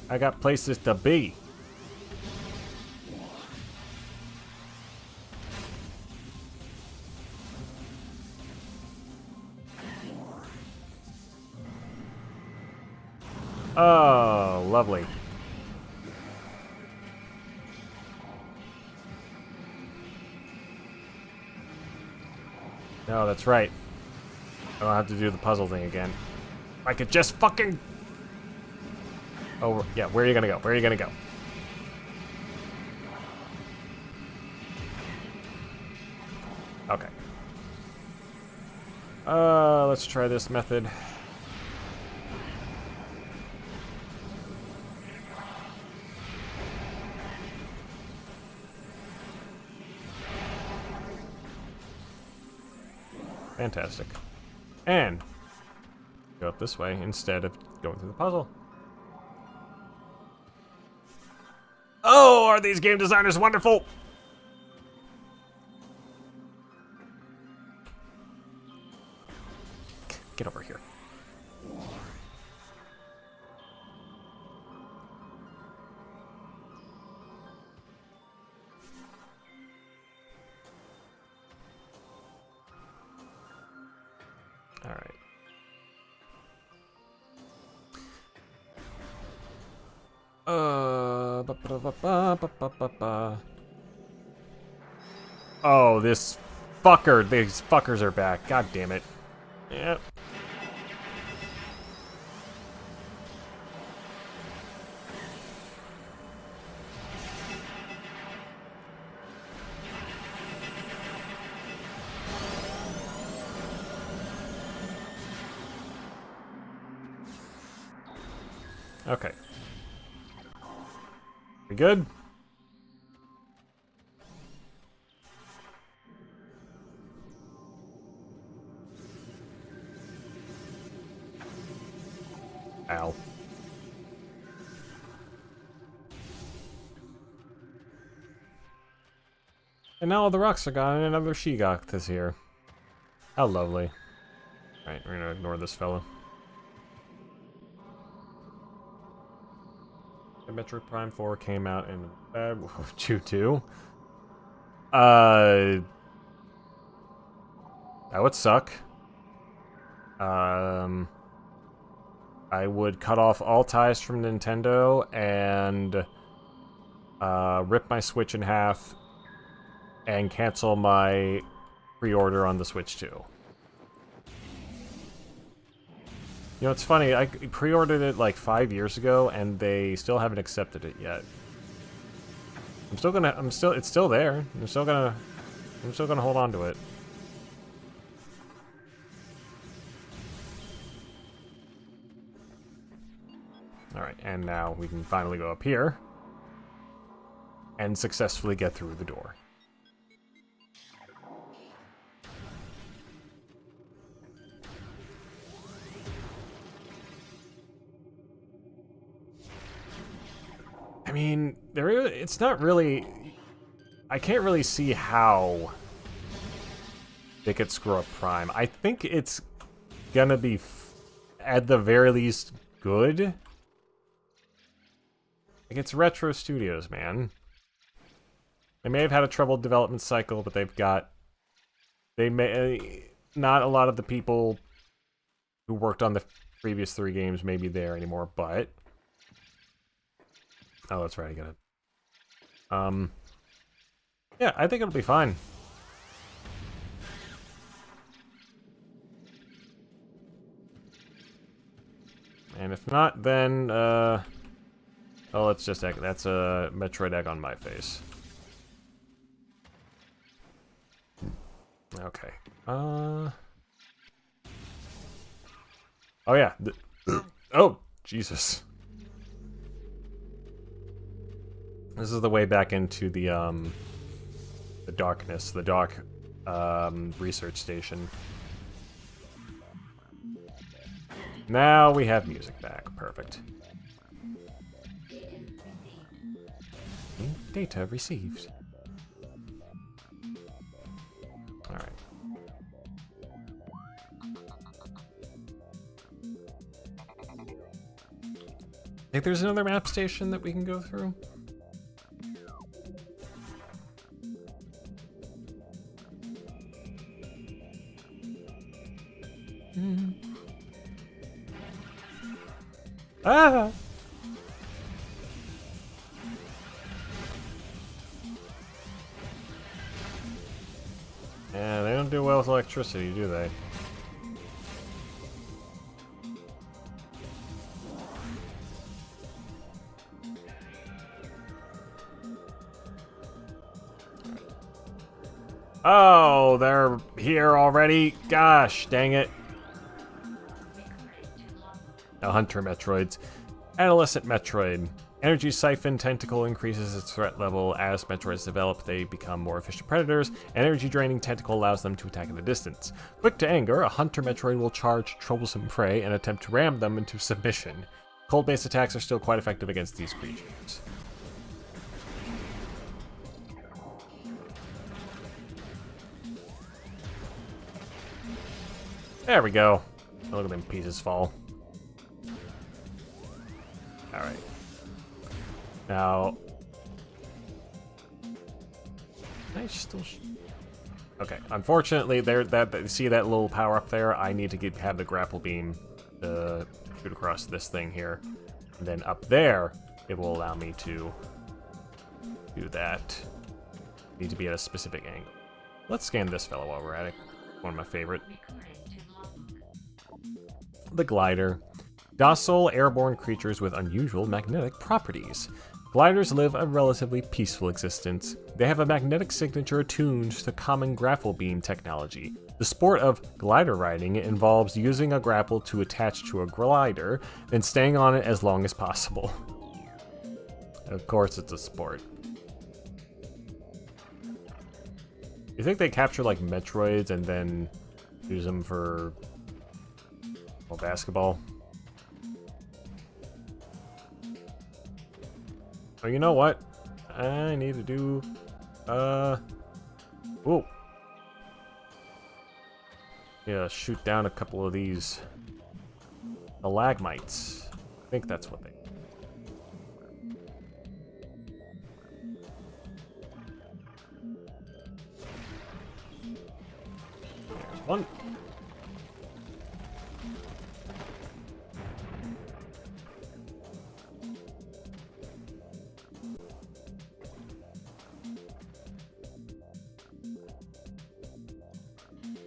A: I got places to be. Oh, lovely. No, that's right. I don't have to do the puzzle thing again. I could just fucking... Oh, yeah, where are you gonna go? Where are you gonna go? Okay. Let's try this method. Fantastic. And go up this way instead of going through the puzzle. Oh, are these game designers wonderful? Get over here. Alright. Oh, this fucker. These fuckers are back. God damn it. Yep. Okay. We good? Ow. And now all the rocks are gone and another Shigok is here. How lovely. Alright, we're gonna ignore this fellow. The Metroid Prime 4 came out in Q2. That would suck. I would cut off all ties from Nintendo and rip my Switch in half and cancel my pre-order on the Switch too. You know, it's funny, I pre-ordered it like 5 years ago and they still haven't accepted it yet. it's still there. I'm still gonna hold on to it. Alright, and now we can finally go up here and successfully get through the door. I mean, it's not really... I can't really see how they could screw up Prime. I think it's gonna be, at the very least, good. Like, it's Retro Studios, man. They may have had a troubled development cycle, but not a lot of the people who worked on the previous 3 games may be there anymore, but... Oh, that's right, I got it. Yeah, I think it'll be fine. And if not, then, oh, let's just egg. That's a Metroid egg on my face. Okay. Oh, yeah. Oh, Jesus. This is the way back into the darkness, the dark research station. Now we have music back. Perfect. Data received. Alright. Think there's another map station that we can go through? Ah! Yeah, they don't do well with electricity, do they? Oh, they're here already? Gosh, dang it. Now, Hunter Metroids. Adolescent Metroid. Energy Siphon Tentacle increases its threat level. As Metroids develop, they become more efficient predators. Energy Draining Tentacle allows them to attack at a distance. Quick to anger, a Hunter Metroid will charge troublesome prey and attempt to ram them into submission. Cold-based attacks are still quite effective against these creatures. There we go. Look at them pieces fall. Alright. Now... Can I still... Okay, unfortunately, see that little power up there? I need to have the grapple beam to shoot across this thing here. And then up there, it will allow me to do that. Need to be at a specific angle. Let's scan this fellow while we're at it. One of my favorite. The glider. Docile, airborne creatures with unusual magnetic properties. Gliders live a relatively peaceful existence. They have a magnetic signature attuned to common grapple beam technology. The sport of glider riding involves using a grapple to attach to a glider, then staying on it as long as possible. Of course it's a sport. You think they capture like Metroids and then use them for basketball? Oh, you know what? I need to do, whoa. Yeah, shoot down a couple of these stalagmites. I think that's what they... There's one.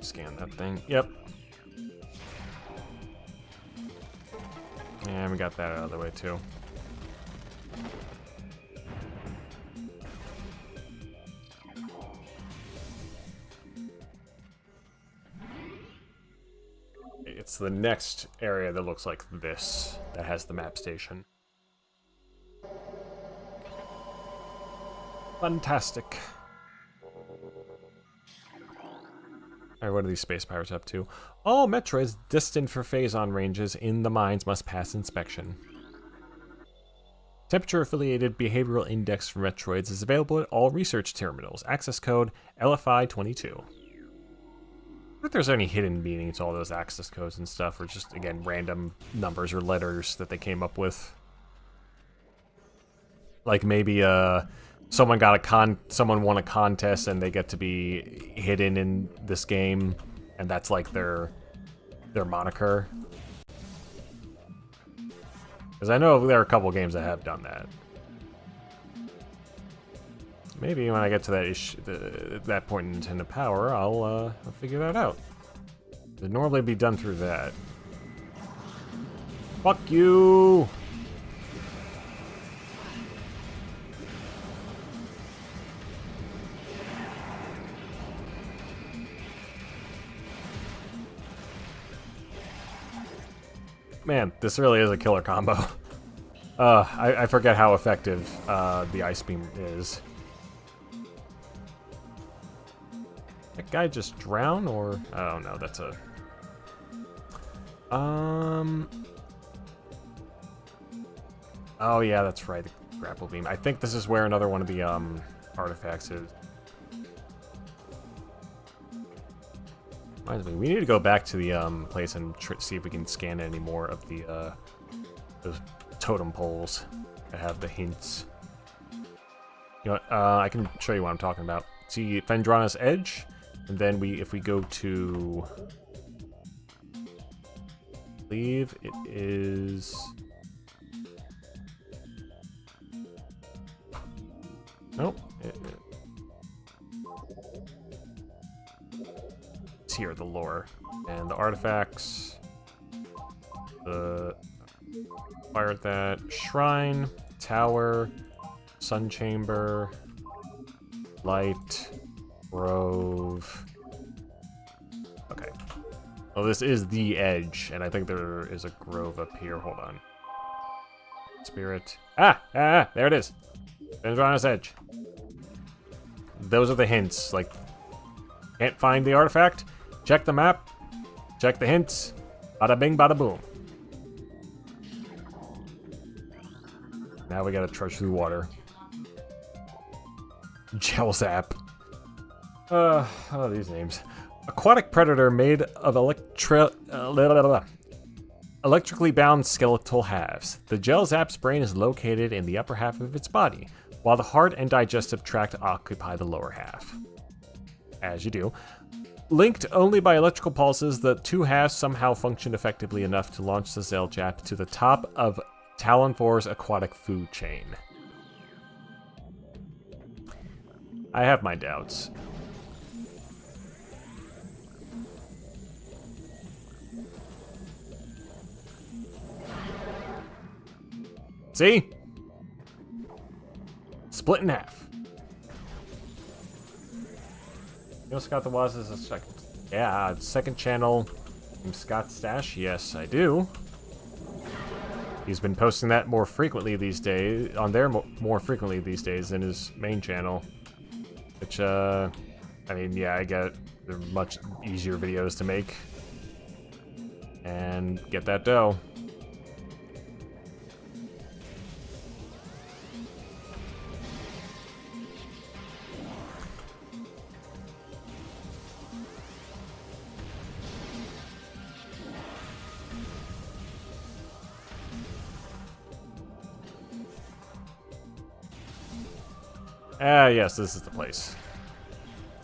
A: Scan that thing. Yep. And we got that out of the way too. It's the next area that looks like this that has the map station. Fantastic. Alright, what are these space pirates up to? All Metroids destined for phazon ranges in the mines must pass inspection. Temperature-affiliated behavioral index for Metroids is available at all research terminals. Access code LFI22. I wonder if there's any hidden meaning to all those access codes and stuff, or just, again, random numbers or letters that they came up with. Like maybe, someone won a contest and they get to be hidden in this game, and that's like their moniker. Because I know there are a couple games that have done that. Maybe when I get to that point in Nintendo Power, I'll figure that out. It'd normally be done through that. Fuck you! Man, this really is a killer combo. I forget how effective the ice beam is. That guy just drown, or oh no, that's a oh yeah, that's right, the grapple beam. I think this is where another one of the artifacts is. Reminds me, we need to go back to the place and see if we can scan any more of the those totem poles that have the hints. You know what, I can show you what I'm talking about. See Phendrana's Edge, and then if we go to, I believe it is, nope. It's here, the lore and the artifacts. The fired that shrine, tower, sun chamber, light, grove. Okay. Well, this is the edge, and I think there is a grove up here. Hold on. Spirit. There it is. Phendrana's Edge. Those are the hints. Like, can't find the artifact? Check the map. Check the hints. Bada bing, bada boom. Now we gotta trudge through water. Gel Zap. Oh, these names. Aquatic predator made of electrically bound skeletal halves. The Gel Zap's brain is located in the upper half of its body, while the heart and digestive tract occupy the lower half. as you do. Linked only by electrical pulses, the two halves somehow functioned effectively enough to launch the Zeljat to the top of Talon 4's aquatic food chain. I have my doubts. See? Split in half. You know Scott the Waz is a second. Yeah, second channel. Scott Stash. Yes, I do. He's been posting that more frequently these days, on there more frequently these days than his main channel. Which, I mean, yeah, I get it. They're much easier videos to make. And get that dough. Ah, yes, this is the place.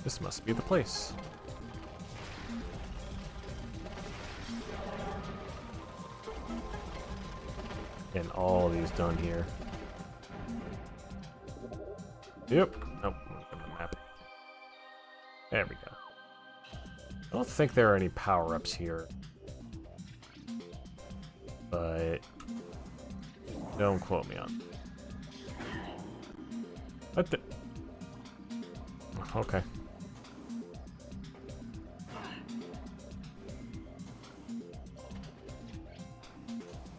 A: This must be the place. Getting all these done here. Yep. Nope. On the map. There we go. I don't think there are any power-ups here. But don't quote me on. What the? Okay.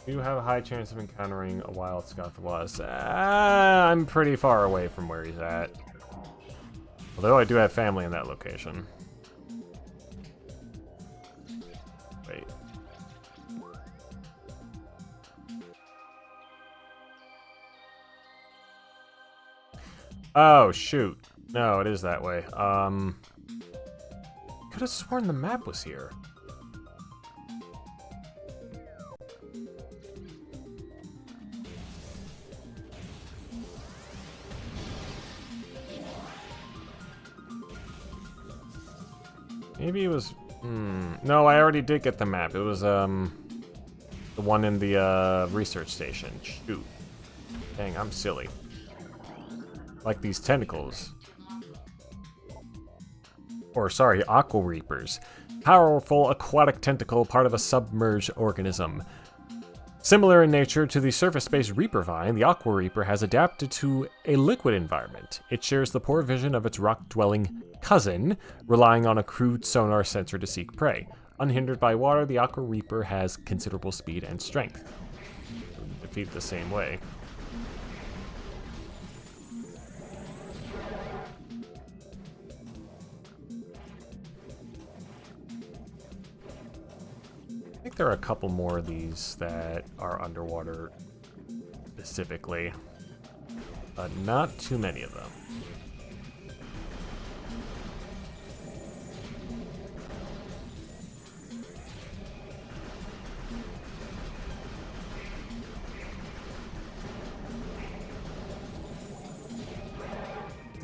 A: You have a high chance of encountering a wild Scott the Waz. I'm pretty far away from where he's at. Although I do have family in that location. Wait. Oh, shoot. No, it is that way. Could have sworn the map was here. Maybe it was... No, I already did get the map. It was, the one in the, research station. Shoot. Dang, I'm silly. Like these tentacles. Or, sorry, aqua reapers. Powerful aquatic tentacle, part of a submerged organism. Similar in nature to the surface-based Reaper vine, the Aqua Reaper has adapted to a liquid environment. It shares the poor vision of its rock-dwelling cousin, relying on a crude sonar sensor to seek prey. Unhindered by water, the Aqua Reaper has considerable speed and strength. Defeat the same way. I think there are a couple more of these that are underwater specifically, but not too many of them.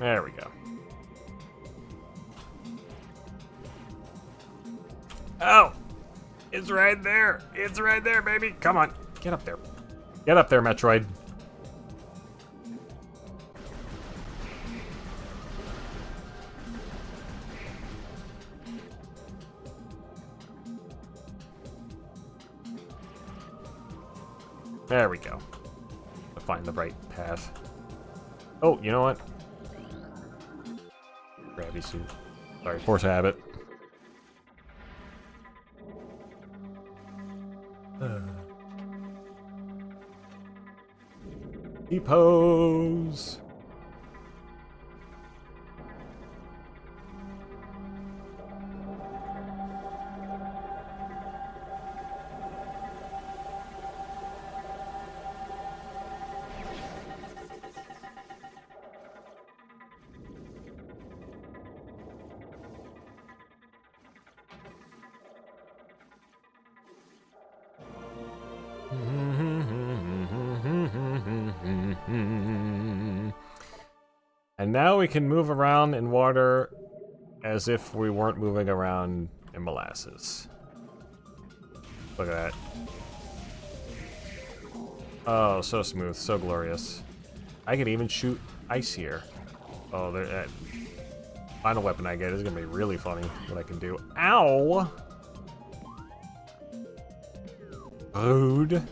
A: There we go. Oh! It's right there! It's right there, baby! Come on! Get up there. Get up there, Metroid. There we go. To find the right path. Oh, you know what? Gravity suit. Sorry, force habit. Pose. And now we can move around in water as if we weren't moving around in molasses. Look at that. Oh, so smooth, so glorious. I can even shoot ice here. Oh, that final weapon I get is gonna be really funny. What I can do. Ow! Food.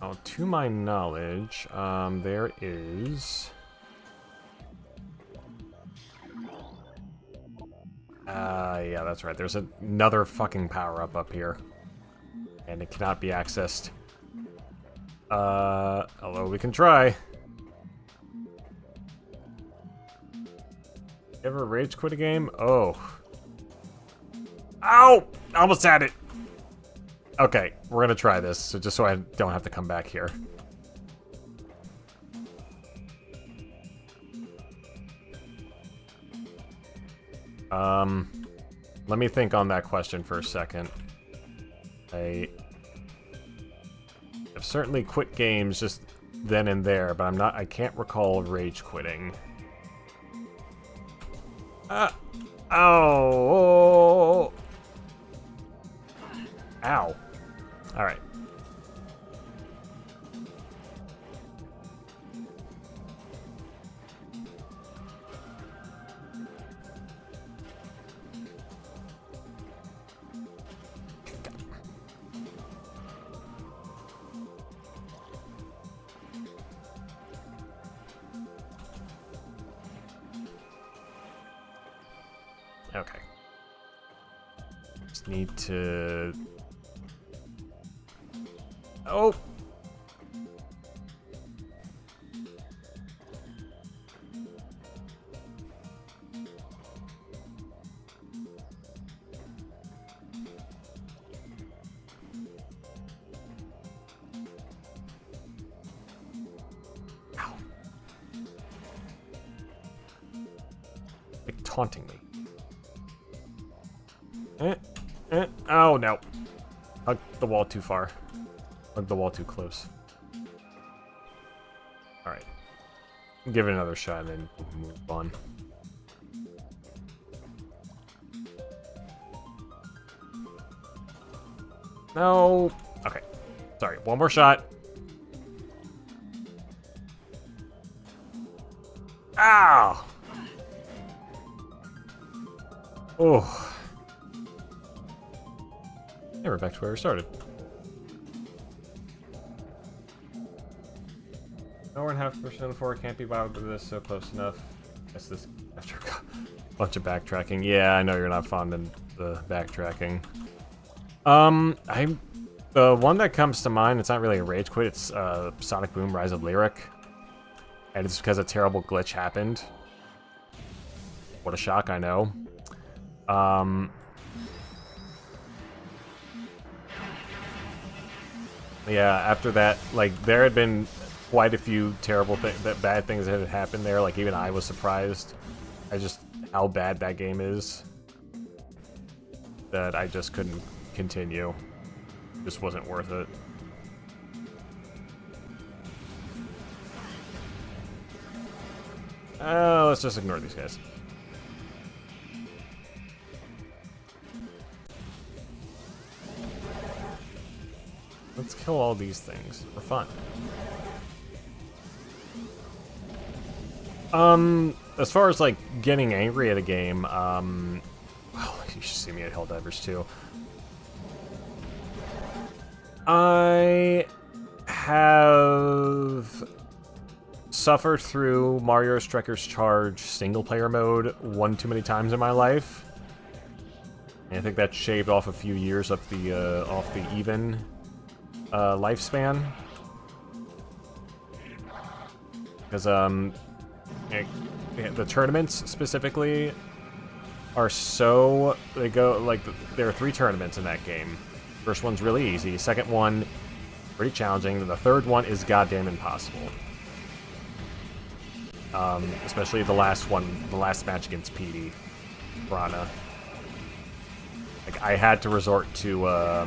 A: Oh, to my knowledge, there is... yeah, that's right. There's another fucking power-up up here. And it cannot be accessed. Although we can try. Ever rage quit a game? Oh. Ow! Almost had it! Okay, we're gonna try this, so just so I don't have to come back here. Let me think on that question for a second. I've certainly quit games just then and there, but I can't recall rage quitting. Oh! Ow. Alright. Okay. Just need to... Oh! Ow. Like taunting me. Oh, no. Hugged the wall too far. Hugged the wall too close. Alright. Give it another shot and then move on. No. Okay. Sorry. One more shot. Ow! Oh. Yeah, we're back to where we started. Nowhere in 0.5% for it can't be bothered with this, so close enough. Guess this after a bunch of backtracking. Yeah, I know you're not fond of the backtracking. The one that comes to mind, it's not really a rage quit, it's Sonic Boom Rise of Lyric. And it's because a terrible glitch happened. What a shock, I know. Yeah, after that, like, there had been quite a few terrible bad things that had happened there. Like, even I was surprised at just how bad that game is. That I just couldn't continue. Just wasn't worth it. Let's just ignore these guys. Let's kill all these things for fun. As far as like getting angry at a game, well, you should see me at Helldivers too. I have suffered through Mario Strikers Charge single-player mode one too many times in my life, and I think that shaved off a few years of the even lifespan. Because the tournaments specifically are so they go like there are 3 tournaments in that game. First one's really easy. Second one, pretty challenging. The third one is goddamn impossible. Especially the last one, the last match against PD, Rana. Like, I had to resort to,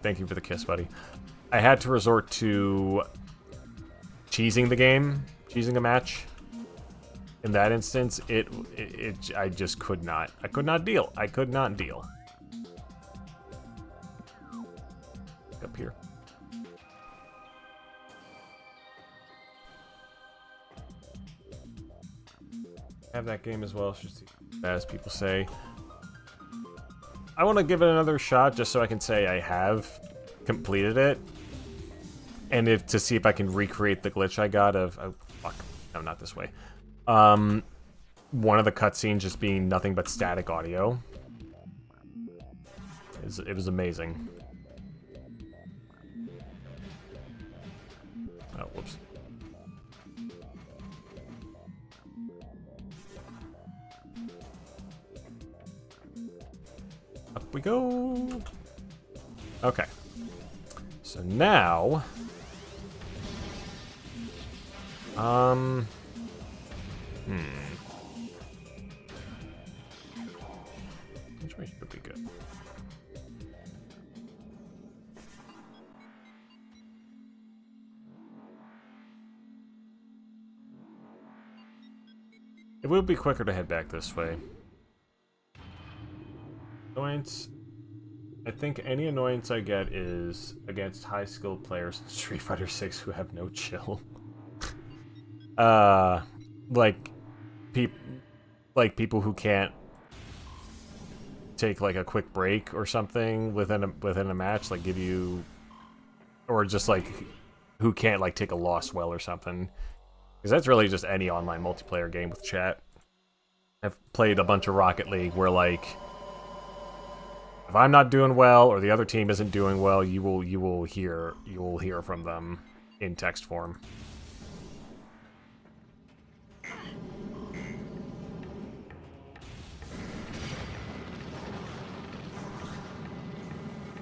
A: thank you for the kiss, buddy. I had to resort to cheesing the game, cheesing a match. In that instance, I just could not. I could not deal. I could not deal. Up here. Have that game as well, just as people say. I want to give it another shot just so I can say I have completed it. And to see if I can recreate the glitch I got of... Oh, fuck. No, not this way. One of the cutscenes just being nothing but static audio. It was amazing. Oh, whoops. Up we go. Okay. So now... Which way should be good? It would be quicker to head back this way. Annoyance. I think any annoyance I get is against high-skilled players in Street Fighter 6 who have no chill. Like people who can't take like a quick break or something within a match, like give you, or just like who can't like take a loss well or something. Because that's really just any online multiplayer game with chat. I've played a bunch of Rocket League where like if I'm not doing well or the other team isn't doing well, you will hear from them in text form.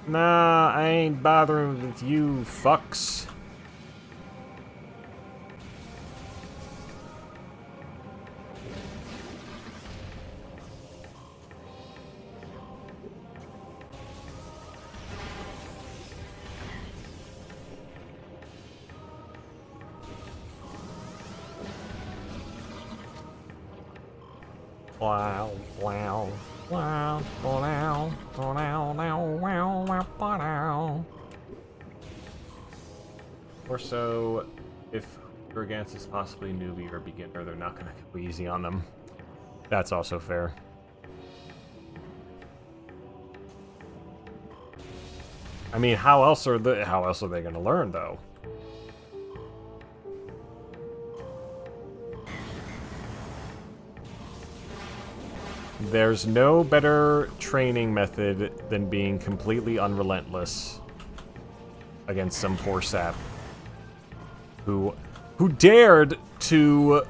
A: Nah, I ain't bothering with you, fucks. Wow, wow, wow, wow, wow, wow, wow, wow. Or so, if you're against this possibly newbie or beginner, they're not gonna go easy on them. That's also fair. I mean, how else are they gonna learn though? There's no better training method than being completely unrelentless against some poor sap who dared to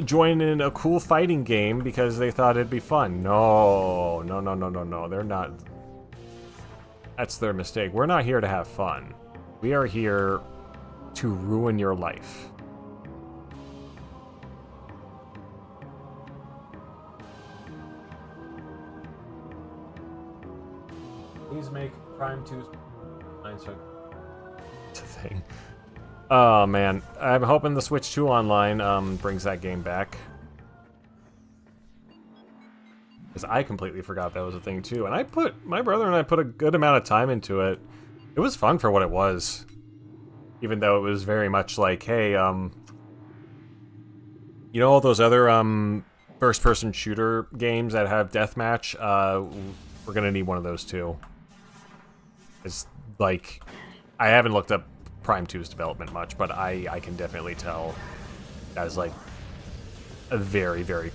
A: join in a cool fighting game because they thought it'd be fun. No, they're not. That's their mistake. We're not here to have fun. We are here to ruin your life. Please make Prime 2's it's a thing. Oh man, I'm hoping the Switch 2 Online brings that game back. Because I completely forgot that was a thing too. And my brother and I put a good amount of time into it. It was fun for what it was. Even though it was very much like, hey, you know all those other first-person shooter games that have deathmatch? We're gonna need one of those too. It's like, I haven't looked up Prime 2's development much, but I can definitely tell that is like a very, very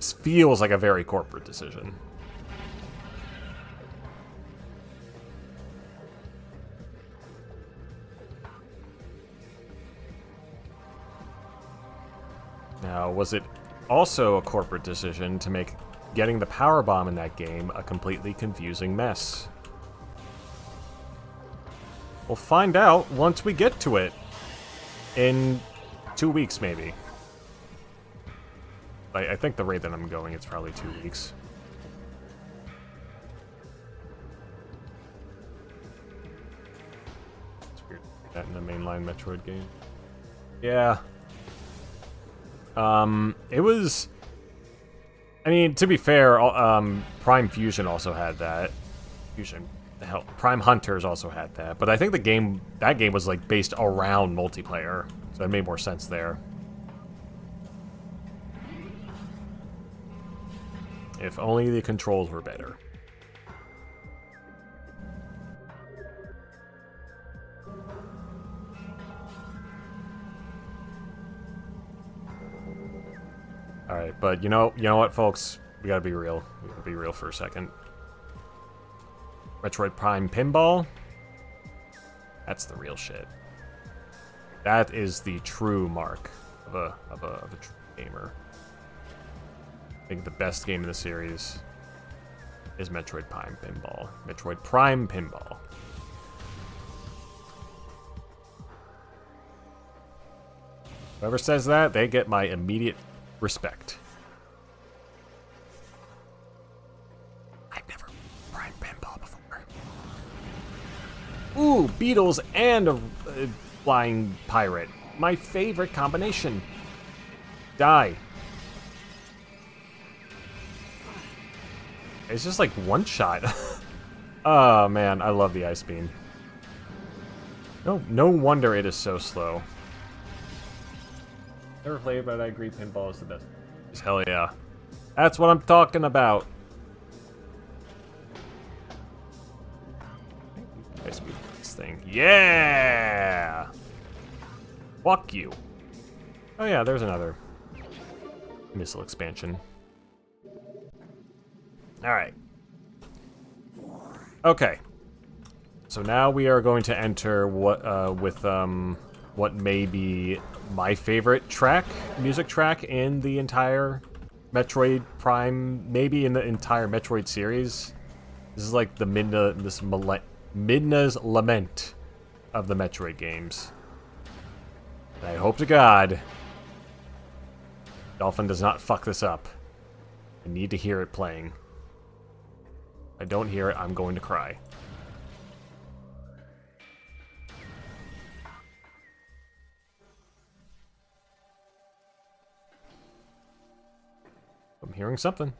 A: feels like a very corporate decision. Now, was it also a corporate decision to make getting the power bomb in that game a completely confusing mess? We'll find out once we get to it. In 2 weeks, maybe. I think the rate that I'm going, it's probably 2 weeks. It's weird that in a mainline Metroid game. Yeah. It was... I mean, to be fair, Prime Fusion also had that. Hell, Prime Hunters also had that. But I think that game was like based around multiplayer, so it made more sense there. If only the controls were better. All right, but you know what, folks? We gotta be real. We gotta be real for a second. Metroid Prime Pinball. That's the real shit. That is the true mark of a true gamer. I think the best game in the series is Metroid Prime Pinball. Metroid Prime Pinball. Whoever says that, they get my immediate respect. I've never Prime Pinball before. Ooh, beetles and a flying pirate. My favorite combination. Die. It's just like one shot. Oh man, I love the ice beam. No wonder it is so slow. Never played, but I agree pinball is the best. Hell yeah. That's what I'm talking about. Ice beam this thing. Yeah! Fuck you. Oh yeah, there's another missile expansion. Alright. Okay. So now we are going to enter what what may be my favorite music track in the entire Metroid Prime, maybe in the entire Metroid series. This is like the Midna's lament of the Metroid games. And I hope to God Dolphin does not fuck this up. I need to hear it playing. If I don't hear it, I'm going to cry. I'm hearing something.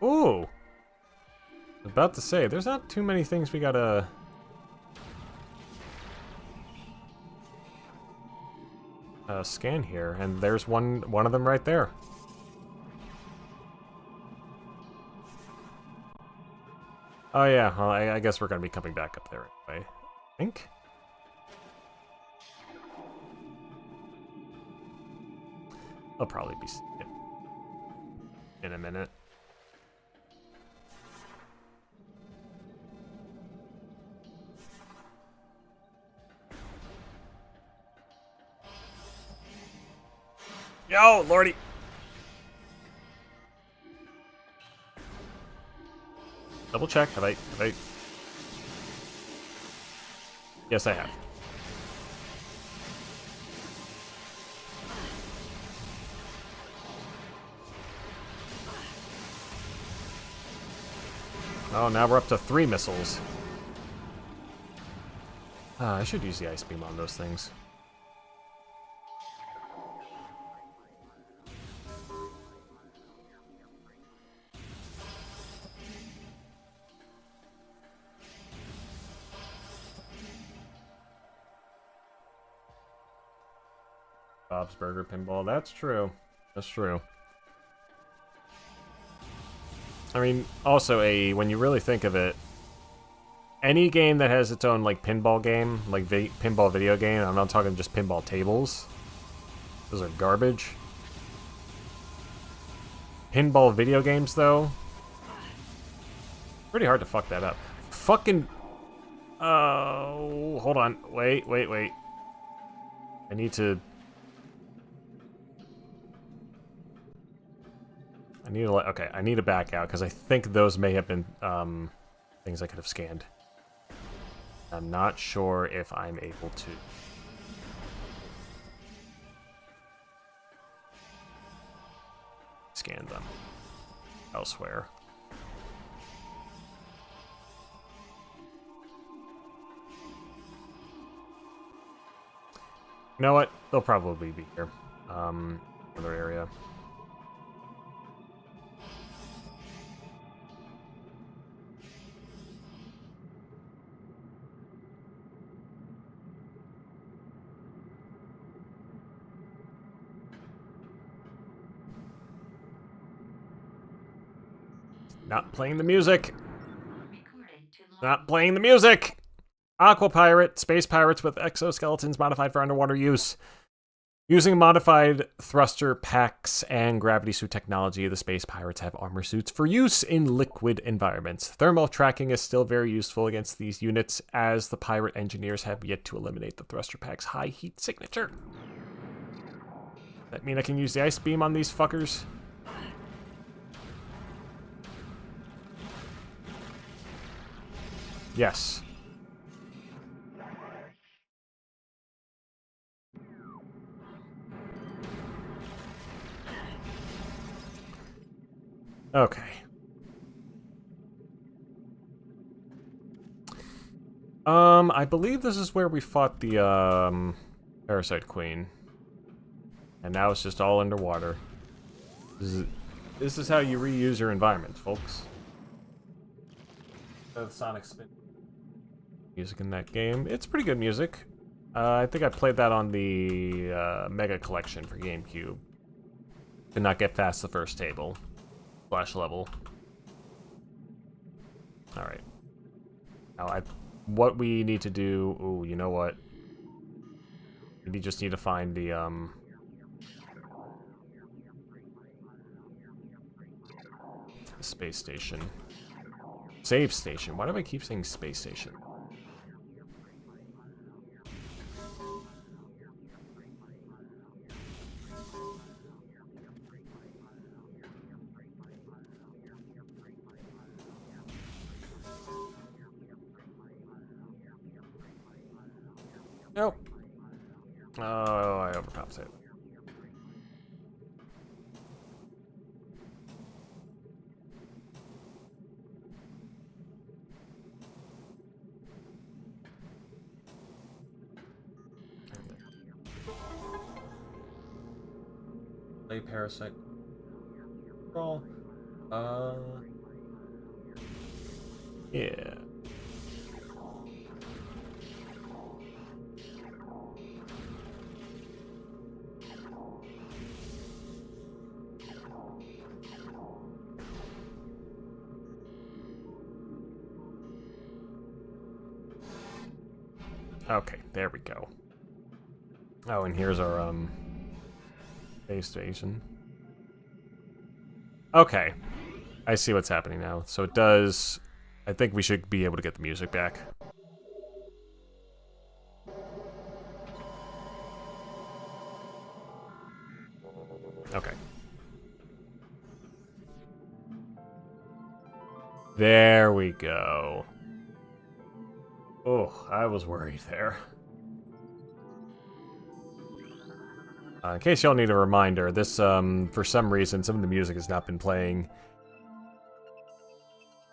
A: Ooh! I was about to say, there's not too many things we gotta... scan here, and there's one of them right there. Oh yeah, well, I guess we're gonna be coming back up there anyway. I think? I'll probably be seeing it in a minute. Yo, lordy! Double check. Have I? Yes, I have. Oh, now we're up to 3 missiles. I should use the ice beam on those things. Bob's Burger Pinball. That's true. That's true. I mean, also, when you really think of it, any game that has its own, like, pinball game, like pinball video game, I'm not talking just pinball tables. Those are garbage. Pinball video games, though, pretty hard to fuck that up. Fucking... Oh, hold on. Wait. I need to... okay, I need to back out, because I think those may have been things I could have scanned. I'm not sure if I'm able to. Scan them elsewhere. You know what? They'll probably be here. Another area. Not playing the music.
B: Recording to
A: Not playing the music. Aqua pirate, space pirates with exoskeletons modified for underwater use. Using modified thruster packs and gravity suit technology, the space pirates have armor suits for use in liquid environments. Thermal tracking is still very useful against these units, as the pirate engineers have yet to eliminate the thruster pack's high heat signature. That mean I can use the ice beam on these fuckers? Yes. Okay. I believe this is where we fought the, Parasite Queen. And now it's just all underwater. This is how you reuse your environment, folks. Sonic Spin. Music in that game. It's pretty good music. I think I played that on the, Mega Collection for GameCube. Did not get past the first table. / level. Alright. Now, what we need to do... Ooh, you know what? We just need to find the, space station. Save station. Why do I keep saying space station? Nope. Oh, I overcompensated. Play Parasite. Control. Yeah. Okay, there we go. Oh, and here's our, base station. Okay. I see what's happening now. So it does... I think we should be able to get the music back. Okay. There we go. Oh, I was worried there. In case y'all need a reminder, this, for some reason, some of the music has not been playing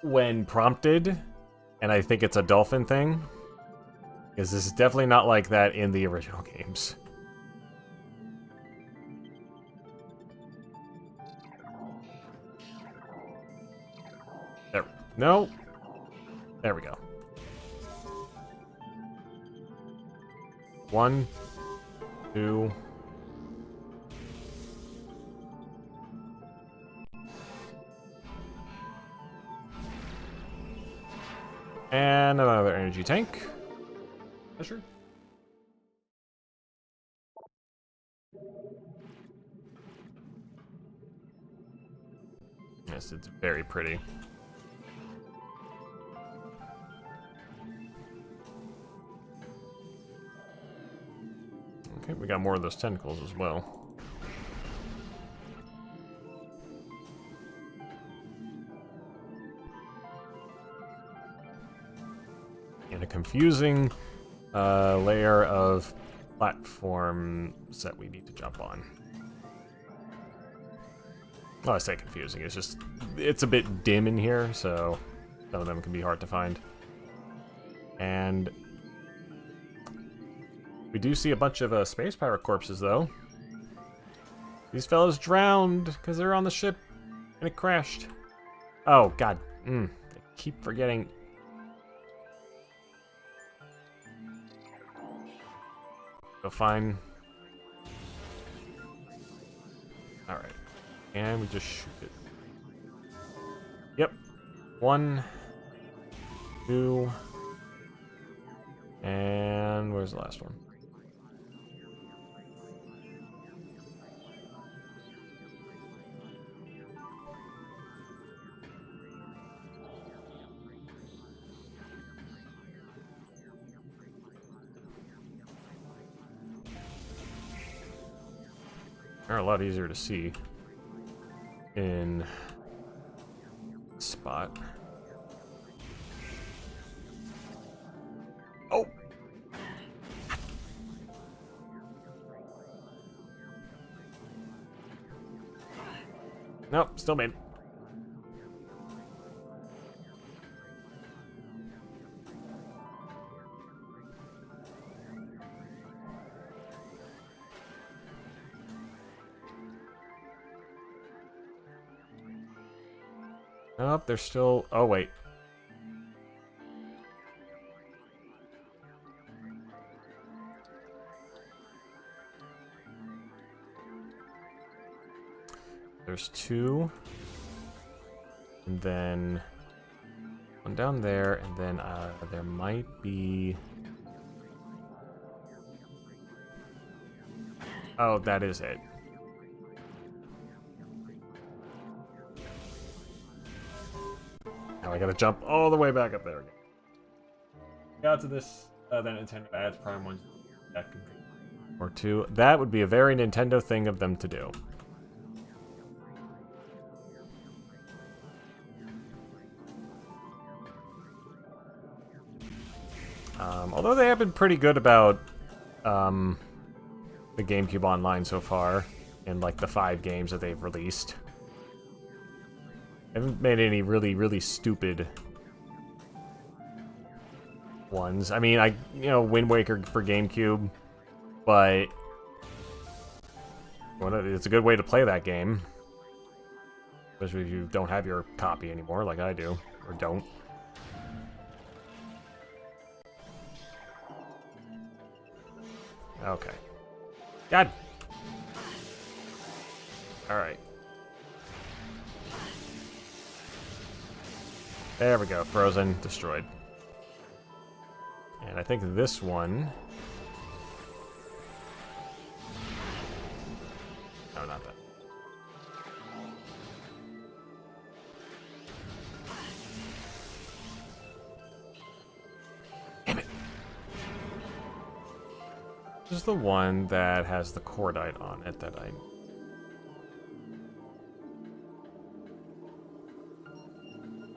A: when prompted, and I think it's a dolphin thing, because this is definitely not like that in the original games. There. No. There we go. 1, 2... And another energy tank. Sure. Yes, it's very pretty. Okay, we got more of those tentacles as well. And a confusing layer of platforms that we need to jump on. Well, I say confusing, it's just, it's a bit dim in here, so some of them can be hard to find. And we do see a bunch of space pirate corpses, though. These fellas drowned because they're on the ship and it crashed. Oh, God. I keep forgetting. Go find. Alright. And we just shoot it. Yep. 1, 2. And where's the last one? They're a lot easier to see in spot. Oh! Nope, still made. Nope, they're still... Oh, wait. There's 2. And then... one down there, and then there might be... Oh, that is it. Now I gotta jump all the way back up there again. Got to this, the Nintendo adds Prime 1 or 2. That would be a very Nintendo thing of them to do. Although they have been pretty good about the GameCube Online so far, in like the 5 games that they've released. They haven't made any really stupid ones. I mean, Wind Waker for GameCube, but it's a good way to play that game. Especially if you don't have your copy anymore, like I do, or don't. Okay. God. All right. There we go. Frozen. Destroyed. And I think this one... No, not that. Damn it! This is the one that has the cordite on it that I...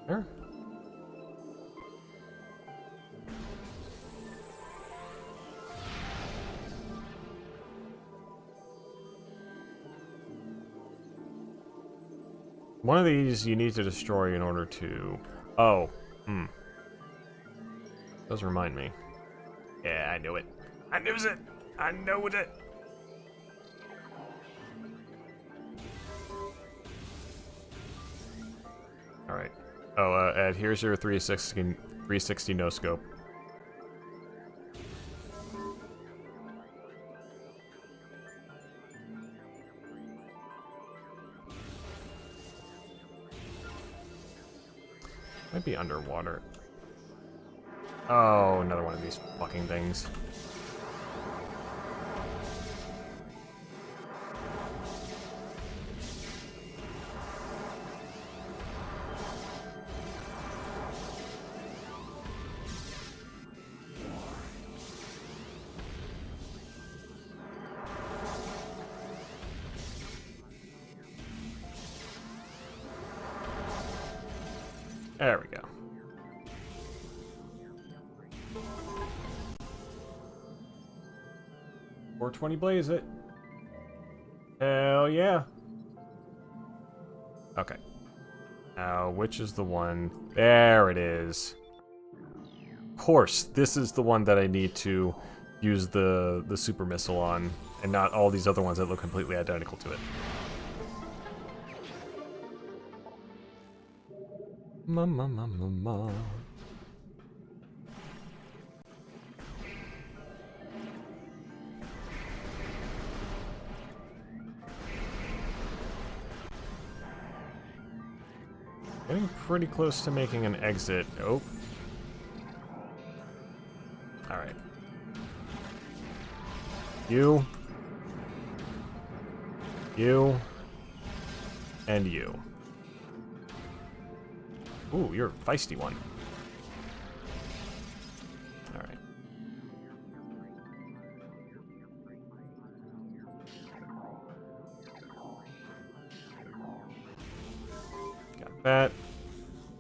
A: There? One of these you need to destroy in order to... Oh, Does remind me. Yeah, I knew it. I knew it! I know it! Alright. Oh, Ed, here's your 360 no scope. Might be underwater. Oh, another one of these fucking things. There we go. 420 blaze it. Hell yeah. Okay. Now, which is the one? There it is. Of course, this is the one that I need to use the super missile on, and not all these other ones that look completely identical to it. Ma. Getting pretty close to making an exit. Oh. Alright. You. And you. Ooh, you're a feisty one. Alright. Got that.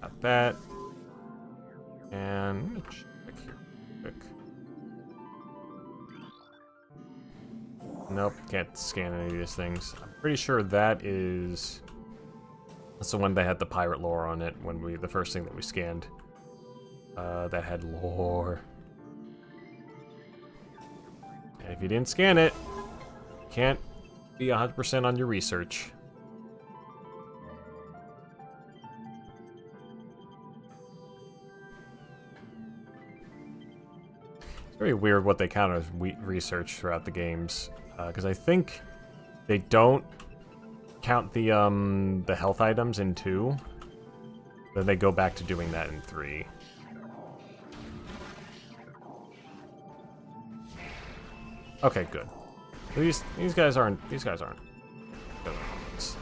A: Got that. And let me check here quick. Nope, can't scan any of these things. I'm pretty sure that's the one that had the pirate lore on it when the first thing that we scanned. That had lore. And if you didn't scan it, you can't be 100% on your research. It's very weird what they count as research throughout the games, because I think they don't count the health items in 2. Then they go back to doing that in 3. Okay, good. These guys aren't good ones.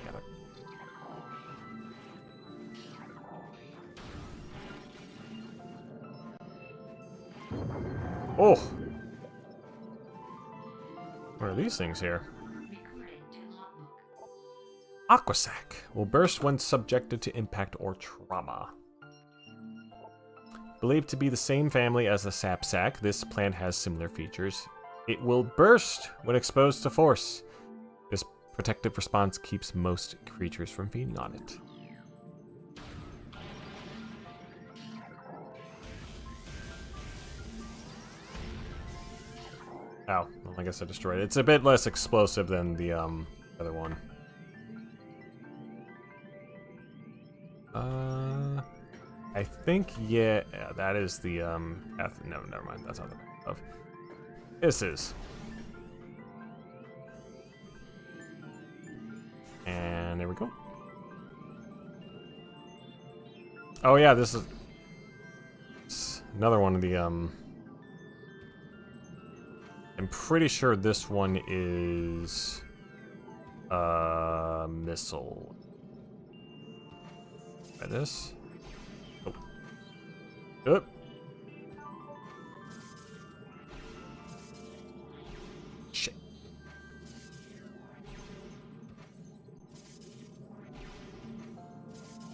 A: Got it. Oh. What are these things here? Aquasac will burst when subjected to impact or trauma. Believed to be the same family as the sapsac, this plant has similar features. It will burst when exposed to force. This protective response keeps most creatures from feeding on it. Oh, well, I guess I destroyed it. It's a bit less explosive than the other one. I think, yeah, that is the path. No, never mind. That's not the path of. This is. And there we go. Oh yeah, this is another one of the I'm pretty sure this one is missile. Try this. Oh. Oop. Shit.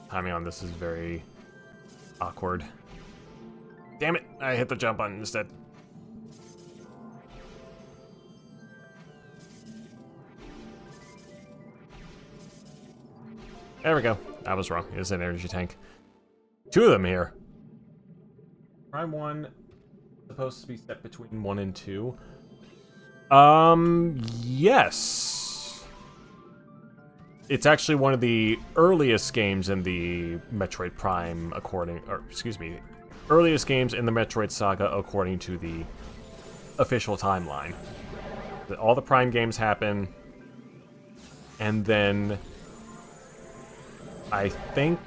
A: Timing on this is very awkward. Damn it! I hit the jump button instead. There we go. I was wrong. It was an energy tank. 2 of them here. Prime 1 supposed to be set between 1 and 2. Yes. It's actually one of the earliest games in the Metroid Prime earliest games in the Metroid saga according to the official timeline. All the Prime games happen, and then I think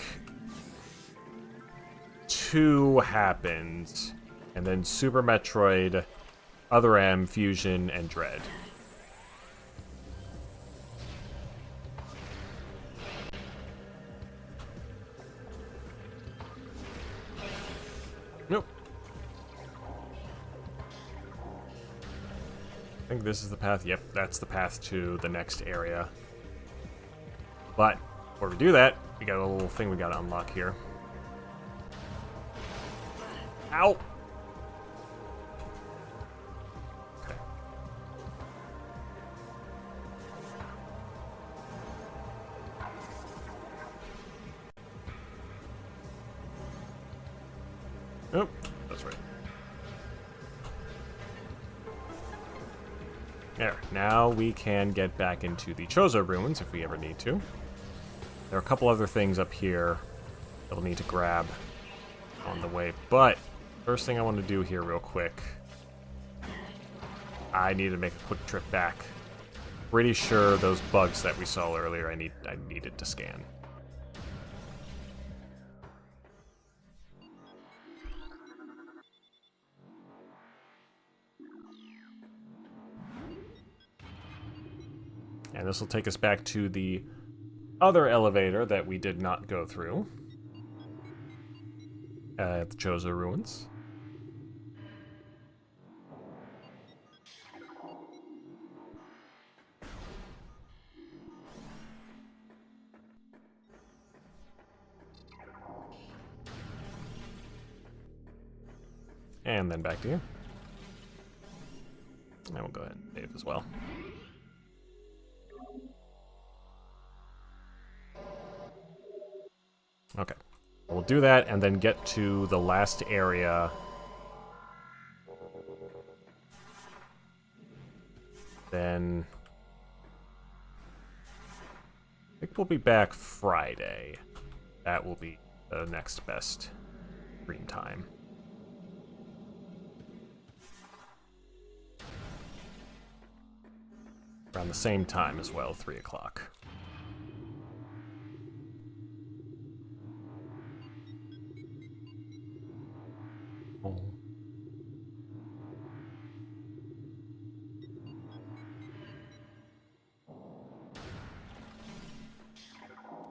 A: 2 happens, and then Super Metroid, Other M, Fusion, and Dread. Nope. I think this is the path. Yep, that's the path to the next area. But before we do that, we got a little thing we gotta unlock here. Ow! There. Now we can get back into the Chozo ruins if we ever need to. There are a couple other things up here that we'll need to grab on the way. But first thing I want to do here real quick, I need to make a quick trip back. Pretty sure those bugs that we saw earlier I needed to scan. And this will take us back to the other elevator that we did not go through at the Chozo ruins. And then back to you. And we'll go ahead and save as well. Okay. We'll do that and then get to the last area. Then I think we'll be back Friday. That will be the next best stream time. Around the same time as well, 3 o'clock. Oh.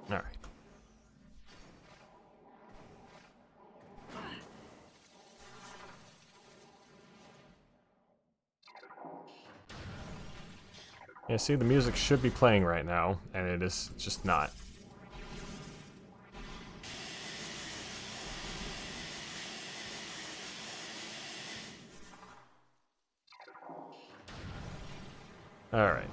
A: All right. Yeah, see, the music should be playing right now, and it is just not. All right.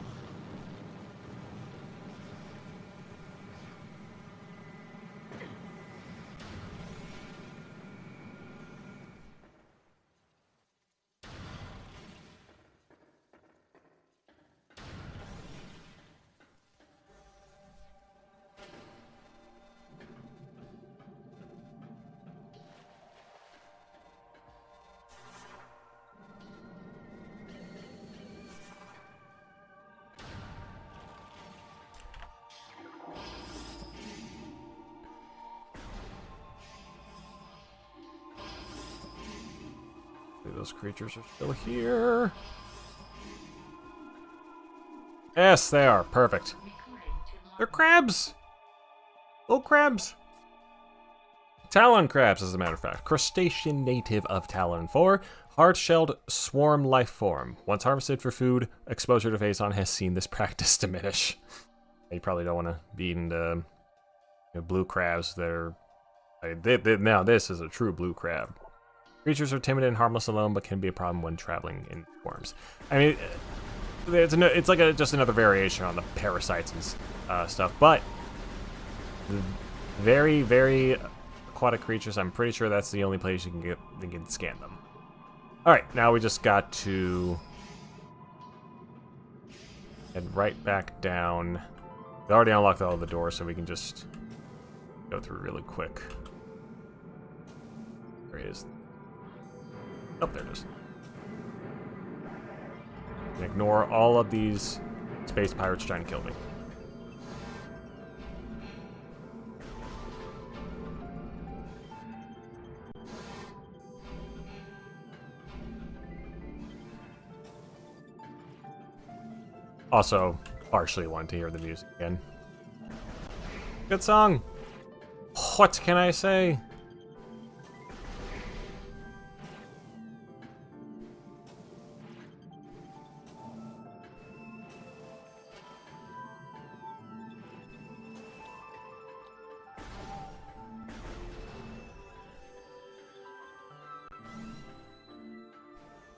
A: Those creatures are still here. Yes, they are. Perfect. They're crabs! Little crabs! Talon crabs, as a matter of fact. Crustacean native of Talon 4. Hard-shelled swarm life form. Once harvested for food, exposure to Phazon has seen this practice diminish. You probably don't want to be eating the blue crabs. Now this is a true blue crab. Creatures are timid and harmless alone, but can be a problem when traveling in swarms. I mean, it's like just another variation on the parasites and stuff, but very, very aquatic creatures. I'm pretty sure that's the only place you can scan them. All right, now we just got to head right back down. We already unlocked all the doors, so we can just go through really quick. There he is. Oh, there it is. And ignore all of these space pirates trying to kill me. Also, partially wanted to hear the music again. Good song. What can I say?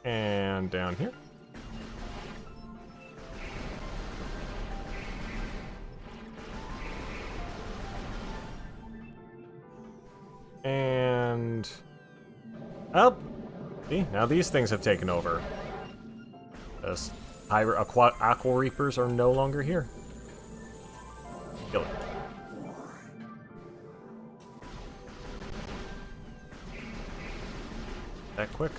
A: And down here. And oh, see, now these things have taken over. Just Aqua Reapers are no longer here. Kill it. That quick.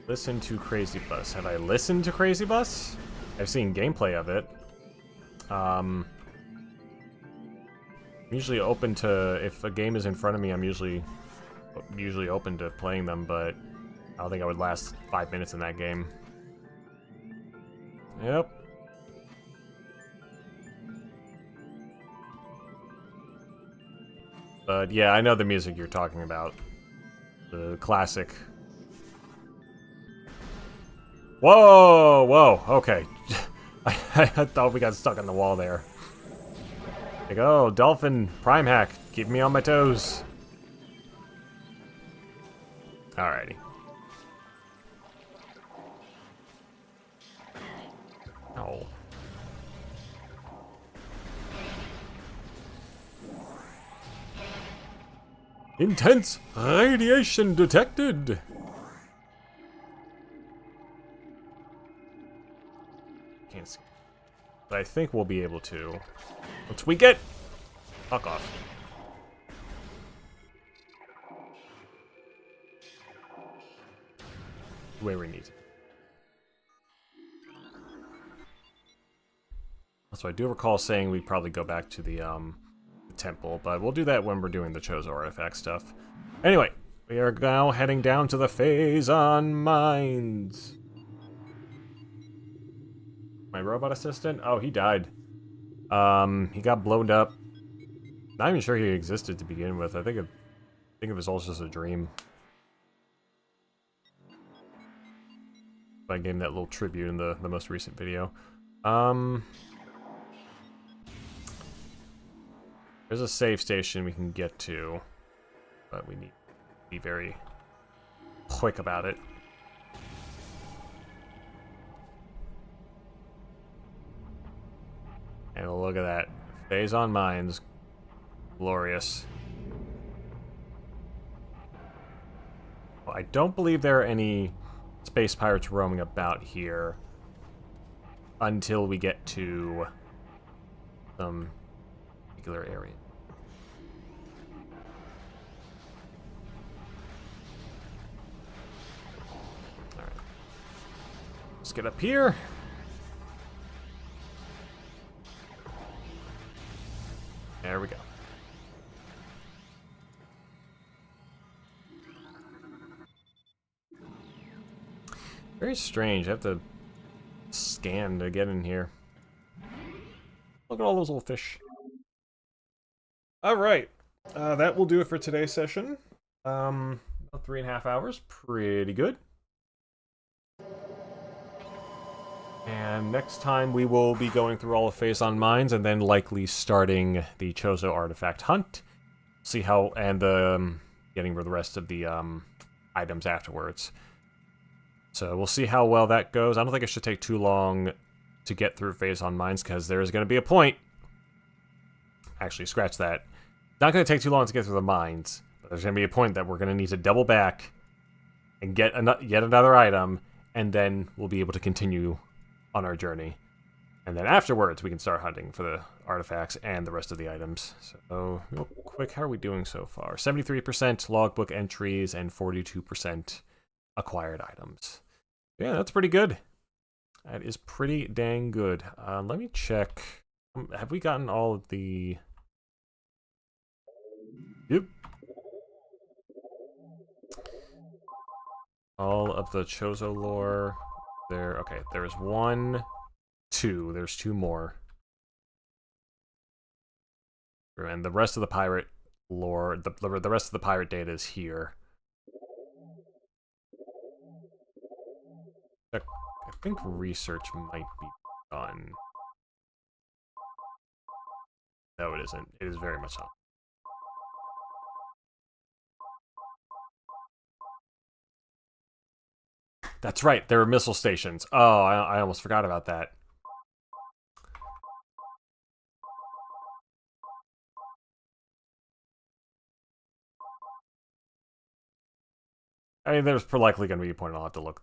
A: Listen to Crazy Bus. Have I listened to Crazy Bus? I've seen gameplay of it. I'm usually open to, if a game is in front of me, I'm usually open to playing them, but I don't think I would last 5 minutes in that game. Yep. But yeah, I know the music you're talking about. The classic. Whoa, whoa, okay. I thought we got stuck on the wall there. Like, oh, Dolphin Prime hack. Keep me on my toes. Alrighty. Oh. Intense radiation detected. Can't see. But I think we'll be able to. Once we get... Fuck off. Where we need. So I do recall saying we'd probably go back to the temple, but we'll do that when we're doing the Chozo artifact stuff. Anyway, we are now heading down to the Phazon Mines. My robot assistant? Oh, he died. He got blown up. Not even sure he existed to begin with. I think it was all just a dream. I gave him that little tribute in the most recent video. There's a save station we can get to, but we need to be very quick about it. And look at that. Phazon Mines. Glorious. Well, I don't believe there are any space pirates roaming about here until we get to some particular area. Alright. Let's get up here. There we go. Very strange. I have to scan to get in here. Look at all those little fish. Alright. That will do it for today's session. About 3.5 hours. Pretty good. And next time we will be going through all of Phazon Mines and then likely starting the Chozo artifact hunt. See how, and getting the rest of the items afterwards. So we'll see how well that goes. I don't think it should take too long to get through Phazon Mines because there is going to be a point. Actually, scratch that. Not going to take too long to get through the mines, but there's going to be a point that we're going to need to double back and get yet another item, and then we'll be able to continue on our journey. And then afterwards, we can start hunting for the artifacts and the rest of the items. So, real quick, how are we doing so far? 73% logbook entries and 42% acquired items. Yeah, that's pretty good. That is pretty dang good. Let me check. Have we gotten all of the... Yep. All of the Chozo lore. There. Okay, there's 1, 2. There's 2 more. And the rest of the pirate lore, the rest of the pirate data is here. I think research might be done. No, it isn't. It is very much not. That's right, there are missile stations. Oh, I almost forgot about that. I mean, there's likely going to be a point I'll have to look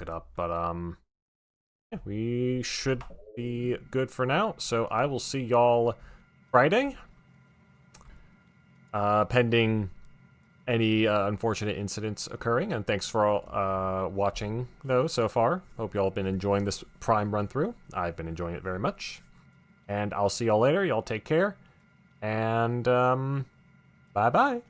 A: it up, but yeah, we should be good for now. So I will see y'all Friday, pending any unfortunate incidents occurring. And thanks for all watching though so far. Hope y'all have been enjoying this Prime run through. I've been enjoying it very much. And I'll see y'all later. Y'all take care. And bye bye.